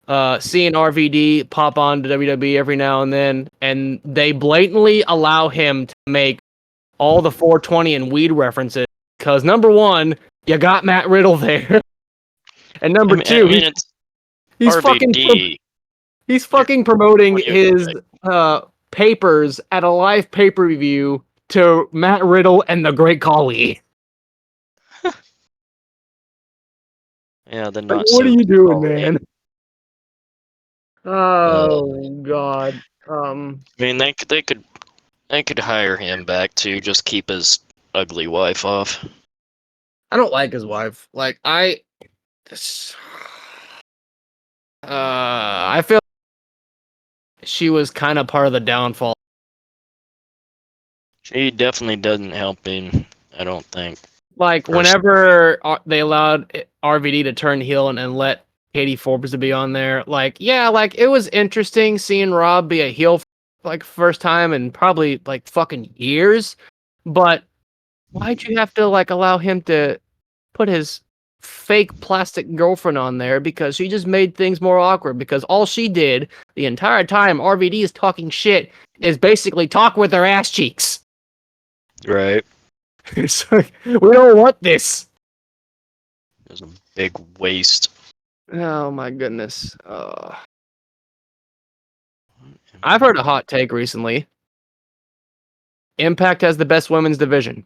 Seeing RVD pop on to WWE every now and they blatantly allow him to make all the 420 and weed references. Because number one, you got Matt Riddle there, and number two, he's RVD. fucking promoting What do you his expect? papers at a live pay-per-view to Matt Riddle and the Great Khali. Yeah, the Like, not what so. are you doing, man? Oh God. I mean, they could hire him back to just keep his ugly wife off. I don't like his wife. Like I feel she was kind of part of the downfall. She definitely doesn't help him. I don't think. Like whenever they allowed RVD to turn heel and let Katie Forbes to be on there, like yeah, like it was interesting seeing Rob be a heel like first time in probably like fucking years. But why'd you have to like allow him to put his fake plastic girlfriend on there? Because she just made things more awkward, because all she did the entire time RVD is talking shit is basically talk with her ass cheeks. Right. It's like, we don't want this. There's a big waste. Oh my goodness. I've heard a hot take recently. Impact has the best women's division.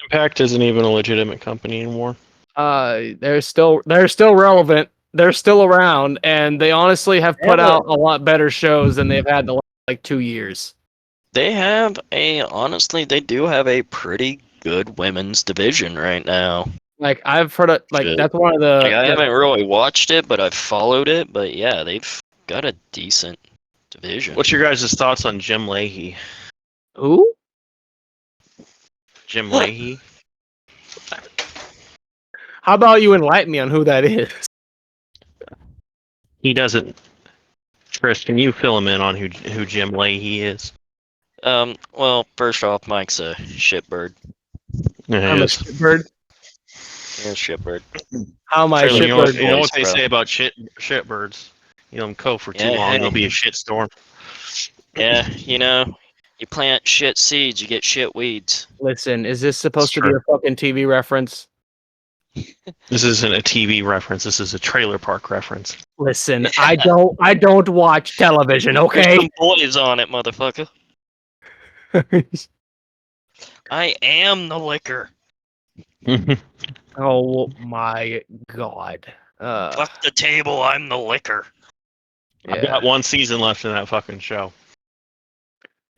Impact isn't even a legitimate company anymore. They're still relevant. They're still around, and they honestly have put out a lot better shows than they've had the last like 2 years. Honestly, they do have a pretty good women's division right now. Like I've heard it. Like that's one of I haven't really watched it, but I've followed it. But yeah, they've got a decent division. What's your guys' thoughts on Jim Leahy? Who? Jim Leahy? How about you enlighten me on who that is? He doesn't. Chris, can you fill him in on who Jim Leahy is? Well, first off, Mike's a shitbird. I'm a shitbird. Yeah, shitbird. How am I a shitbird? You know what they say about shitbirds? You let them go for too long, they'll be a shitstorm. Yeah, you plant shit seeds, you get shit weeds. Listen, is this supposed to be a fucking TV reference? This isn't a TV reference. This is a trailer park reference. Listen, I don't watch television, okay? There's some boys on it, motherfucker. I am the liquor. Oh my God. Fuck the table, I'm the liquor. I've got one season left in that fucking show.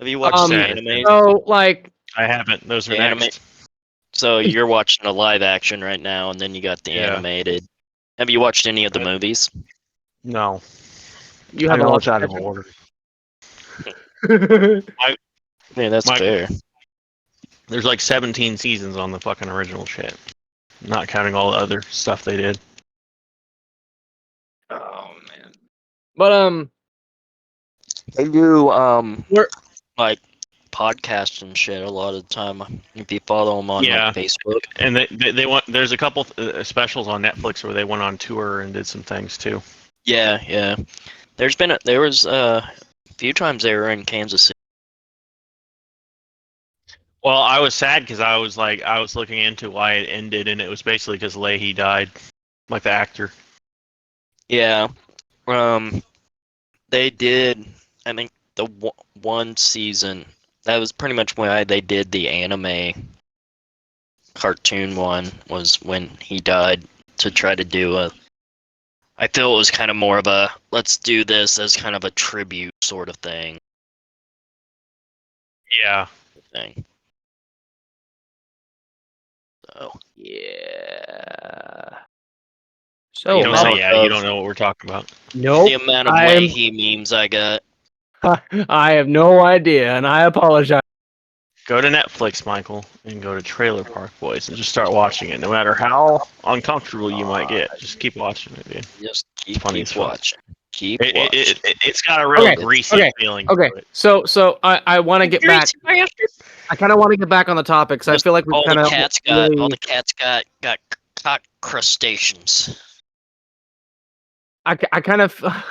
Have you watched the Sad. anime? So, like, I haven't. Those are The anime- next. So you're watching the live action right now, and then you got the Yeah. animated. Have you watched any of the Right. movies? No. you I have a know lot it's out of order. Yeah, that's Myke- fair. There's like 17 seasons on the fucking original shit. Not counting all the other stuff they did. Oh man. But They do We're- like podcasts and shit a lot of the time. If you follow them on Yeah. like Facebook. And they want. There's a couple specials on Netflix where they went on tour and did some things too. Yeah. There was a few times they were in Kansas City. Well, I was sad because I was looking into why it ended, and it was basically because Leahy died, like the actor. Yeah. They did. I think the one season that was pretty much why they did the anime cartoon one was when he died to try to do a. I feel it was kind of more of a let's do this as kind of a tribute sort of thing. Yeah. So yeah. Oh, You So don't how say much yeah. You of- don't know what we're talking about. nope. the amount of I'm- Leahy memes I got. I have no idea, and I apologize. Go to Netflix, Michael, and go to Trailer Park Boys, and just start watching it. No matter how uncomfortable you might get, just keep watching it, dude. Just keep funny as fuck. watching. Keep It, watching. it, it, it's got a real Okay, greasy okay, feeling Okay, to it. so I want to get back. I kind of want to get back on the topic because I feel like we all kind the of cats got caught crustaceans. I kind of trying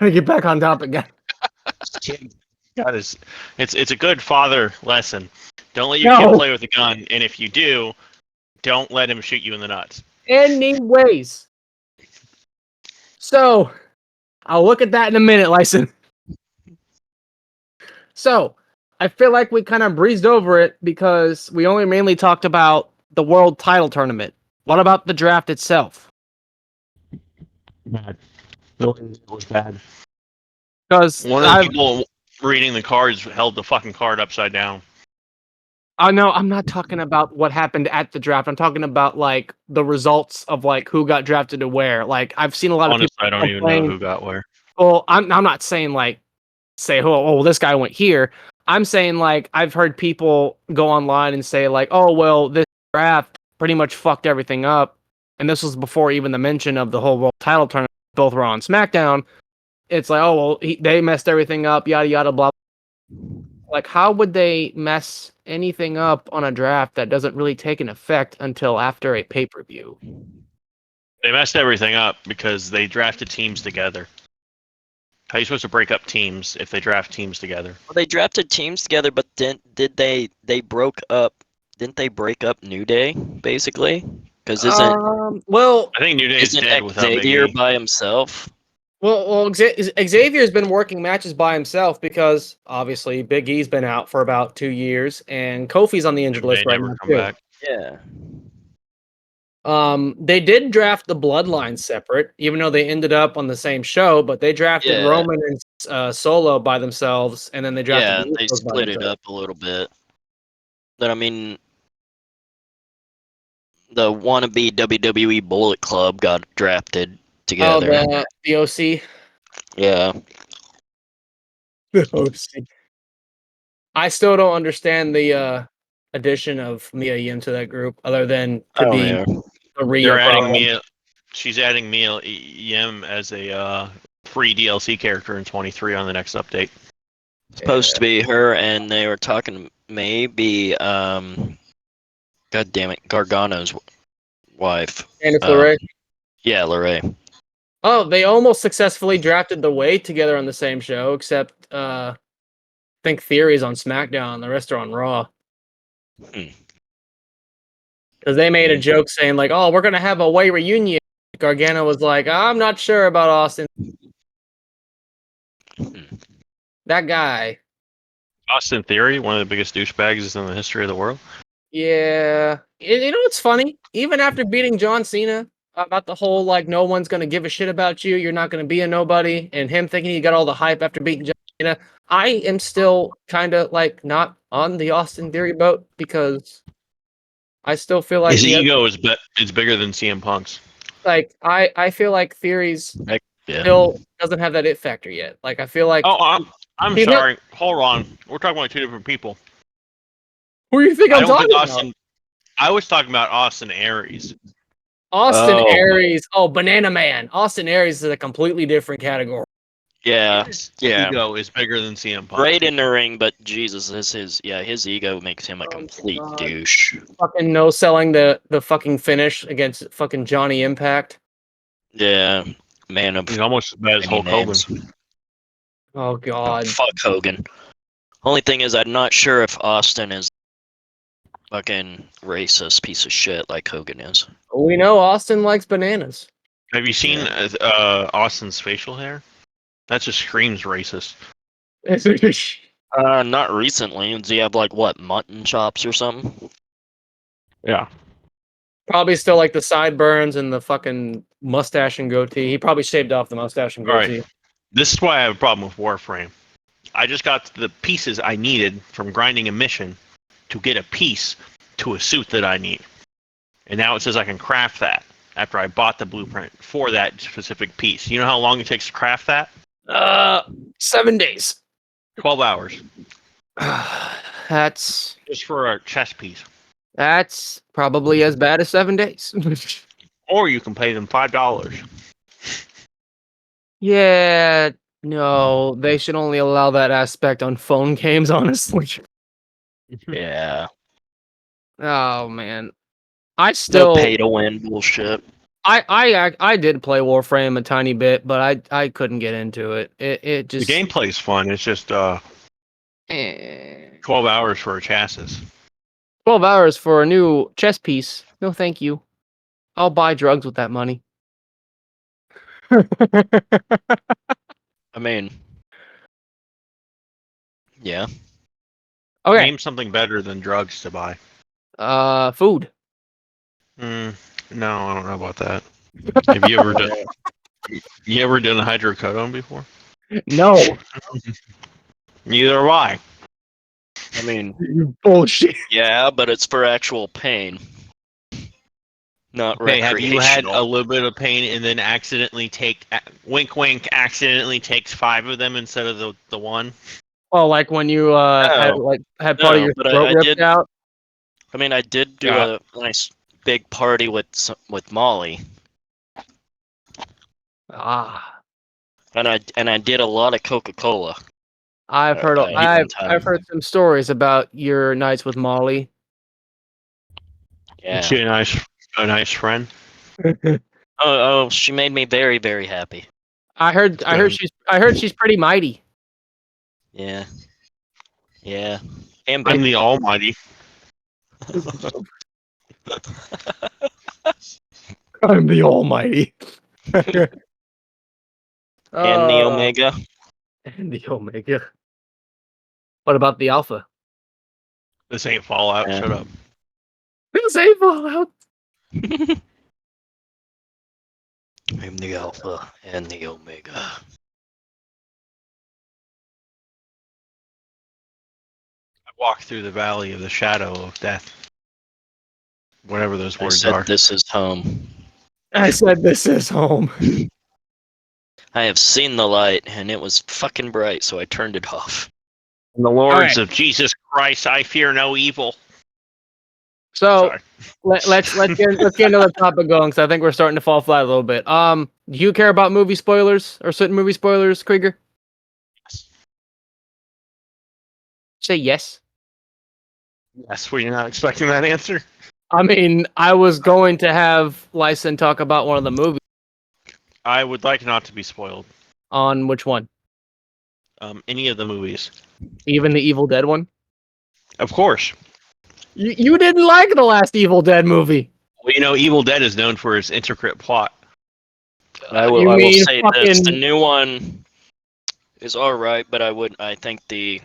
to get back on topic, guys. God, it's a good father lesson. Don't let your No. kid play with a gun, and if you do, don't let him shoot you in the nuts. Anyways, so I'll look at that in a minute, Lyson. So I feel like we kind of breezed over it because we only mainly talked about the world title tournament. What about the draft itself? Bad. It was bad. Because One of the people reading the cards held the fucking card upside down. I know I'm not talking about what happened at the draft. I'm talking about like the results of like who got drafted to where. Like I've seen a lot Honestly, of people I don't even know complain. who got where. Well, I'm not saying like say oh this guy went here. I'm saying like I've heard people go online and say like, oh well, this draft pretty much fucked everything up. And this was before even the mention of the whole world title tournament. Both Raw and SmackDown. It's like, oh well, they messed everything up, yada yada blah. Like, how would they mess anything up on a draft that doesn't really take an effect until after a pay-per-view? They messed everything up because they drafted teams together. How are you supposed to break up teams if they draft teams together? Well, they drafted teams together, but then they broke up? Didn't they break up New Day basically? Because Well, I think New Day is isn't dead without Big Xavier E. by himself? Xavier's been working matches by himself because obviously Big E's been out for about 2 years, and Kofi's on the injured They list right never now come too. back. Yeah. They did draft the Bloodline separate, even though they ended up on the same show. But they drafted Yeah. Roman and Solo by themselves, and then they drafted Yeah, the they Usos by split it themselves. up a little bit. But I mean, the wannabe WWE Bullet Club got drafted Oh, together. the OC. Yeah. The OC. I still don't understand the addition of Mia Yim to that group, other than to be yeah. a Rhea They're adding problem. Mia. She's adding Mia Yim as a free DLC character in 23 on the next update. Supposed to be her, and they were talking maybe God damn it, Gargano's wife. And it's LeRae. Yeah, LeRae. Oh, they almost successfully drafted the Way together on the same show, except I think Theory's on SmackDown, the rest are on Raw. Hmm. Because they made a joke saying like, "Oh, we're gonna have a Way reunion." Gargano was like, "I'm not sure about Austin." That guy. Austin Theory, one of the biggest douchebags in the history of the world. Yeah. You know what's funny? Even after beating John Cena about the whole like no one's gonna give a shit about you, you're not gonna be a nobody, and him thinking he got all the hype after beating John I am still kind of like not on the Austin Theory boat because I still feel like His ego is bigger than CM Punk's. like I feel like Theory's Yeah. still doesn't have that it factor yet. Like I feel like I'm he's not- sorry. Hold on. We're talking about two different people. who do you think I I'm don't think talking about? Austin. I was talking about Austin Aries. Austin Oh. Aries. Oh, Banana Man. Austin Aries is a completely different category. Yeah. His Yeah. ego is bigger than CM Punk. Great in the ring, but Jesus, his ego makes him a complete God. douche. Fucking no selling the fucking finish against fucking Johnny Impact. Yeah. Man of He's almost as bad as many Hulk Hogan. names. Oh Oh, God. fuck Hogan. Only thing is, I'm not sure if Austin is fucking racist piece of shit like Hogan is. We know Austin likes bananas. Have you seen Austin's facial hair? That just screams racist. Not recently. Does he have like what, mutton chops or something? Yeah. Probably still like the sideburns and the fucking mustache and goatee. He probably shaved off the mustache and All right. goatee. This is why I have a problem with Warframe. I just got the pieces I needed from grinding a mission to get a piece to a suit that I need. And now it says I can craft that after I bought the blueprint for that specific piece. You know how long it takes to craft that? 7 days. 12 hours. That's Just for a chest piece. probably as bad as 7 days. Or you can pay them $5. Yeah, no, they should only allow that aspect on phone games, honestly. Yeah. Oh man. I No still pay to win bullshit. I did play Warframe a tiny bit, but I couldn't get into it. It The just gameplay's fun. It's just 12 hours for a chassis. 12 hours for a new chess piece. No, thank you. I'll buy drugs with that money. I mean, yeah. Okay. Name something better than drugs to buy. Food. No, I don't know about that. Have you ever done? You ever done hydrocodone before? No. Neither have I. I mean, Bullshit. yeah, but it's for actual pain. Not Okay, have you had a recreational. little bit of pain and then accidentally wink wink accidentally takes 5 of them instead of the one? Oh, like when you had part of your but throat I ripped did. out. I mean, I did do Yeah. a nice big party with Molly, Ah, and I did a lot of Coca-Cola. I've heard one I've time. heard some stories about your nights with Molly. Yeah. Is she a nice friend? Oh, she made me very, very happy. I heard she's pretty mighty. Yeah. Yeah. And I'm big. the Almighty. I'm the Almighty. And the Omega. And the Omega. What about the Alpha? This ain't Fallout. Yeah. Shut up. This ain't Fallout. I'm the Alpha and the Omega. I walk through the valley of the shadow of death. Whatever those I words said are. this is home. I said this is home. I have seen the light, and it was fucking bright, so I turned it off. In the words right. of Jesus Christ, I fear no evil. So Sorry. let's get into the topic going because I think we're starting to fall flat a little bit. Do you care about movie spoilers or certain movie spoilers, Krieger? Say yes. Yes, were you not expecting that answer? I mean, I was going to have Lyson talk about one of the movies. I would like not to be spoiled. On which one? Any of the movies. Even the Evil Dead one? Of course. You didn't like the last Evil Dead movie. Well, you know, Evil Dead is known for its intricate plot. I You will mean say this: the new one is all right, but I think the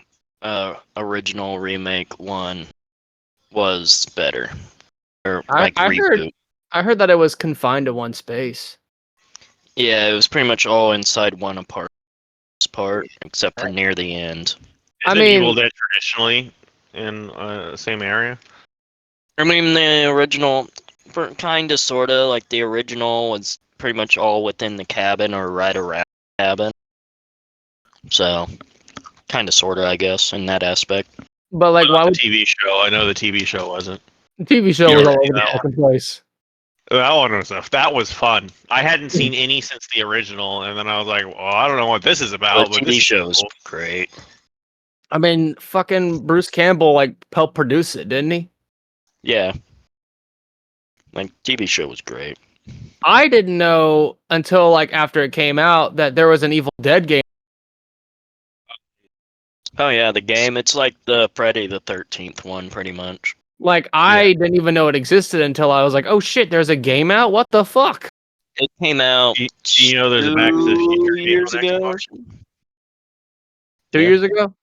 original remake one was better. Or like reboot. I heard that it was confined to one space. Yeah, it was pretty much all inside one apartment most part, except for near the end. I Isn't mean- Evil Dead traditionally in the same area? I mean, the original, kind of, sort of, like the original was pretty much all within the cabin or right around the cabin. So, kind of, sort of, I guess, in that aspect. But like, why The would TV show? I know the TV show wasn't. the TV show You was already all over know the that fucking place? That one was that was fun. I hadn't seen any since the original, and then I was like, "Well, I don't know what this is The about." But this TV is show is cool. great. I mean, fucking Bruce Campbell like helped produce it, didn't he? Yeah. Like, TV show was great. I didn't know until like after it came out that there was an Evil Dead game. Oh, yeah, the game, it's like the Friday the 13th one, pretty much. Like, I didn't even know it existed until I was like, oh shit, there's a game out? What the fuck? It came out You know, there's a Back to the Future 2 game years on ago. Xbox. 2 years ago?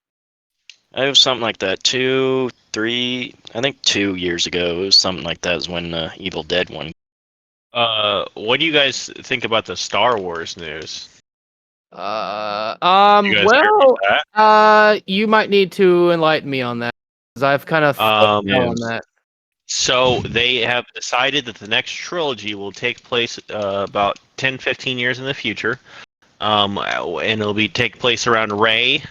It was something like that. 2, 3, I think 2 years ago. It was something like that is when Evil Dead one. What do you guys think about the Star Wars news? You guys hear Well, about that? you might need to enlighten me on that, because I've kind of on yes. that. So they have decided that the next trilogy will take place about 10, 15 years in the future, and it'll take place around Rey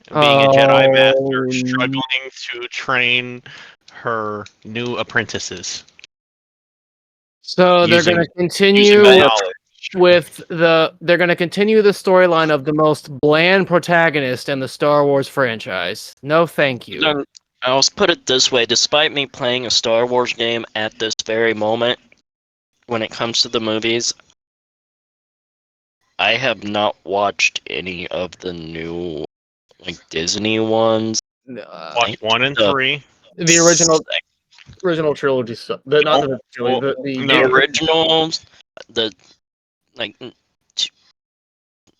being a Jedi Master, struggling to train her new apprentices. So they're Using- going to using continue the knowledge. they're going to continue the storyline of the most bland protagonist in the Star Wars franchise. No, thank you. Then, I'll put it this way. Despite me playing a Star Wars game at this very moment, when it comes to the movies, I have not watched any of the new Disney ones. Watch 1 and 3. The original trilogy stuff. Not the trilogy. The No. originals, the like t-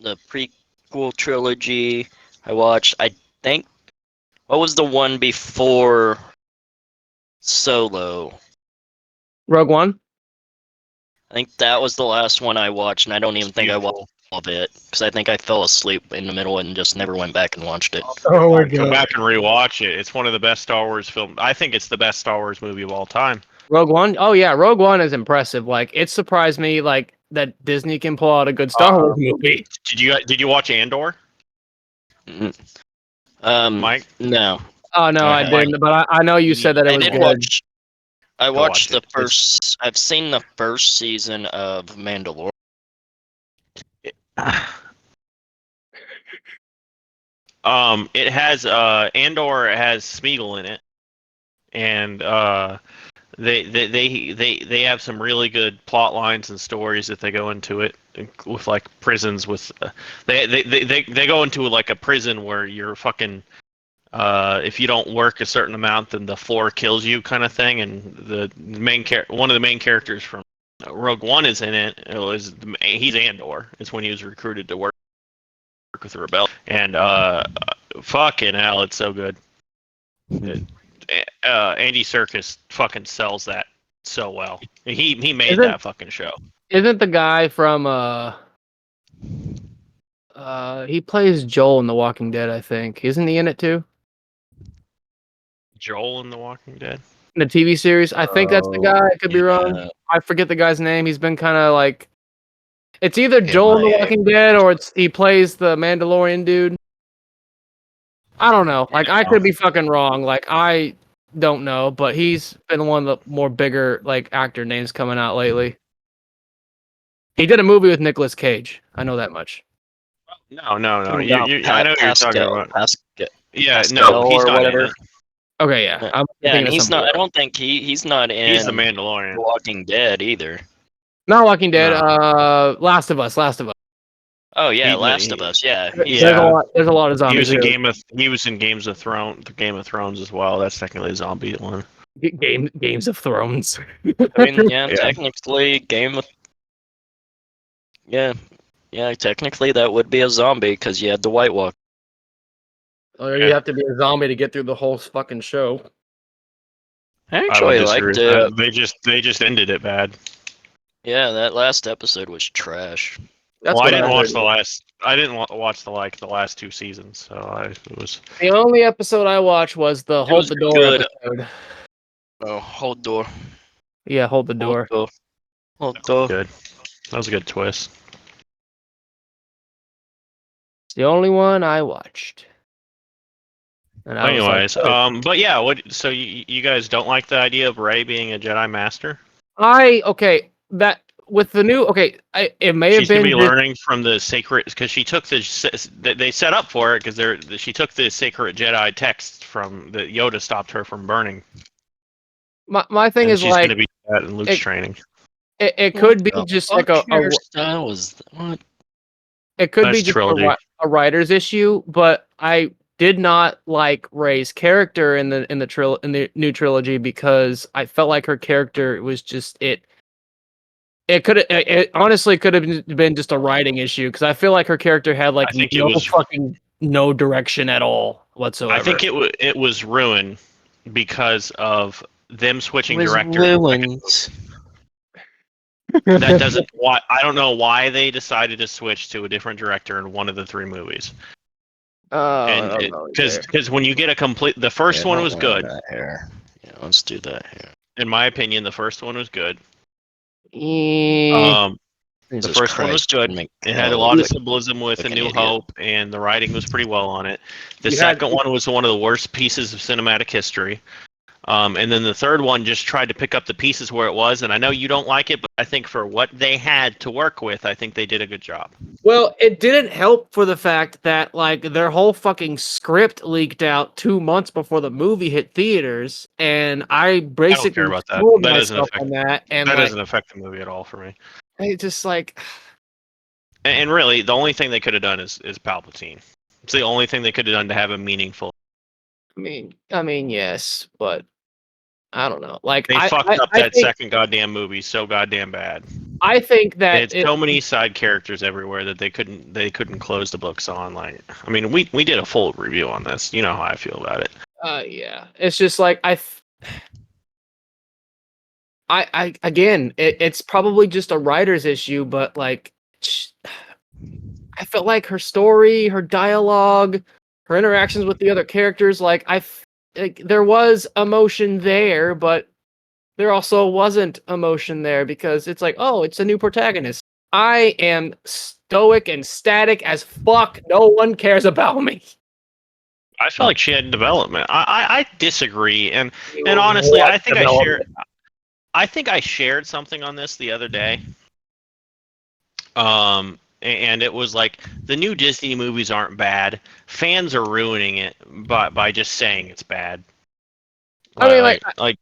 the prequel trilogy I watched. I think what was the one before Solo? Rogue One. I think that was the last one I watched, and I don't even think I watched all of it because I think I fell asleep in the middle and just never went back and watched it. Oh my Go back and rewatch it. It's one of the best Star Wars films. I think it's the best Star Wars movie of all time. Rogue One. Oh yeah, Rogue One is impressive. Like, it surprised me like that Disney can pull out a good Star Wars movie. Did you watch Andor, Mm. Mike? No, Oh no, I Okay. didn't. But I know you said that it I was did good. watch. I watch watched the it. It's- first. I've seen the first season of Mandalorian. It has Andor has Smeagol in it, and they have some really good plot lines and stories that they go into it with like prisons with they go into like a prison where you're fucking if you don't work a certain amount then the floor kills you kind of thing, and the one of the main characters from Rogue One is in it. He's Andor. It's when he was recruited to work with the rebel, and fucking hell, it's so good. Andy Serkis fucking sells that so well. He made Isn't- that fucking show. Isn't the guy from he plays Joel in The Walking Dead, I think. Isn't he in it too? Joel in The Walking Dead. In the TV series? I think that's the guy. I could be wrong. Yeah. I forget the guy's name. He's been kind of like, it's either Yeah, Joel in The my- Walking Dead or he plays the Mandalorian dude. I don't know. Like, I could be fucking wrong. Like, I don't know, but he's been one of the more bigger like actor names coming out lately. He did a movie with Nicolas Cage. I know that much. No. Oh, I know what you're talking about. Yeah, Pascal no, he's or not whatever. in it. Okay, yeah. I'm Yeah, thinking and of he's somebody not. I else. don't think he's not in He's the The Mandalorian. Walking Dead either. Not Walking Dead. No. Last of Us. Last of Us. Oh yeah, He- Last he- of Us. Yeah, There's Yeah. a lot of He zombies. was in here. He was in Game of Thrones as well. That's technically a zombie one. Games of Thrones. I mean, yeah, Yeah. technically, yeah, technically that would be a zombie because you had the White Walker. Or you have to be a zombie to get through the whole fucking show. I I would actually disagree liked with it. that. They just ended it bad. Yeah, that last episode was trash. That's Well, I what didn't I watch heard. the last. I didn't watch the last two seasons, so it was. The only episode I watched was the It Hold was the Door good. episode. Oh, hold door. Yeah, Hold the Hold Door. door. Hold door. Good. That was a good twist. It's the only one I watched. And I was like, Anyways, but yeah, what? So you guys don't like the idea of Rey being a Jedi Master? okay, that with the new it may have She's gonna been be just, learning from the sacred because she took they set up for it because she took the sacred Jedi text from the Yoda stopped her from burning, my thing and is she's like gonna be that in Luke's it, training. it What could be the just fuck like a hairstyle was what? it could be That's just trilogy. a writer's issue, but I did not like Rey's character in the in the new trilogy because I felt like her character was just it honestly could have been just a writing issue because I feel like her character had I like think it no was. fucking no direction at all whatsoever. I think it was ruined because of them switching Was directors. ruined. That doesn't. Why I don't know why they decided to switch to a different director in one of the three movies. I And don't know either. because when you get a complete, the first one was good. That hair. Yeah, let's do that hair. In my opinion, the first one was good. Eh, The Jesus first one was Christ, good. make It had a hell lot of look symbolism with like A an New idiot. Hope, and the writing was pretty well on it. The You had- second one was one of the worst pieces of cinematic history. And then the third one just tried to pick up the pieces where it was. And I know you don't like it, but I think for what they had to work with, I think they did a good job. Well, it didn't help for the fact that like their whole fucking script leaked out 2 months before the movie hit theaters, and I I don't care basically about that. schooled That doesn't myself affect. on that, and That like doesn't affect the movie at all for me. I just like And really, the only thing they could have done is Palpatine. It's the only thing they could have done to have a meaningful. I mean, yes, but I don't know. Like They fucked up I that think second goddamn movie so goddamn bad. I think They that had so many side characters everywhere that they couldn't close the books on. Like, I mean, we did a full review on this. You know how I feel about it. yeah, it's just like I again, it's probably just a writer's issue, but like I felt like her story, her dialogue, her interactions with the other characters, like there was emotion there, but there also wasn't emotion there because it's like, oh, it's a new protagonist. I am stoic and static as fuck. No one cares about me. I felt like she had development. I disagree, and honestly, What I think development? I think I shared something on this the other day. And it was like the new Disney movies aren't bad. Fans are ruining it by just saying it's bad. I mean, like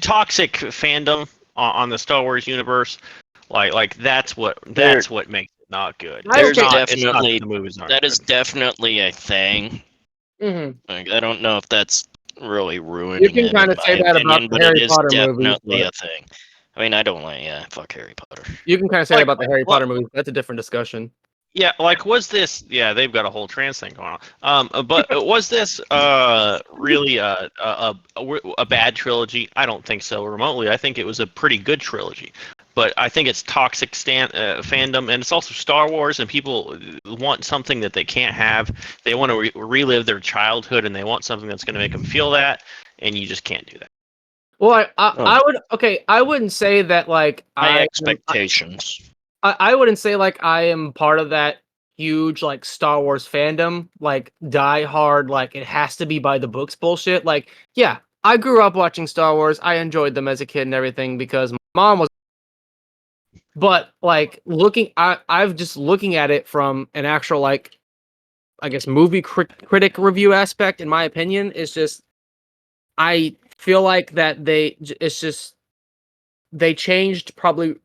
toxic fandom on the Star Wars universe. Like that's what makes it not good. There's okay. It's not definitely that the movies aren't. that is good. definitely a thing. mhm. Like, I don't know if that's really ruining You can it, kind in of say my that about opinion, the but it Harry is Potter movies. definitely But a thing. I mean, I don't like, fuck Harry Potter. you can kind of say that Like, about the Harry well- Potter movies. That's a different discussion. Yeah, like was this? Yeah, they've got a whole trans thing going on. But was this really a bad trilogy? I don't think so remotely. I think it was a pretty good trilogy. But I think it's toxic fandom, and it's also Star Wars, and people want something that they can't have. They want to relive their childhood, and they want something that's going to make them feel that, and you just can't do that. Well, Oh. I would I wouldn't say that like High expectations. I wouldn't say like I am part of that huge like Star Wars fandom, like die hard, like it has to be by the books bullshit. Like, yeah, I grew up watching Star Wars. I enjoyed them as a kid and everything because my mom was. But like I've just looking at it from an actual like, I guess movie critic review aspect. In my opinion, is just I feel like that it's just they changed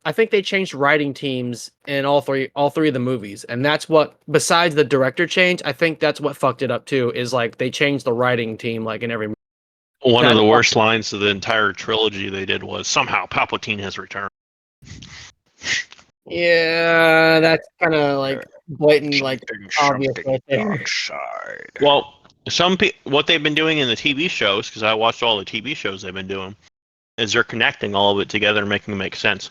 I think they changed writing teams in all three of the movies, and that's what, besides the director change, I think that's what fucked it up too, is like they changed the writing team like in every movie. One of That's the what- worst lines of the entire trilogy they did was somehow Palpatine has returned. Yeah, that's kind of like blatant, like obvious right there. Dark side. Well, what they've been doing in the TV shows, because I watched all the TV shows they've been doing, is they're connecting all of it together and making it make sense.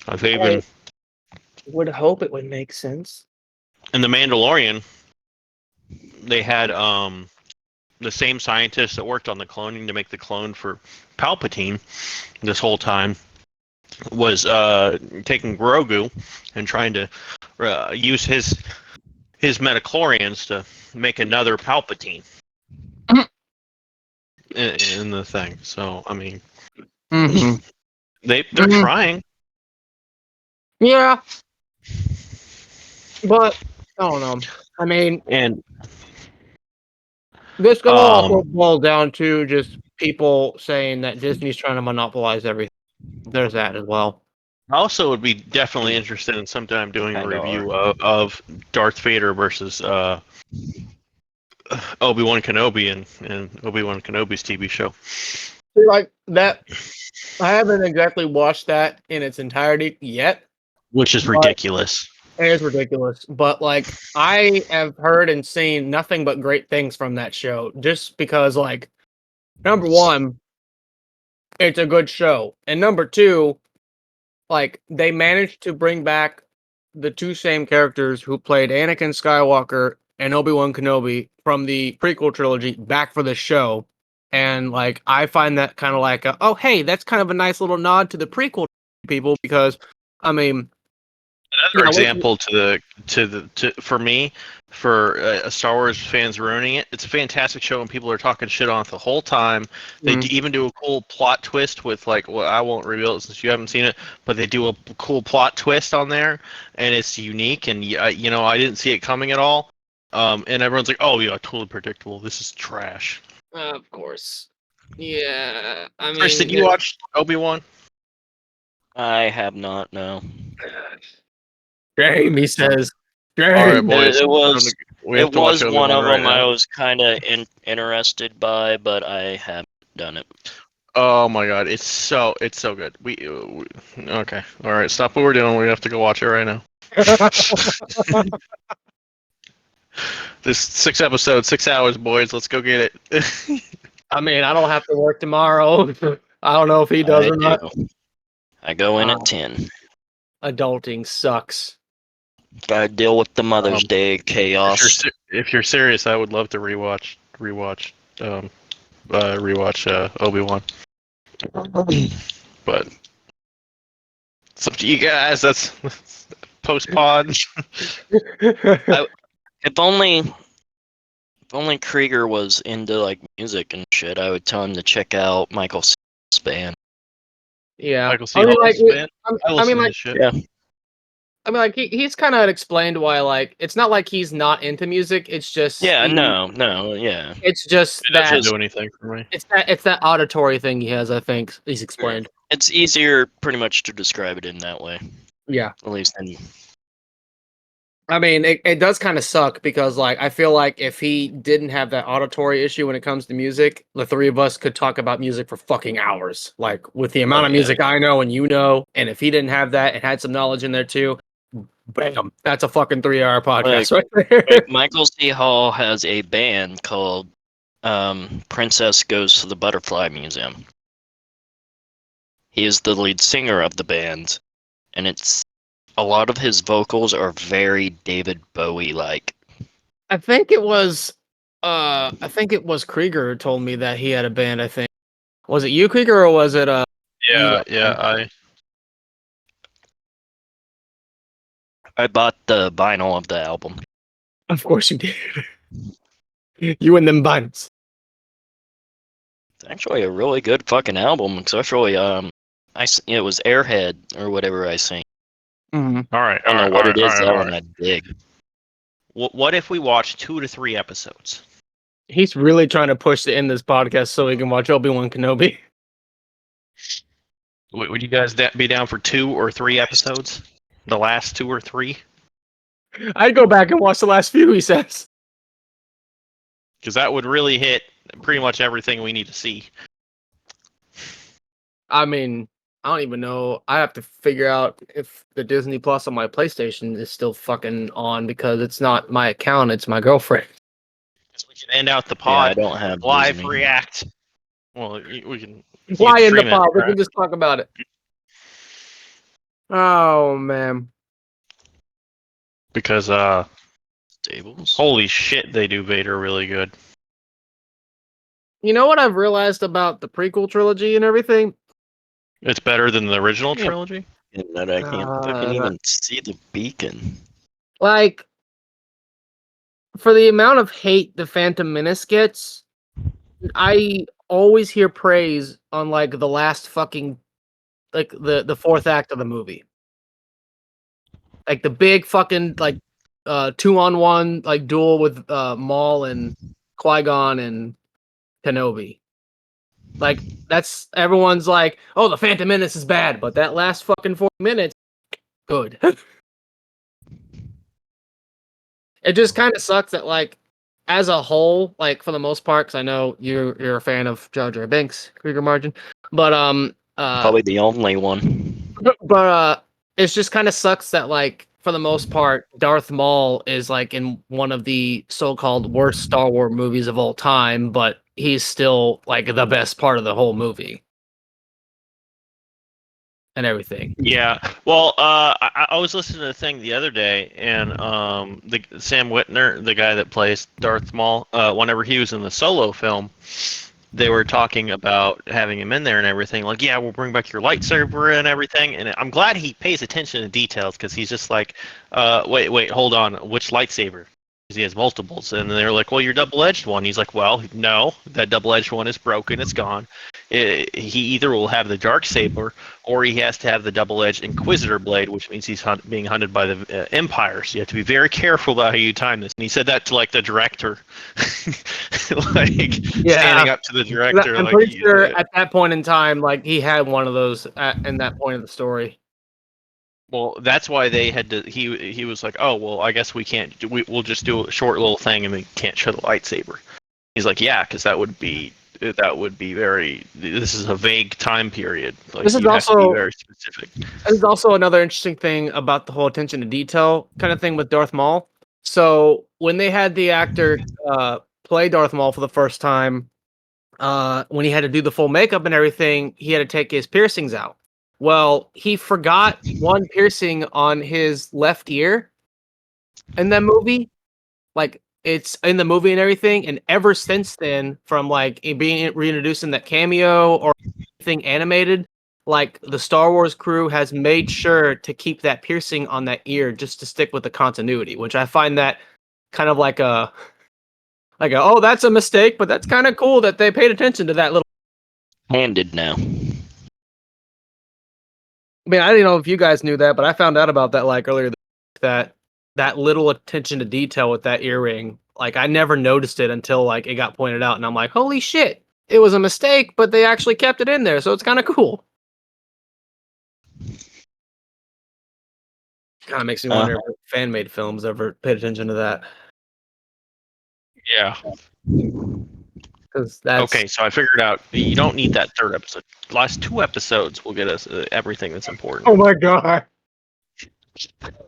Like would hope it would make sense. In The Mandalorian, they had the same scientist that worked on the cloning to make the clone for Palpatine this whole time was taking Grogu and trying to use his metachlorians to make another Palpatine in the thing. So I mean, Mm-hmm. they're Mhm. trying. Yeah, but I don't know. I mean, And this can also boil down to just people saying that Disney's trying to monopolize everything. There's that as well. I also would be definitely interested in sometime doing a Kinda review of Darth Vader versus Obi-Wan Kenobi and Obi-Wan Kenobi's TV show. Like that, I haven't exactly watched that in its entirety yet. Which is But ridiculous. it is ridiculous, but like I have heard and seen nothing but great things from that show. Just because, like, number one, it's a good show, and number two, like they managed to bring back the two same characters who played Anakin Skywalker and Obi-Wan Kenobi from the prequel trilogy back for the show. And like I find that kind of like oh hey, that's kind of a nice little nod to the prequel people because I mean Another example for me for Star Wars fans ruining it. It's a fantastic show and people are talking shit on it the whole time. They even do a cool plot twist with like, well, I won't reveal it since you haven't seen it, but they do a cool plot twist on there and it's unique and you know I didn't see it coming at all. And everyone's like, oh yeah, totally predictable. This is trash. Of course. Yeah, I Chris, mean, did you watch Obi-Wan? I have not. No. Jamie says, All right, Jamie. boys. It was. We have It to watch was one Obi-Wan of right them I now. was kind of interested by, but I haven't done it. Oh my god, it's so good. We okay. All right, stop what we're doing. We have to go watch it right now. This 6 episodes, 6 hours, boys. Let's go get it. I mean, I don't have to work tomorrow. I don't know if he does I or not. do. I go in Wow. at 10. Adulting sucks. Gotta deal with the Mother's Day chaos. If you're serious, I would love to rewatch Obi-Wan. But it's up to you guys. That's post pod. If only Krieger was into like music and shit, I would tell him to check out Michael C.'s band. Yeah. Michael C. I mean, Hall's like, band. I mean, like, his shit. Yeah. I mean, like, he's kind of explained why, like, it's not like he's not into music. It's just, Yeah, no, yeah. It's just It that doesn't do anything for me. it's that auditory thing he has. I think he's explained. It's easier pretty much to describe it in that way. Yeah. At least in I mean, it does kind of suck because, like, I feel like if he didn't have that auditory issue when it comes to music, the three of us could talk about music for fucking hours. Like, with the amount of music I know and you know, and if he didn't have that and had some knowledge in there too, bam, that's a fucking 3-hour podcast right there. Michael C. Hall has a band called Princess Goes to the Butterfly Museum. He is the lead singer of the band, and it's a lot of his vocals are very David Bowie like. I think it was Krieger who told me that he had a band. I think was it you, Krieger, or was it Yeah. I bought the vinyl of the album. Of course you did. You and them buns. It's actually a really good fucking album, especially it was Airhead or whatever I sing. Mm-hmm. All right. I don't know what it is that one I dig. What if we watch 2 to 3 episodes? He's really trying to push to end this podcast so he can watch Obi-Wan Kenobi. Would you guys be down for 2 or 3 episodes? The last 2 or 3? I'd go back and watch the last few, he says. Because that would really hit pretty much everything we need to see. I mean, I don't even know. I have to figure out if the Disney Plus on my PlayStation is still fucking on because it's not my account, it's my girlfriend. So we can end out the Yeah, pod. I don't have live Disney. react. Well, we can. Why in the stream it, pod? We right? can just talk about it. Oh man. because Stables. holy shit, they do Vader really good. You know what I've realized about the prequel trilogy and everything? It's better than the original Yeah. trilogy. And that I can't fucking Uh, even see the beacon. Like, for the amount of hate the Phantom Menace gets, I always hear praise on like the last fucking like the fourth act of the movie. Like the big fucking like 2-on-1 like duel with Maul and Qui-Gon and Kenobi. Like that's everyone's like, oh, the Phantom Menace is bad, but that last fucking 40 minutes, good. It just kind of sucks that like as a whole, like for the most part, because I know you're a fan of Jar Jar Binks, Krieger Margin, but Probably the only one. but it's just kind of sucks that like for the most part, Darth Maul is like in one of the so-called worst Star Wars movies of all time, but he's still like the best part of the whole movie and everything. Yeah. Well, I was listening to the thing the other day, and the Sam Witwer, the guy that plays Darth Maul, whenever he was in the Solo film, they were talking about having him in there and everything. Like, yeah, we'll bring back your lightsaber and everything. And I'm glad he pays attention to details because he's just like, wait, hold on, which lightsaber? 'Cause he has multiples, and they're like, well, your double-edged one. He's like, well, no, that double-edged one is broken. It's gone. He either will have the dark saber, or he has to have the double-edged Inquisitor blade, which means he's being hunted by the Empire. So you have to be very careful about how you time this. And he said that to like the director, like standing up to the director. I'm like, pretty sure at that point in time, like he had one of those in that point of the story. well, that's why they had to. He was like, oh well, I guess we can't. We'll just do a short little thing, and we can't show the lightsaber. He's like, yeah, because that would be very. This is a vague time period. Like, This is you have to be also very specific. There's also another interesting thing about the whole attention to detail kind of thing with Darth Maul. So when they had the actor play Darth Maul for the first time, when he had to do the full makeup and everything, he had to take his piercings out. Well, he forgot one piercing on his left ear in that movie. Like it's in the movie and everything, and ever since then, from like it being reintroduced in that cameo or anything animated, like the Star Wars crew has made sure to keep that piercing on that ear just to stick with the continuity, which I find that kind of like a oh, that's a mistake, but that's kind of cool that they paid attention to that little. Handed now. I mean, I didn't know if you guys knew that, but I found out about that like earlier that that little attention to detail with that earring. Like I never noticed it until like it got pointed out, and I'm like, holy shit, it was a mistake, but they actually kept it in there, so it's kind of cool. Kind of makes me wonder if fan made films ever paid attention to that, Yeah. because that's Okay, so I figured out you don't need that third episode. The last 2 episodes will get us everything that's important. oh my god.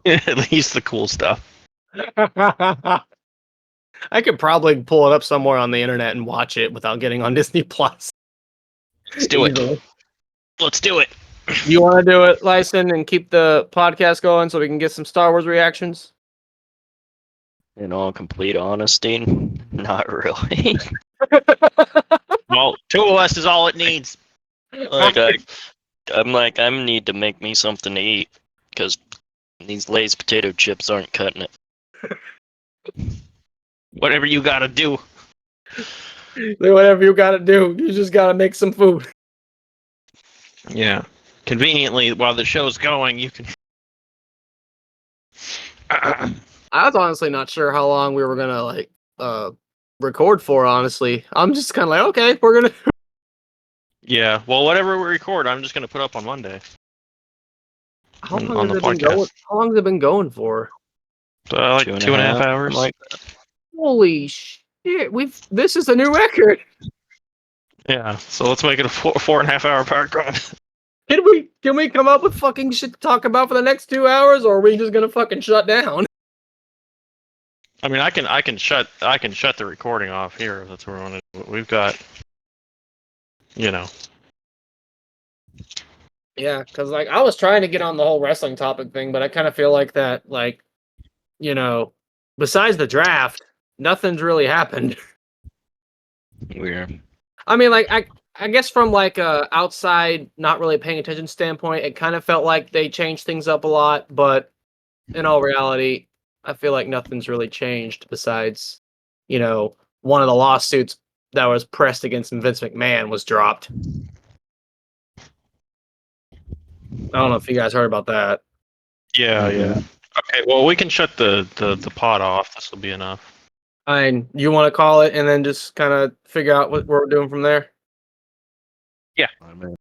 At least the cool stuff. I could probably pull it up somewhere on the internet and watch it without getting on Disney Plus. Let's do it. Easily. Let's do it. You want to do it, Lyson, and keep the podcast going so we can get some Star Wars reactions? In all complete honesty, not really. Well, 2 OS is all it needs. Like I need to make me something to eat because these Lay's potato chips aren't cutting it. Whatever you gotta do. Whatever you gotta do, you just gotta make some food. Yeah. Conveniently, while the show's going, you can. I was honestly not sure how long we were gonna like record for. Honestly, I'm just kind of like, okay, we're gonna. Yeah. Well, whatever we record, I'm just gonna put up on Monday. How long on has the it been podcast. going? How long has it been going for? Like 2.5 hours. Like, Holy shit! This is a new record. Yeah. So let's make it a 4.5 hour podcast. Can we come up with fucking shit to talk about for the next 2 hours, or are we just gonna fucking shut down? I mean, I can shut the recording off here if that's where we want to. We've got, you know. Yeah, because like I was trying to get on the whole wrestling topic thing, but I kind of feel like that like besides the draft, nothing's really happened. Weird. I mean, like I guess from like a outside, not really paying attention standpoint, it kind of felt like they changed things up a lot. But in all reality, I feel like nothing's really changed besides, one of the lawsuits that was pressed against Vince McMahon was dropped. I don't know if you guys heard about that. Yeah, yeah. Okay, well, we can shut the pod off. This will be enough. I mean, you want to call it and then just kind of figure out what we're doing from there? Yeah. I mean,